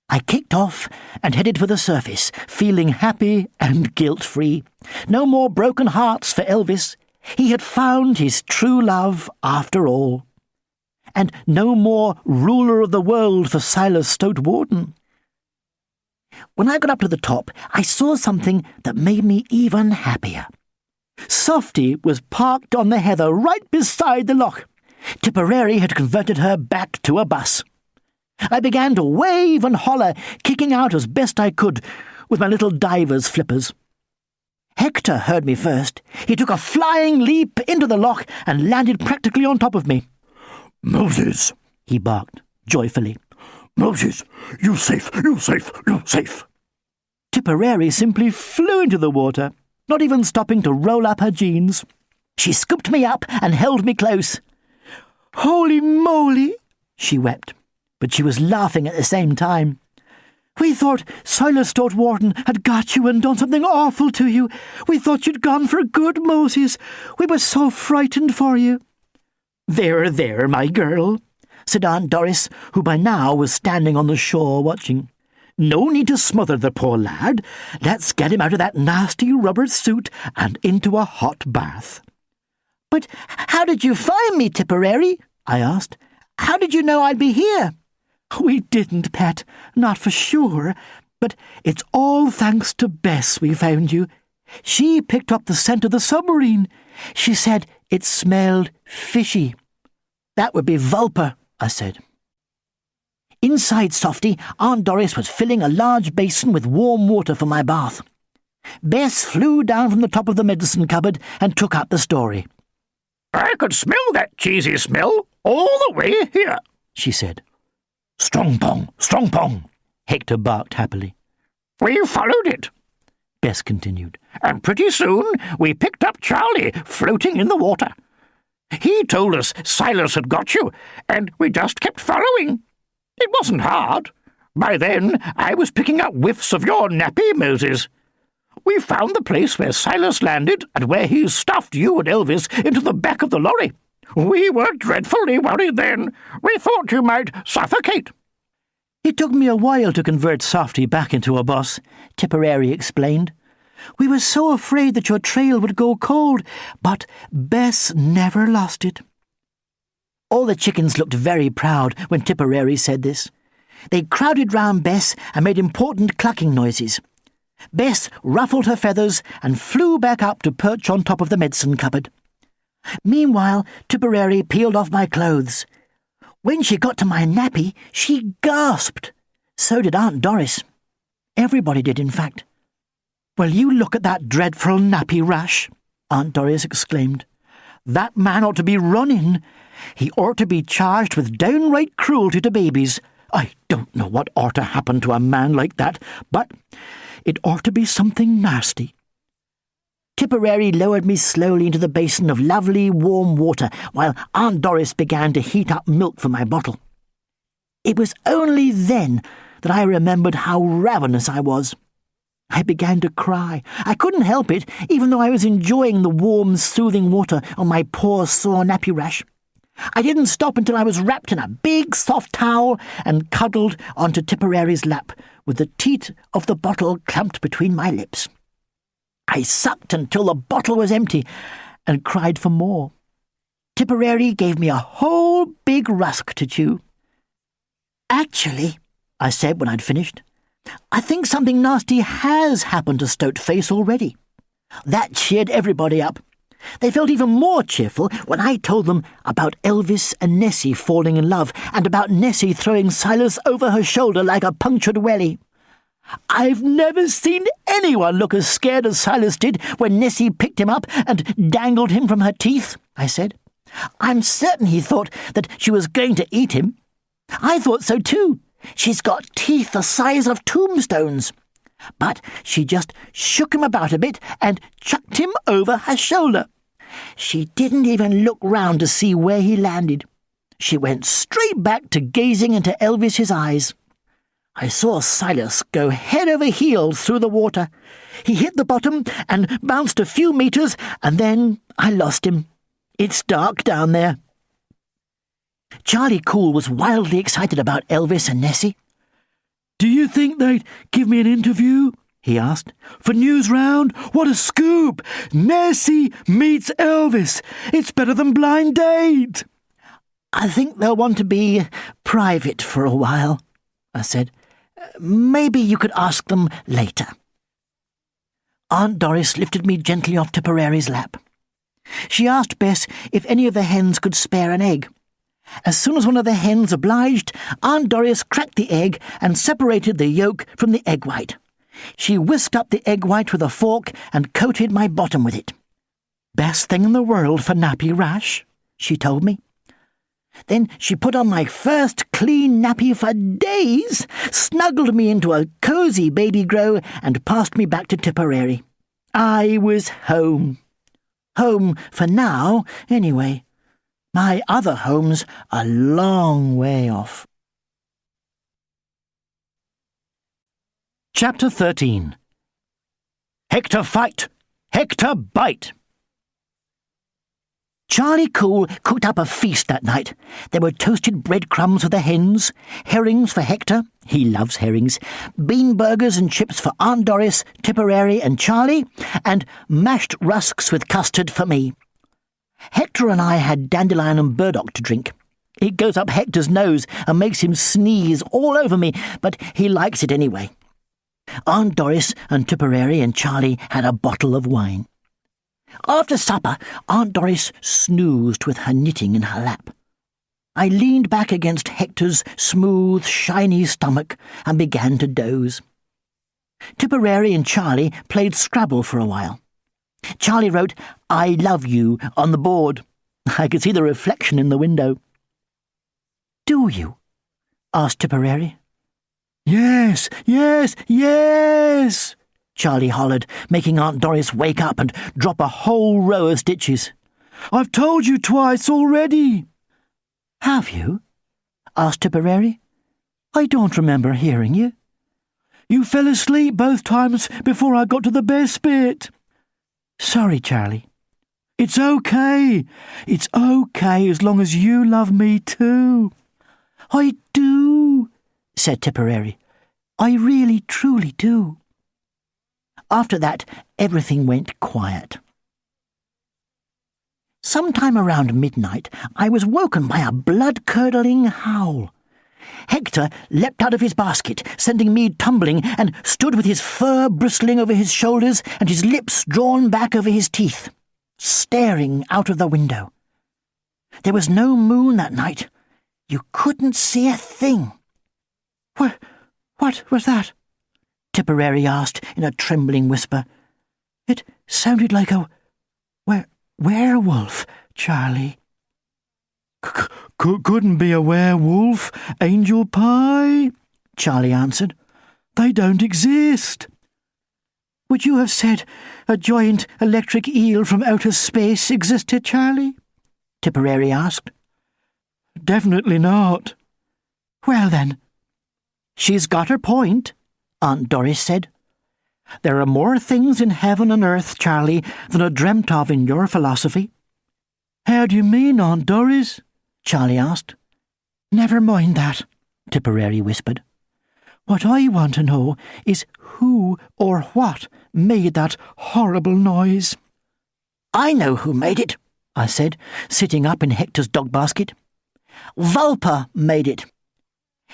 I kicked off and headed for the surface, feeling happy and guilt-free. No more broken hearts for Elvis. He had found his true love after all. And no more ruler of the world for Silas Stoatwarden. When I got up to the top, I saw something that made me even happier. Softy was parked on the heather right beside the loch. Tipperary had converted her back to a bus. I began to wave and holler, kicking out as best I could with my little diver's flippers. Hector heard me first. He took a flying leap into the loch and landed practically on top of me. "Moses," he barked joyfully. "Moses, you safe, you safe, you safe." Tipperary simply flew into the water, not even stopping to roll up her jeans. She scooped me up and held me close. "Holy moly," she wept, but she was laughing at the same time. "We thought Silas Stoatwarden had got you and done something awful to you. We thought you'd gone for good, Moses. We were so frightened for you." "There, my girl," said Aunt Doris, who by now was standing on the shore watching. "No need to smother the poor lad. Let's get him out of that nasty rubber suit and into a hot bath." "But how did you find me, Tipperary?" I asked. "How did you know I'd be here?" "We didn't, Pet, not for sure. But it's all thanks to Bess we found you. She picked up the scent of the submarine. She said it smelled fishy." "That would be Vulper," I said. Inside Softy, Aunt Doris was filling a large basin with warm water for my bath. Bess flew down from the top of the medicine cupboard and took up the story. "I could smell that cheesy smell all the way here," she said. Strong pong, Hector barked happily. "We followed it," Bess continued. "and pretty soon we picked up Charlie floating in the water. He told us Silas had got you, and we just kept following. It wasn't hard. By then, I was picking up whiffs of your nappy, Moses. We found the place where Silas landed and where he stuffed you and Elvis into the back of the lorry. We were dreadfully worried then. We thought you might suffocate." "It took me a while to convert Softy back into a bus," Tipperary explained. "We were so afraid that your trail would go cold, but Bess never lost it." All the chickens looked very proud when Tipperary said this. They crowded round Bess and made important clucking noises. Bess ruffled her feathers and flew back up to perch on top of the medicine cupboard. Meanwhile, Tipperary peeled off my clothes. When she got to my nappy, she gasped. So did Aunt Doris. Everybody did, in fact. "Well, you look at that dreadful nappy rash," Aunt Doris exclaimed. "That man ought to be run in. He ought to be charged with downright cruelty to babies. I don't know what ought to happen to a man like that, but it ought to be something nasty." Tipperary lowered me slowly into the basin of lovely warm water while Aunt Doris began to heat up milk for my bottle. It was only then that I remembered how ravenous I was. I began to cry. I couldn't help it, even though I was enjoying the warm, soothing water on my poor sore nappy rash. I didn't stop until I was wrapped in a big soft towel and cuddled onto Tipperary's lap, with the teat of the bottle clamped between my lips. I sucked until the bottle was empty and cried for more. Tipperary gave me a whole big rusk to chew. "Actually," I said when I'd finished, "I think something nasty has happened to Stoatface already." That cheered everybody up. They felt even more cheerful when I told them about Elvis and Nessie falling in love and about Nessie throwing Silas over her shoulder like a punctured welly. "I've never seen anyone look as scared as Silas did when Nessie picked him up and dangled him from her teeth," I said. "I'm certain he thought that she was going to eat him. I thought so too. She's got teeth the size of tombstones. But she just shook him about a bit and chucked him over her shoulder. She didn't even look round to see where he landed. She went straight back to gazing into Elvis's eyes. I saw Silas go head over heels through the water. He hit the bottom and bounced a few meters, and then I lost him. It's dark down there." Charlie Cool was wildly excited about Elvis and Nessie. Do you think they'd give me an interview? He asked. For News Round? What a scoop! Nessie meets Elvis. It's better than Blind Date. "I think they'll want to be private for a while," I said. "Maybe you could ask them later." Aunt Doris lifted me gently off Tipperary's lap. She asked Bess if any of the hens could spare an egg. As soon as one of the hens obliged, Aunt Doris cracked the egg and separated the yolk from the egg white. She whisked up the egg white with a fork and coated my bottom with it. "Best thing in the world for nappy rash," she told me. Then she put on my first clean nappy for days, snuggled me into a cosy baby grow, and passed me back to Tipperary. I was home. Home for now, anyway. My other home's a long way off. Chapter 13. Hector fight! Hector bite! Charlie Cool cooked up a feast that night. There were toasted breadcrumbs for the hens, herrings for Hector, he loves herrings, bean burgers and chips for Aunt Doris, Tipperary and Charlie, and mashed rusks with custard for me. Hector and I had dandelion and burdock to drink. It goes up Hector's nose and makes him sneeze all over me, but he likes it anyway. Aunt Doris and Tipperary and Charlie had a bottle of wine. After supper, Aunt Doris snoozed with her knitting in her lap. I leaned back against Hector's smooth, shiny stomach and began to doze. Tipperary and Charlie played Scrabble for a while. Charlie wrote, "I love you," on the board. I could see the reflection in the window. "Do you?" asked Tipperary. Yes, yes, yes, Charlie hollered, making Aunt Doris wake up and drop a whole row of stitches. I've told you twice already. Have you? Asked Tipperary. I don't remember hearing you. You fell asleep both times before I got to the best bit. Sorry, Charlie. It's okay. It's okay as long as you love me too. I do, said Tipperary. I really, truly do. After that, everything went quiet. Sometime around midnight, I was woken by a blood-curdling howl. Hector leapt out of his basket, sending me tumbling, and stood with his fur bristling over his shoulders and his lips drawn back over his teeth, staring out of the window. There was no moon that night. You couldn't see a thing. What was that? Tipperary asked in a trembling whisper. It sounded like a werewolf, Charlie. Couldn't be a werewolf, Angel Pie, Charlie answered. They don't exist. Would you have said a giant electric eel from outer space existed, Charlie? Tipperary asked. Definitely not. Well then, she's got her point, Aunt Doris said. There are more things in heaven and earth, Charlie, than are dreamt of in your philosophy. How do you mean, Aunt Doris? Charlie asked. Never mind that, Tipperary whispered. What I want to know is who or what made that horrible noise. I know who made it, I said, sitting up in Hector's dog basket. Vulper made it.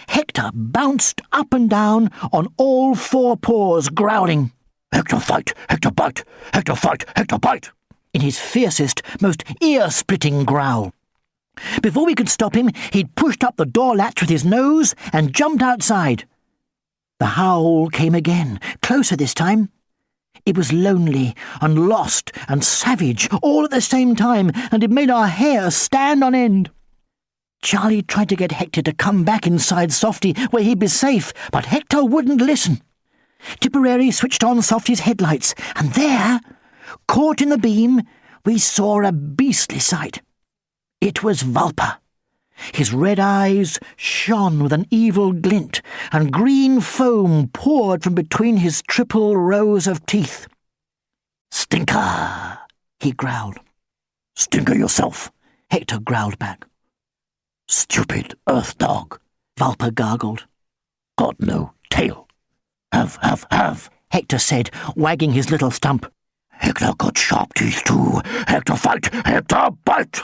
Hector bounced up and down on all four paws, growling, Hector fight, Hector bite, Hector fight, Hector bite, in his fiercest, most ear-splitting growl. Before we could stop him, he'd pushed up the door latch with his nose and jumped outside. The howl came again, closer this time. It was lonely and lost and savage all at the same time, and it made our hair stand on end. Charlie tried to get Hector to come back inside Softy where he'd be safe, but Hector wouldn't listen. Tipperary switched on Softy's headlights, and there, caught in the beam, we saw a beastly sight. It was Vulper. His red eyes shone with an evil glint, and green foam poured from between his triple rows of teeth. Stinker, he growled. Stinker yourself, Hector growled back. Stupid earth dog, Vulper gargled. Got no tail. Have, Hector said, wagging his little stump. Hector got sharp teeth too. Hector fight, Hector bite.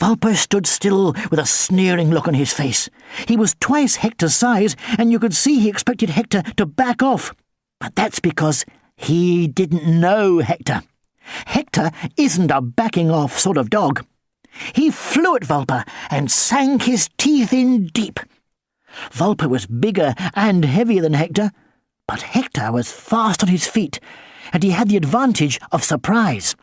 Vulper stood still with a sneering look on his face. He was twice Hector's size, and you could see he expected Hector to back off. But that's because he didn't know Hector. Hector isn't a backing-off sort of dog. He flew at Vulper and sank his teeth in deep. Vulper was bigger and heavier than Hector, but Hector was fast on his feet, and he had the advantage of surprise.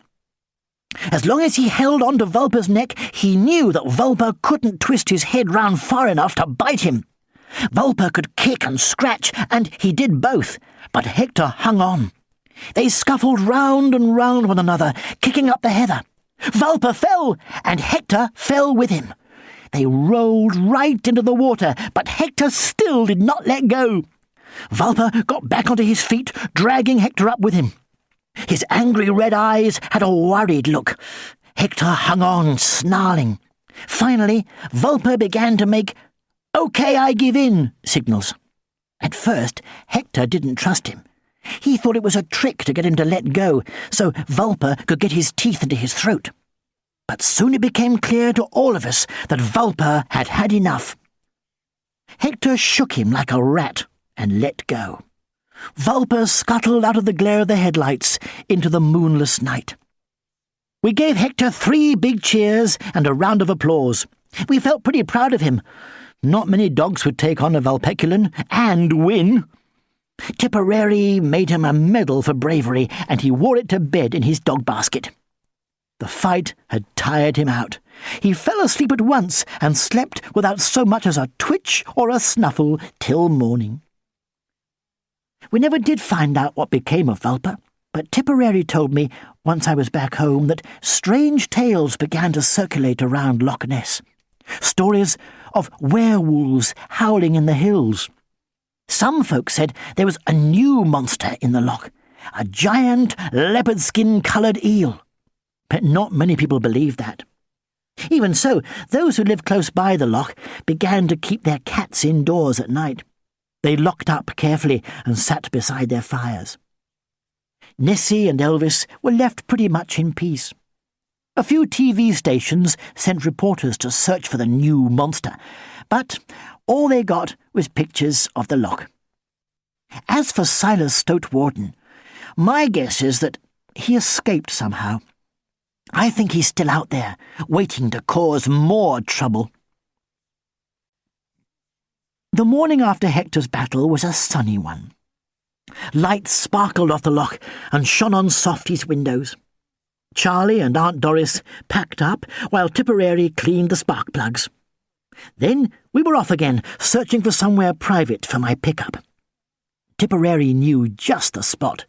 As long as he held on to Vulper's neck, he knew that Vulper couldn't twist his head round far enough to bite him. Vulper could kick and scratch, and he did both, but Hector hung on. They scuffled round and round one another, kicking up the heather. Vulper fell, and Hector fell with him. They rolled right into the water, but Hector still did not let go. Vulper got back onto his feet, dragging Hector up with him. His angry red eyes had a worried look. Hector hung on, snarling. Finally, Vulper began to make "Okay, I give in" signals. At first, Hector didn't trust him. He thought it was a trick to get him to let go, so Vulper could get his teeth into his throat. But soon it became clear to all of us that Vulper had had enough. Hector shook him like a rat and let go. Vulper scuttled out of the glare of the headlights into the moonless night. We gave Hector 3 big cheers and a round of applause. We felt pretty proud of him. Not many dogs would take on a Vulpeculan and win. Tipperary made him a medal for bravery, and he wore it to bed in his dog basket. The fight had tired him out. He fell asleep at once and slept without so much as a twitch or a snuffle till morning. We never did find out what became of Vulper, but Tipperary told me, once I was back home, that strange tales began to circulate around Loch Ness. Stories of werewolves howling in the hills. Some folks said there was a new monster in the loch, a giant leopard skin-coloured eel. But not many people believed that. Even so, those who lived close by the loch began to keep their cats indoors at night. They locked up carefully and sat beside their fires. Nessie and Elvis were left pretty much in peace. A few TV stations sent reporters to search for the new monster, but all they got was pictures of the loch. As for Silas Stoatwarden, my guess is that he escaped somehow. I think he's still out there, waiting to cause more trouble. The morning after Hector's battle was a sunny one. Lights sparkled off the loch and shone on Softy's windows. Charlie and Aunt Doris packed up while Tipperary cleaned the spark plugs. Then we were off again, searching for somewhere private for my pickup. Tipperary knew just the spot.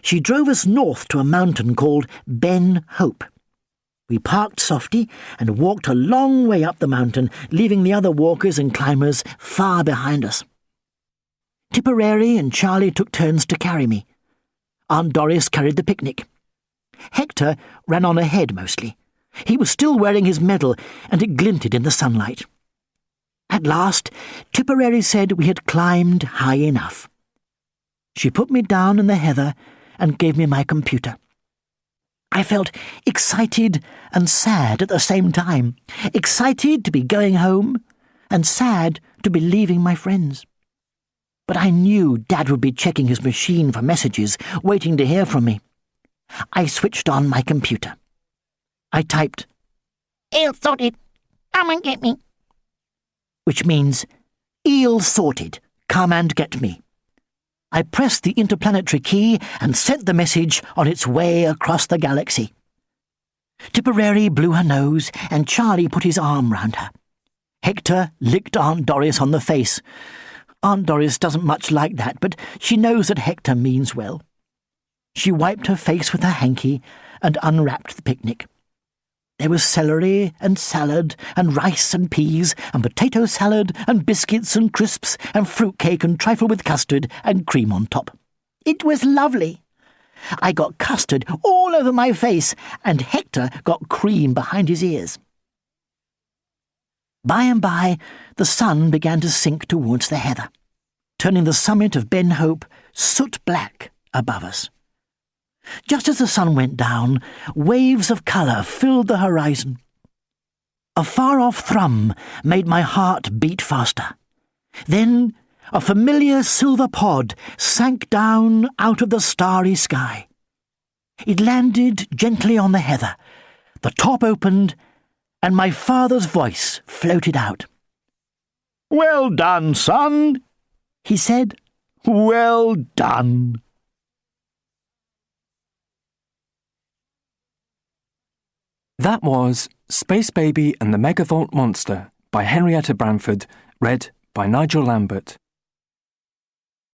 She drove us north to a mountain called Ben Hope. We parked softy and walked a long way up the mountain, leaving the other walkers and climbers far behind us. Tipperary and Charlie took turns to carry me. Aunt Doris carried the picnic. Hector ran on ahead mostly. He was still wearing his medal, and it glinted in the sunlight. At last, Tipperary said we had climbed high enough. She put me down in the heather and gave me my computer. I felt excited and sad at the same time. Excited to be going home, and sad to be leaving my friends. But I knew Dad would be checking his machine for messages, waiting to hear from me. I switched on my computer. I typed, "Eel sorted. Come and get me." which means, "Eel sorted. Come and get me." I pressed the interplanetary key and sent the message on its way across the galaxy. Tipperary blew her nose, and Charlie put his arm round her. Hector licked Aunt Doris on the face. Aunt Doris doesn't much like that, but she knows that Hector means well. She wiped her face with her hanky and unwrapped the picnic. There was celery and salad and rice and peas and potato salad and biscuits and crisps and fruitcake and trifle with custard and cream on top. It was lovely. I got custard all over my face, and Hector got cream behind his ears. By and by, the sun began to sink towards the heather, turning the summit of Ben Hope soot-black above us. Just as the sun went down, waves of colour filled the horizon. A far-off thrum made my heart beat faster. Then a familiar silver pod sank down out of the starry sky. It landed gently on the heather. The top opened, and my father's voice floated out. "Well done, son," he said. "Well done." That was Spacebaby and the Megavolt Monster by Henrietta Branford, read by Nigel Lambert.